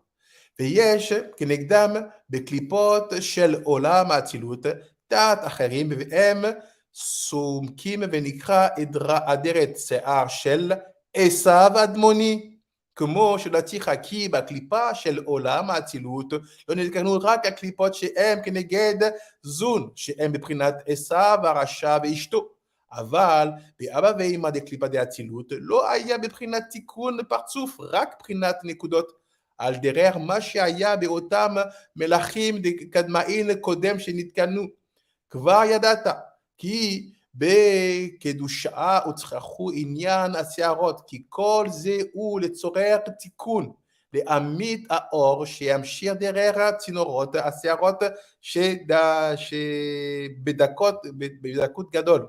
ויש כנגדם בקליפות של עולם האצילות, תת אחרים, והם סומקים ונקרא אדרת שיער של עשיו אדמוני. כמו שלתיך כי בקליפה של עולם האצילות לא נתקנו רק הקליפות שהם כנגד זון, שהם מבחינת עשיו הרשע ואשתו. אבל באבא ואמא דקליפה דאצילות לא היה בבחינת תיקון פרצוף, רק בחינת נקודות, על דרך מה שהיה באותם מלכים קדמאין קודם שנתקנו. כבר ידעת כי בקדושה וצרכו עניין השערות, כי כל זה הוא לצורך תיקון, להעמיד האור שימשיך דרך צינורות השערות שבדקות גדול.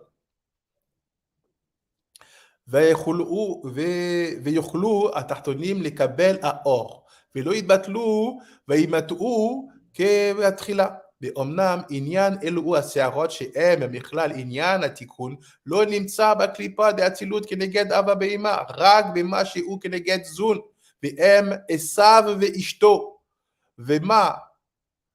ויוכלו התחתונים לקבל האור, ולא יתבטלו וימתעו כבתחילה. ואומנם עניין אלו השערות שהם בכלל עניין התיקון לא נמצא בקליפה דאצילות כנגד אבא ואמא, רק במה שהוא כנגד זון, והם עשיו ואשתו, ומה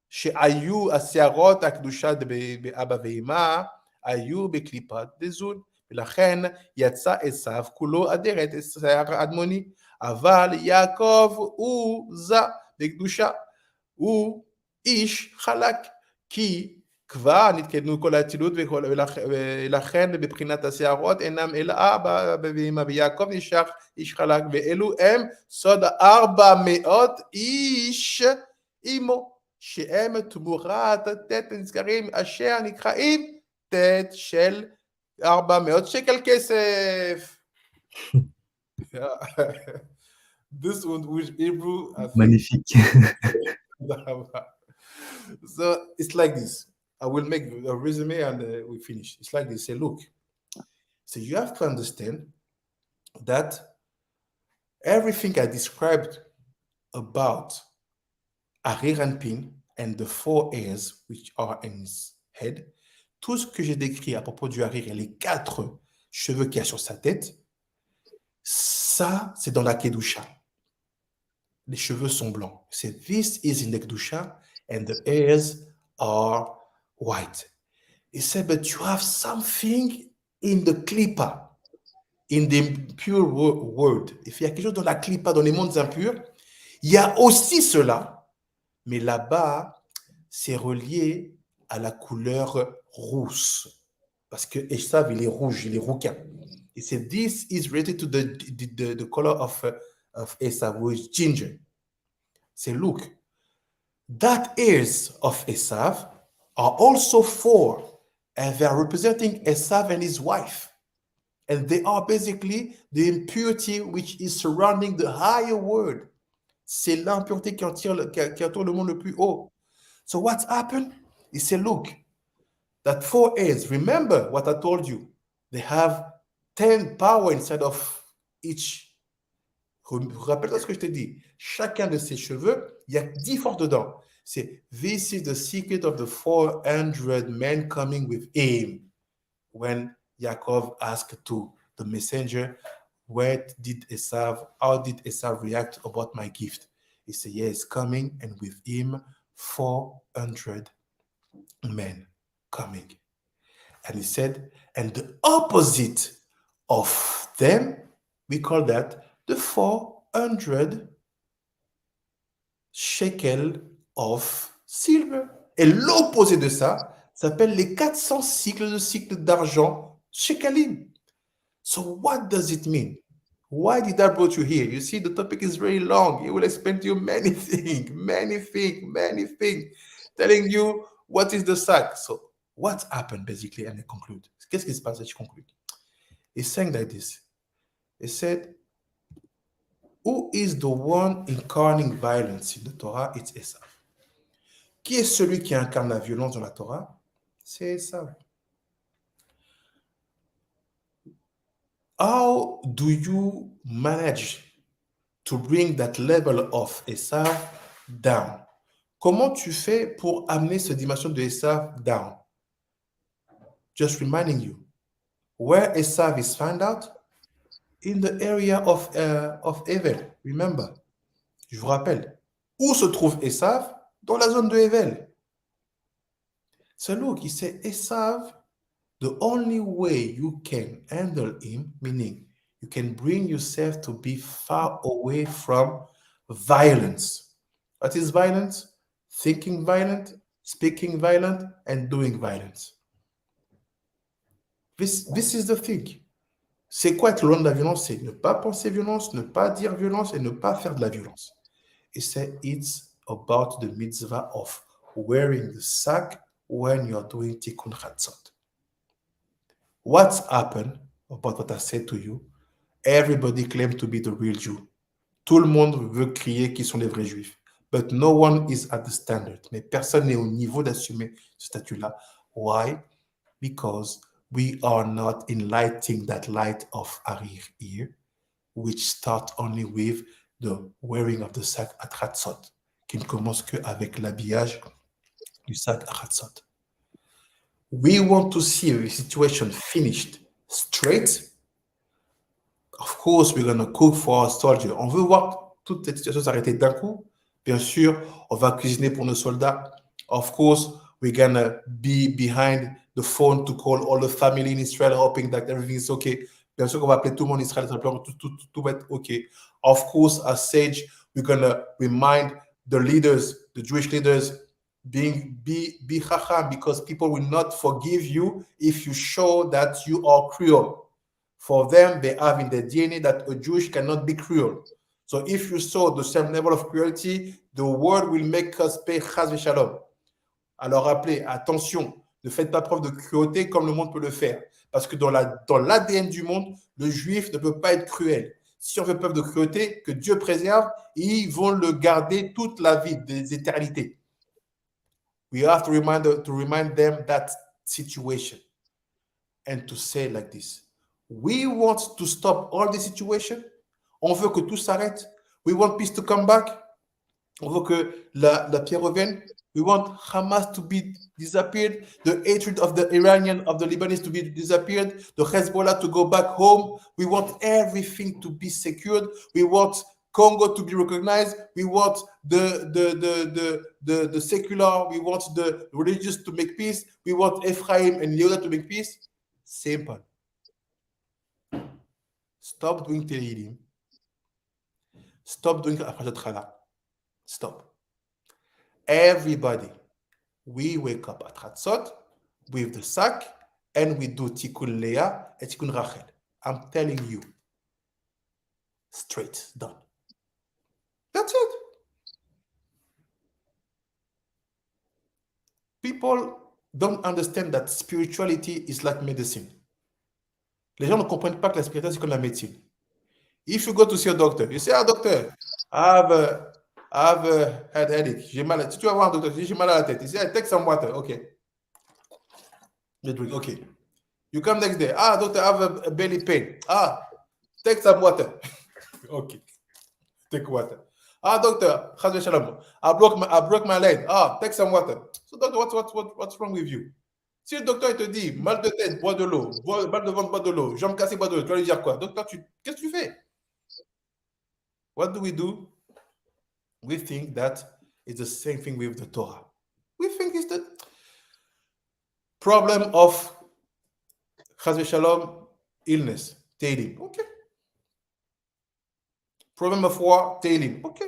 שהיו השערות הקדושה באבא ואמא היו בקליפת דזון. ולכן יצא עשיו כולו אדרת שיער אדמוני, אבל יעקב עוזה בקדושה, הוא איש חלק, כי כבר נתקדנו כל האצילות, ולכן בבחינת השערות אינם אלא אבא ואמא, ויעקב נשאר איש חלק, ואלו הם סוד 400 איש עמו, שהם תמורת ט' נזכרים, אשר נקראים ט' של 400 שקל כסף. This one with Hebrew, I think. Magnifique. So it's like this. I will make a resume and we finish. It's like this. Say, look. So you have to understand that everything I described about Arir and Pin and the 4 hairs which are in his head, tout ce que j'ai décrit à propos du Harir et les 4 cheveux qu'il y a sur sa tête, ça, c'est dans la Kedusha. Les cheveux sont blancs. C'est this is in the Kedusha and the hairs are white. He said, but you have something in the Klippa, in the impure world. Il y a quelque chose dans la Klippa, dans les mondes impurs. Il y a aussi cela, mais là-bas, c'est relié à la couleur rousse. Parce que Esav, il est rouge, il est rouquin. He said, this is related to the color of Esav, which is ginger. Say, look, that hairs of Esav are also 4, and they are representing Esav and his wife. And they are basically the impurity which is surrounding the higher world. C'est l'impureté qui entoure le monde le plus haut. So what's happened? He said, look, that 4 hairs, remember what I told you. They have 10 power inside of each. Rappelle-toi ce que je t'ai dit. Chacun de ces cheveux, il y a 10 forces dedans. C'est this is the secret of the 400 men coming with him. When Yaakov asked to the messenger, how did Esav react about my gift? He said, yes, coming, and with him 400 men coming. And he said, and the opposite of them, we call that the 400 shekels of silver. Et l'opposé de ça s'appelle les 400 cycles d'argent shekelim. So what does it mean? Why did I brought you here? You see, the topic is very long. It will explain to you many things, telling you what is the sack. So what happened basically, and I conclude. Qu'est-ce qui se passe? Je conclude. He's saying like this. He said, who is the one incarning violence in the Torah? It's Esav. Qui est celui qui incarne la violence dans la Torah? C'est Esav. How do you manage to bring that level of Esav down? Comment tu fais pour amener cette dimension de Esav down? Just reminding you, where Esav is found out? In the area of Evel. Remember, je vous rappelle, où se trouve Esav? Dans la zone de Evel. So look, he said, Esav, the only way you can handle him, meaning you can bring yourself to be far away from violence. What is violence? Thinking violent, speaking violent, and doing violence. This is the thing. C'est quoi être loin de la violence? C'est ne pas penser violence, ne pas dire violence et ne pas faire de la violence. He said it's about the mitzvah of wearing the sack when you are doing tikkun chatzot. What's happened about what I said to you? Everybody claims to be the real Jew. Tout le monde veut crier qu'ils sont les vrais juifs. But no one is at the standard. Mais personne n'est au niveau d'assumer ce statut-là. Why? Because we are not enlightening that light of Harir here, which starts only with the wearing of the sack at Chatzot, qui ne commence qu'avec l'habillage du sac à Chatzot. We want to see the situation finished straight. Of course, we're going to cook for our soldiers. On veut voir toute cette situation s'arrêter d'un coup. Bien sûr, on va cuisiner pour nos soldats. Of course, we're going to be behind the phone to call all the family in Israel, hoping that everything is okay. Bien sûr qu'on va appeler tout le monde en Israël, tout va être okay. Of course, as sage, we're gonna remind the leaders, the Jewish leaders, be chacham, because people will not forgive you if you show that you are cruel. For them, they have in their DNA that a Jewish cannot be cruel. So if you show the same level of cruelty, the world will make us pay chas v'shalom. Alors rappelez, attention, ne faites pas preuve de cruauté comme le monde peut le faire. Parce que dans l'ADN du monde, le juif ne peut pas être cruel. Si on fait preuve de cruauté, que Dieu préserve, ils vont le garder toute la vie, des éternités. We have to remind them that situation and to say like this. We want to stop all the situation. On veut que tout s'arrête. We want peace to come back. On veut que la paix revienne. We want Hamas to be disappeared, the hatred of the Iranian, of the Lebanese to be disappeared, the Hezbollah to go back home. We want everything to be secured. We want Congo to be recognized. We want the secular, we want the religious to make peace. We want Ephraim and Yehuda to make peace. Simple. Stop doing Tehillim. Stop doing Afrashat Chala. Stop. Everybody, we wake up at Chatzot with the sack and we do Tikkun Leah and Tikkun Rachel. I'm telling you, straight, done. That's it. People don't understand that spirituality is like medicine. Les gens ne comprennent pas que la spiritualité, c'est comme la médecine. If you go to see a doctor, you say, doctor, I have a headache. J'ai mal. Si tu vas voir un docteur, j'ai mal à la tête. You say, take some water. Okay. You drink. Okay. You come next day. Doctor, I have a belly pain. Take some water. Okay. Take water. Doctor, I broke my leg. Take some water. So, doctor, what's wrong with you? Si le docteur il te dit mal de tête, bois de l'eau, mal de ventre, bois de l'eau, jambe cassée, bois de l'eau, tu vas lui dire quoi? Docteur, qu'est-ce que tu fais? What do? We think that it's the same thing with the Torah. We think it's the problem of Chas v'Shalom, illness, Tehillim. Okay. Problem of war, Tehillim. Okay.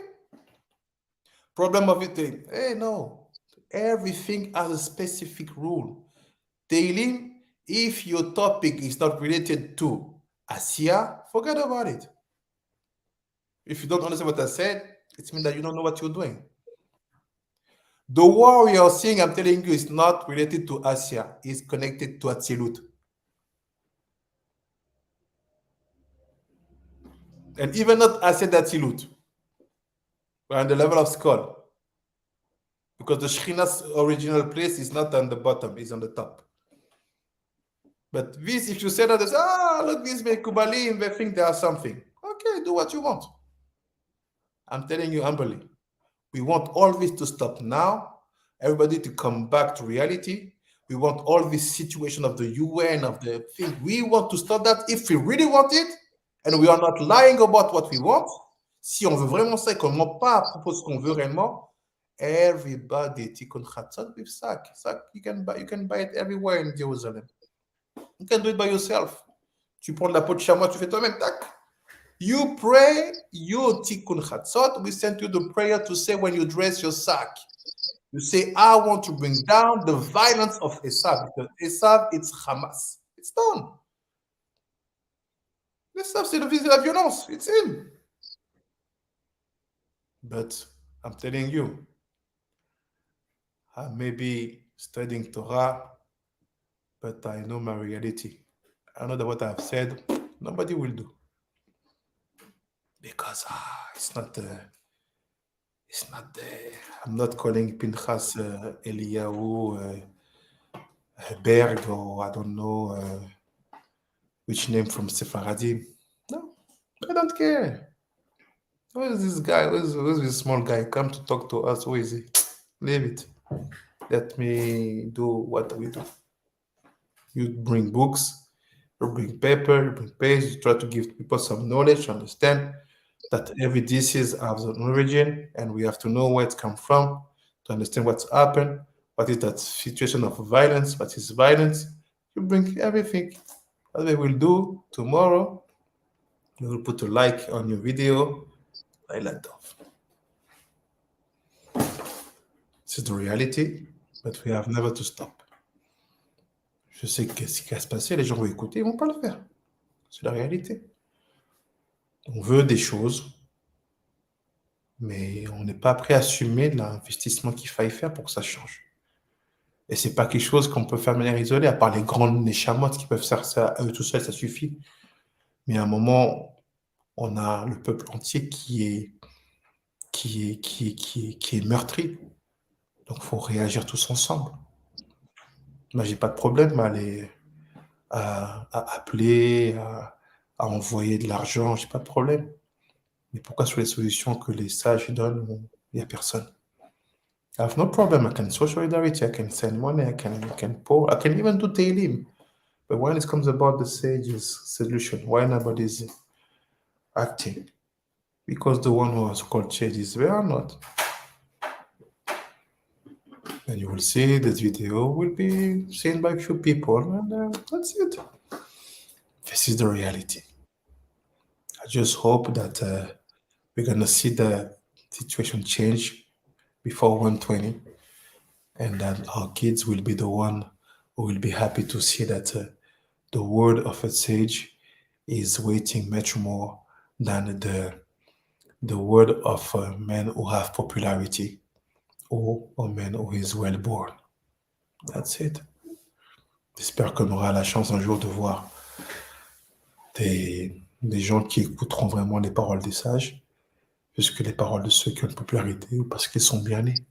Problem of it, hey, no. Everything has a specific rule. Tehillim, if your topic is not related to Asiya, forget about it. If you don't understand what I said, it means that you don't know what you're doing. The war we are seeing, I'm telling you, is not related to Asia. It's connected to Atzilut. And even not Asia Atzilut. We're on the level of skull. Because the Shekhinah's original place is not on the bottom, it's on the top. But this, if you say that, look, this Mekubalim, they think they are something. Okay, do what you want. I'm telling you humbly, we want all this to stop now. Everybody to come back to reality. We want all this situation of the UN, of the thing. We want to stop that if we really want it, and we are not lying about what we want. Si on veut vraiment ça et qu'on ne ment pas à propos de ce qu'on veut réellement, everybody tikkun chatzot with sack. Sack, you can buy it everywhere in Jerusalem. You can do it by yourself. Tu prends de la peau de chamois, tu fais toi-même, tac. You pray, you tikkun chatzot. We send you the prayer to say when you dress your sack. You say, I want to bring down the violence of Esav, because Esav, it's Hamas. It's done. Esav, c'est la violence. It's him. But I'm telling you, I may be studying Torah, but I know my reality. I know that what I've said, nobody will do. Because it's not I'm not calling Pinchas Eliyahu Berg, or I don't know which name from Sephardim. No, I don't care. Who is this guy? Who is this small guy? Come to talk to us. Who is he? Leave it. Let me do what we do. You bring books, you bring paper, you bring page, you try to give people some knowledge to understand that every disease has an origin, and we have to know where it comes from to understand what's happened, what is that situation of violence, what is violence. You bring everything. What they will do tomorrow, you will put a like on your video, highlight off. This is the reality, but we have never to stop. Je sais que ce qui va se passer, les gens vont écouter, ils vont pas le faire. C'est la réalité. On veut des choses, mais on n'est pas prêt à assumer l'investissement qu'il faille faire pour que ça change. Et c'est pas quelque chose qu'on peut faire de manière isolée, à part les grandes néchamotes qui peuvent faire ça eux tout seuls, ça suffit. Mais à un moment, on a le peuple entier qui est meurtri. Donc, il faut réagir tous ensemble. Moi, j'ai pas de problème à appeler, à envoyer de l'argent, j'ai pas de problème. Mais pourquoi sur les solutions que les sages donnent, il n'y a personne? I have no problem. I can show solidarity. I can send money. I can pour. I can even do tailim. But when it comes about the sage's solution, why nobody's acting? Because the one who has called sages, they are not. And you will see this video will be seen by a few people, and that's it. This is the reality. I just hope that we're going to see the situation change before 120, and that our kids will be the one who will be happy to see that the word of a sage is weighting much more than the word of a man who have popularity or a man who is well born. That's it. J'espère qu'on aura la chance un jour de voir des gens qui écouteront vraiment les paroles des sages, plus que les paroles de ceux qui ont une popularité ou parce qu'ils sont bien nés.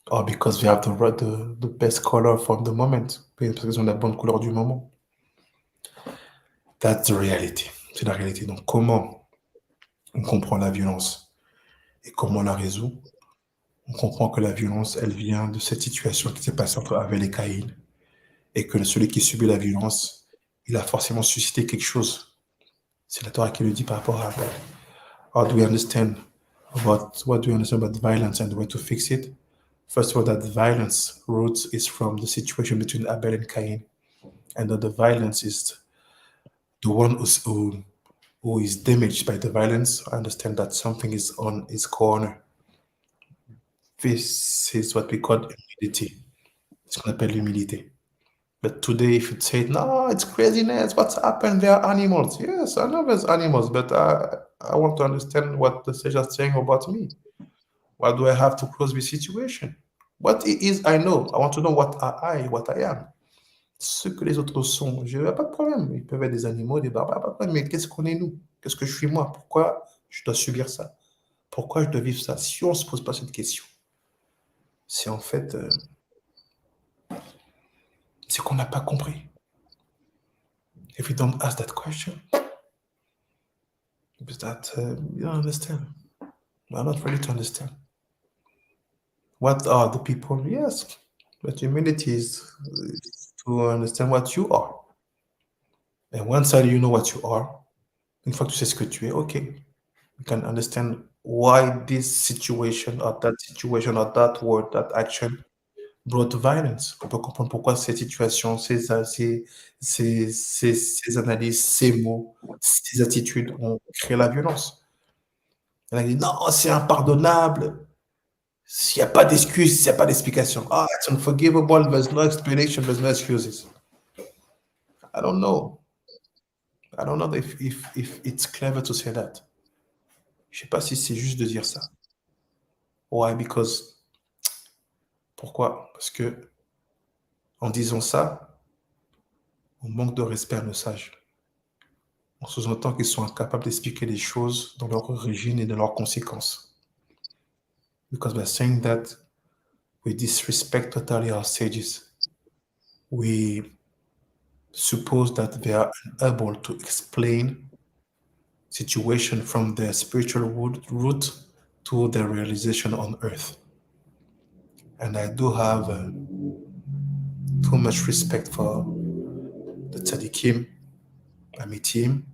Or because they have the best color from the moment. Parce qu'ils ont la bonne couleur du moment. That's the reality. C'est la réalité. Donc, comment on comprend la violence et comment on la résout? On comprend que la violence, elle vient de cette situation qui s'est passée entre Abel et Caïn. Et que celui qui subit la violence, il a forcément suscité quelque chose. C'est la Torah qui le dit par rapport à Abel. What do we understand about violence and the way to fix it? First of all, that violence roots is from the situation between Abel and Cain. And that the violence is the one who is damaged by the violence. I understand that something is on his corner. This is what we call humility. Ce qu'on appelle l'humilité. But today, if you say, no, it's craziness, what's happened? There are animals. Yes, I know there's animals, but I want to understand what the sage is saying about me. Why do I have to close this situation? What it is, I know. I want to know what I am. Ce que les autres sont, je n'ai pas de problème. Ils peuvent être des animaux, des barbares, pas de problème. Mais qu'est-ce qu'on est nous? Qu'est-ce que je suis moi? Pourquoi je dois subir ça? Pourquoi je dois vivre ça? Si on ne se pose pas cette question, c'est en fait... c'est qu'on n'a pas compris. If you don't ask that question, it's that you don't understand. I'm not ready to understand. What are the people? Yes, but humility is to understand what you are. And once you know what you are, une fois que tu sais ce que tu es, okay, you can understand why this situation or that word, that action brought violence. On peut comprendre pourquoi cette situation, ces analyses, ces mots, ces attitudes ont créé la violence. On a dit non, c'est impardonnable. S'il n'y a pas d'excuse, s'il n'y a pas d'explication. Ah, it's unforgivable, there's no explanation, there's no excuses. I don't know if it's clever to say that. Je ne sais pas si c'est juste de dire ça. Why? Because... Pourquoi? Parce que en disant ça, on manque de respect à nos sages. On sous-entend qu'ils sont incapables d'expliquer les choses dans leur origine et dans leurs conséquences. Because by saying that, we disrespect totally our sages. We suppose that they are unable to explain situation from their spiritual root to their realization on earth. And I do have too much respect for the tzaddikim, amitim,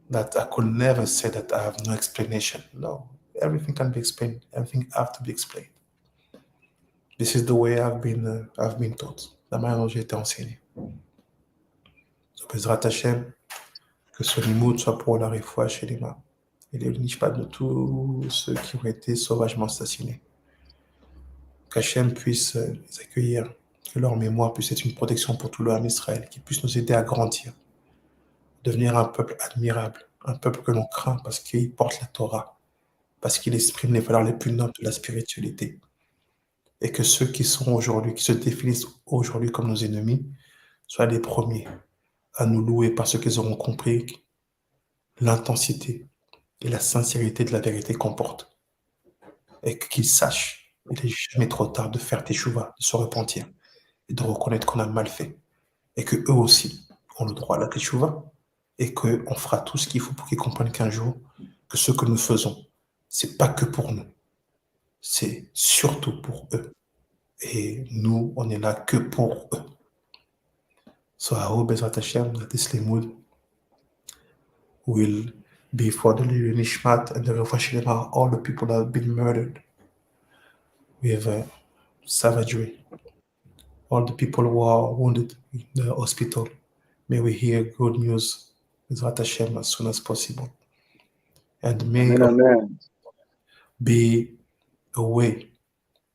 that I could never say that I have no explanation. No, everything can be explained. Everything has to be explained. This is the way I've been taught. La manière dont j'ai été enseigné. Bezrat Hashem, que ce limoud soit pour la réfoua chez les mains. Et les nishpat de tous ceux qui ont été sauvagement assassinés. Qu'Hachem puisse les accueillir, que leur mémoire puisse être une protection pour tout le peuple d'Israël, qui puisse nous aider à grandir, devenir un peuple admirable, un peuple que l'on craint parce qu'il porte la Torah, parce qu'il exprime les valeurs les plus nobles de la spiritualité. Et que ceux qui sont aujourd'hui, qui se définissent aujourd'hui comme nos ennemis, soient les premiers à nous louer parce qu'ils auront compris l'intensité et la sincérité de la vérité qu'on porte. Et qu'ils sachent, il n'est jamais trop tard de faire teshuva, de se repentir et de reconnaître qu'on a mal fait. Et que eux aussi ont le droit à la teshuva et qu'on fera tout ce qu'il faut pour qu'ils comprennent qu'un jour, que ce que nous faisons, c'est pas que pour nous, c'est surtout pour eux. Et nous, on est là que pour eux. So I hope, Bezrat Hashem, that this limud will be for the Nishmat and the Refuah Shlema, all the people that have been murdered with savagery, all the people who are wounded in the hospital. May we hear good news, Bezrat Hashem, as soon as possible. And may Amen. be a way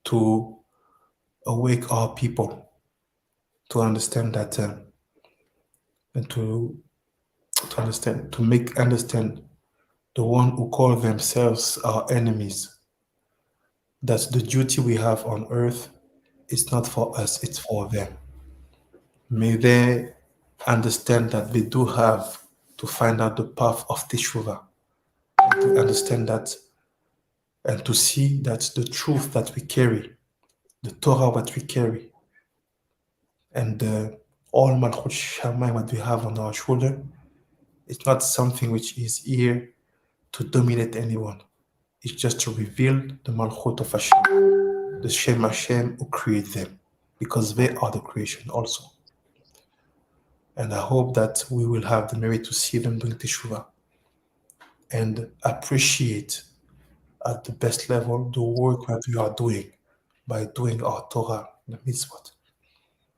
to awake our people to understand that and to understand, to make understand the one who call themselves our enemies, that the duty we have on earth is not for us, it's for them. May they understand that they do have to find out the path of Teshuvah, and to understand that and to see that the truth that we carry, the Torah that we carry, and all Malchut Shammai that we have on our shoulder, it's not something which is here to dominate anyone. It's just to reveal the Malchut of Hashem, the Shem Hashem who created them, because they are the creation also. And I hope that we will have the merit to see them doing Teshuvah and appreciate at the best level the work that we are doing by doing our Torah, the mitzvot.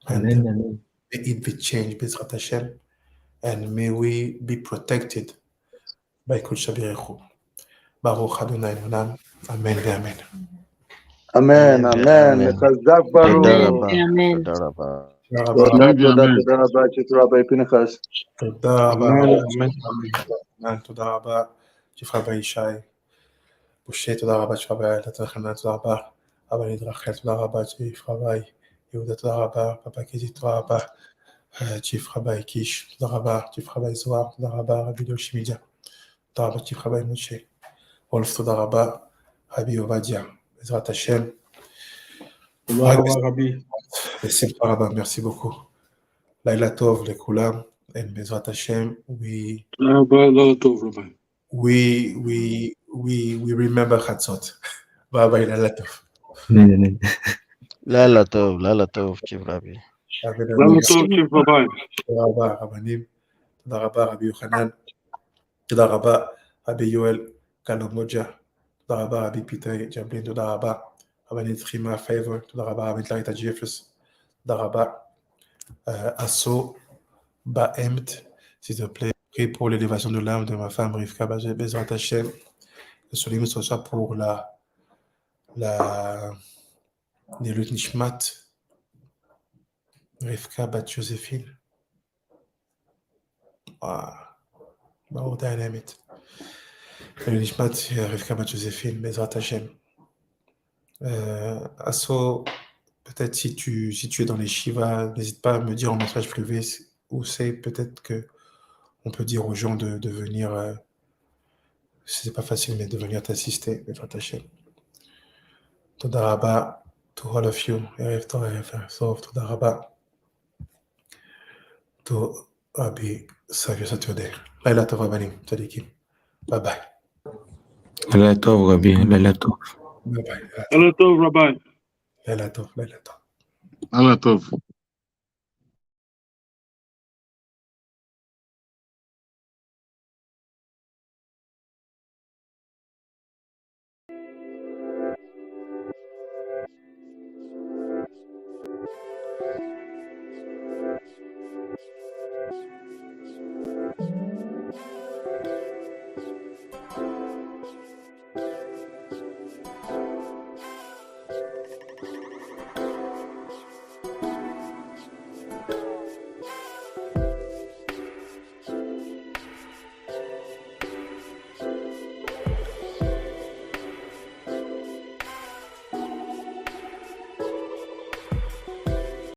And Amen. may it be changed, Bezrat Hashem, and may we be protected by Kol Shabirechu. Baruch Adonai Olam. Amen ve'amen. Amen. Amen. Chazak Baruch. Amen. תודה רבה, צ'יף רבי פנחס. תודה רבה. תודה רבה, צ'יף רבי ישי. משה, תודה רבה, צ'יף רבי אלעזר חנן, תודה רבה. אבא נדרחל, תודה רבה, צ'יף רבי יהודה, תודה רבה. פפא קיזי, תודה רבה. צ'יף רבי קיש, תודה רבה. צ'יף רבי זוהר, תודה רבה. רבי דולשי מידיה, תודה רבה, צ'יף רבי משה. וולף, תודה רבה. רבי עובדיה, בעזרת השם. תודה רבה, רבי. בשמחה רבה, merci beaucoup. לילה טוב לכולם, and בעזרת השם, we remember חצות. ביי ביי, לילה טוב. לילה טוב, לילה טוב, צ'יף רבי. לילה טוב, צ'יף רבי. תודה רבה, רבנים. תודה רבה, רבי יוחנן. תודה רבה, רבי יואל קלומוג'ה. תודה רבה, רבי פיטר ג'מלין. תודה רבה. רבנית חימה פייבר, תודה רבה, רבנית לריטה ג'פרס, תודה רבה. Asso Baemt, s'il te plaît, prie pour l'élévation de l'âme de ma femme Rivka Bezrat Hashem, que ce livre soit pour les luttes Nishmat, Rivka Bat Joséphine. Baruch Dynamite. Le Nishmat, Rivka Bat Joséphine, Bezrat Hashem. Asso, peut-être si tu es dans les Shivas, n'hésite pas à me dire en message privé où c'est, peut-être que on peut dire aux gens de venir, c'est pas facile, mais de venir t'assister, Bezrat Hashem. Toda Rabba to all of you, Erev Tov, Erev Tov, Toda Rabba to Rabbi Savio Satyoder. Laila Tov Rabbanim, Tzadikim. Bye bye. לילה טוב, רבי, לילה טוב. Bye bye. לילה טוב, רבי. Laila Tov, Laila Tov. לילה טוב.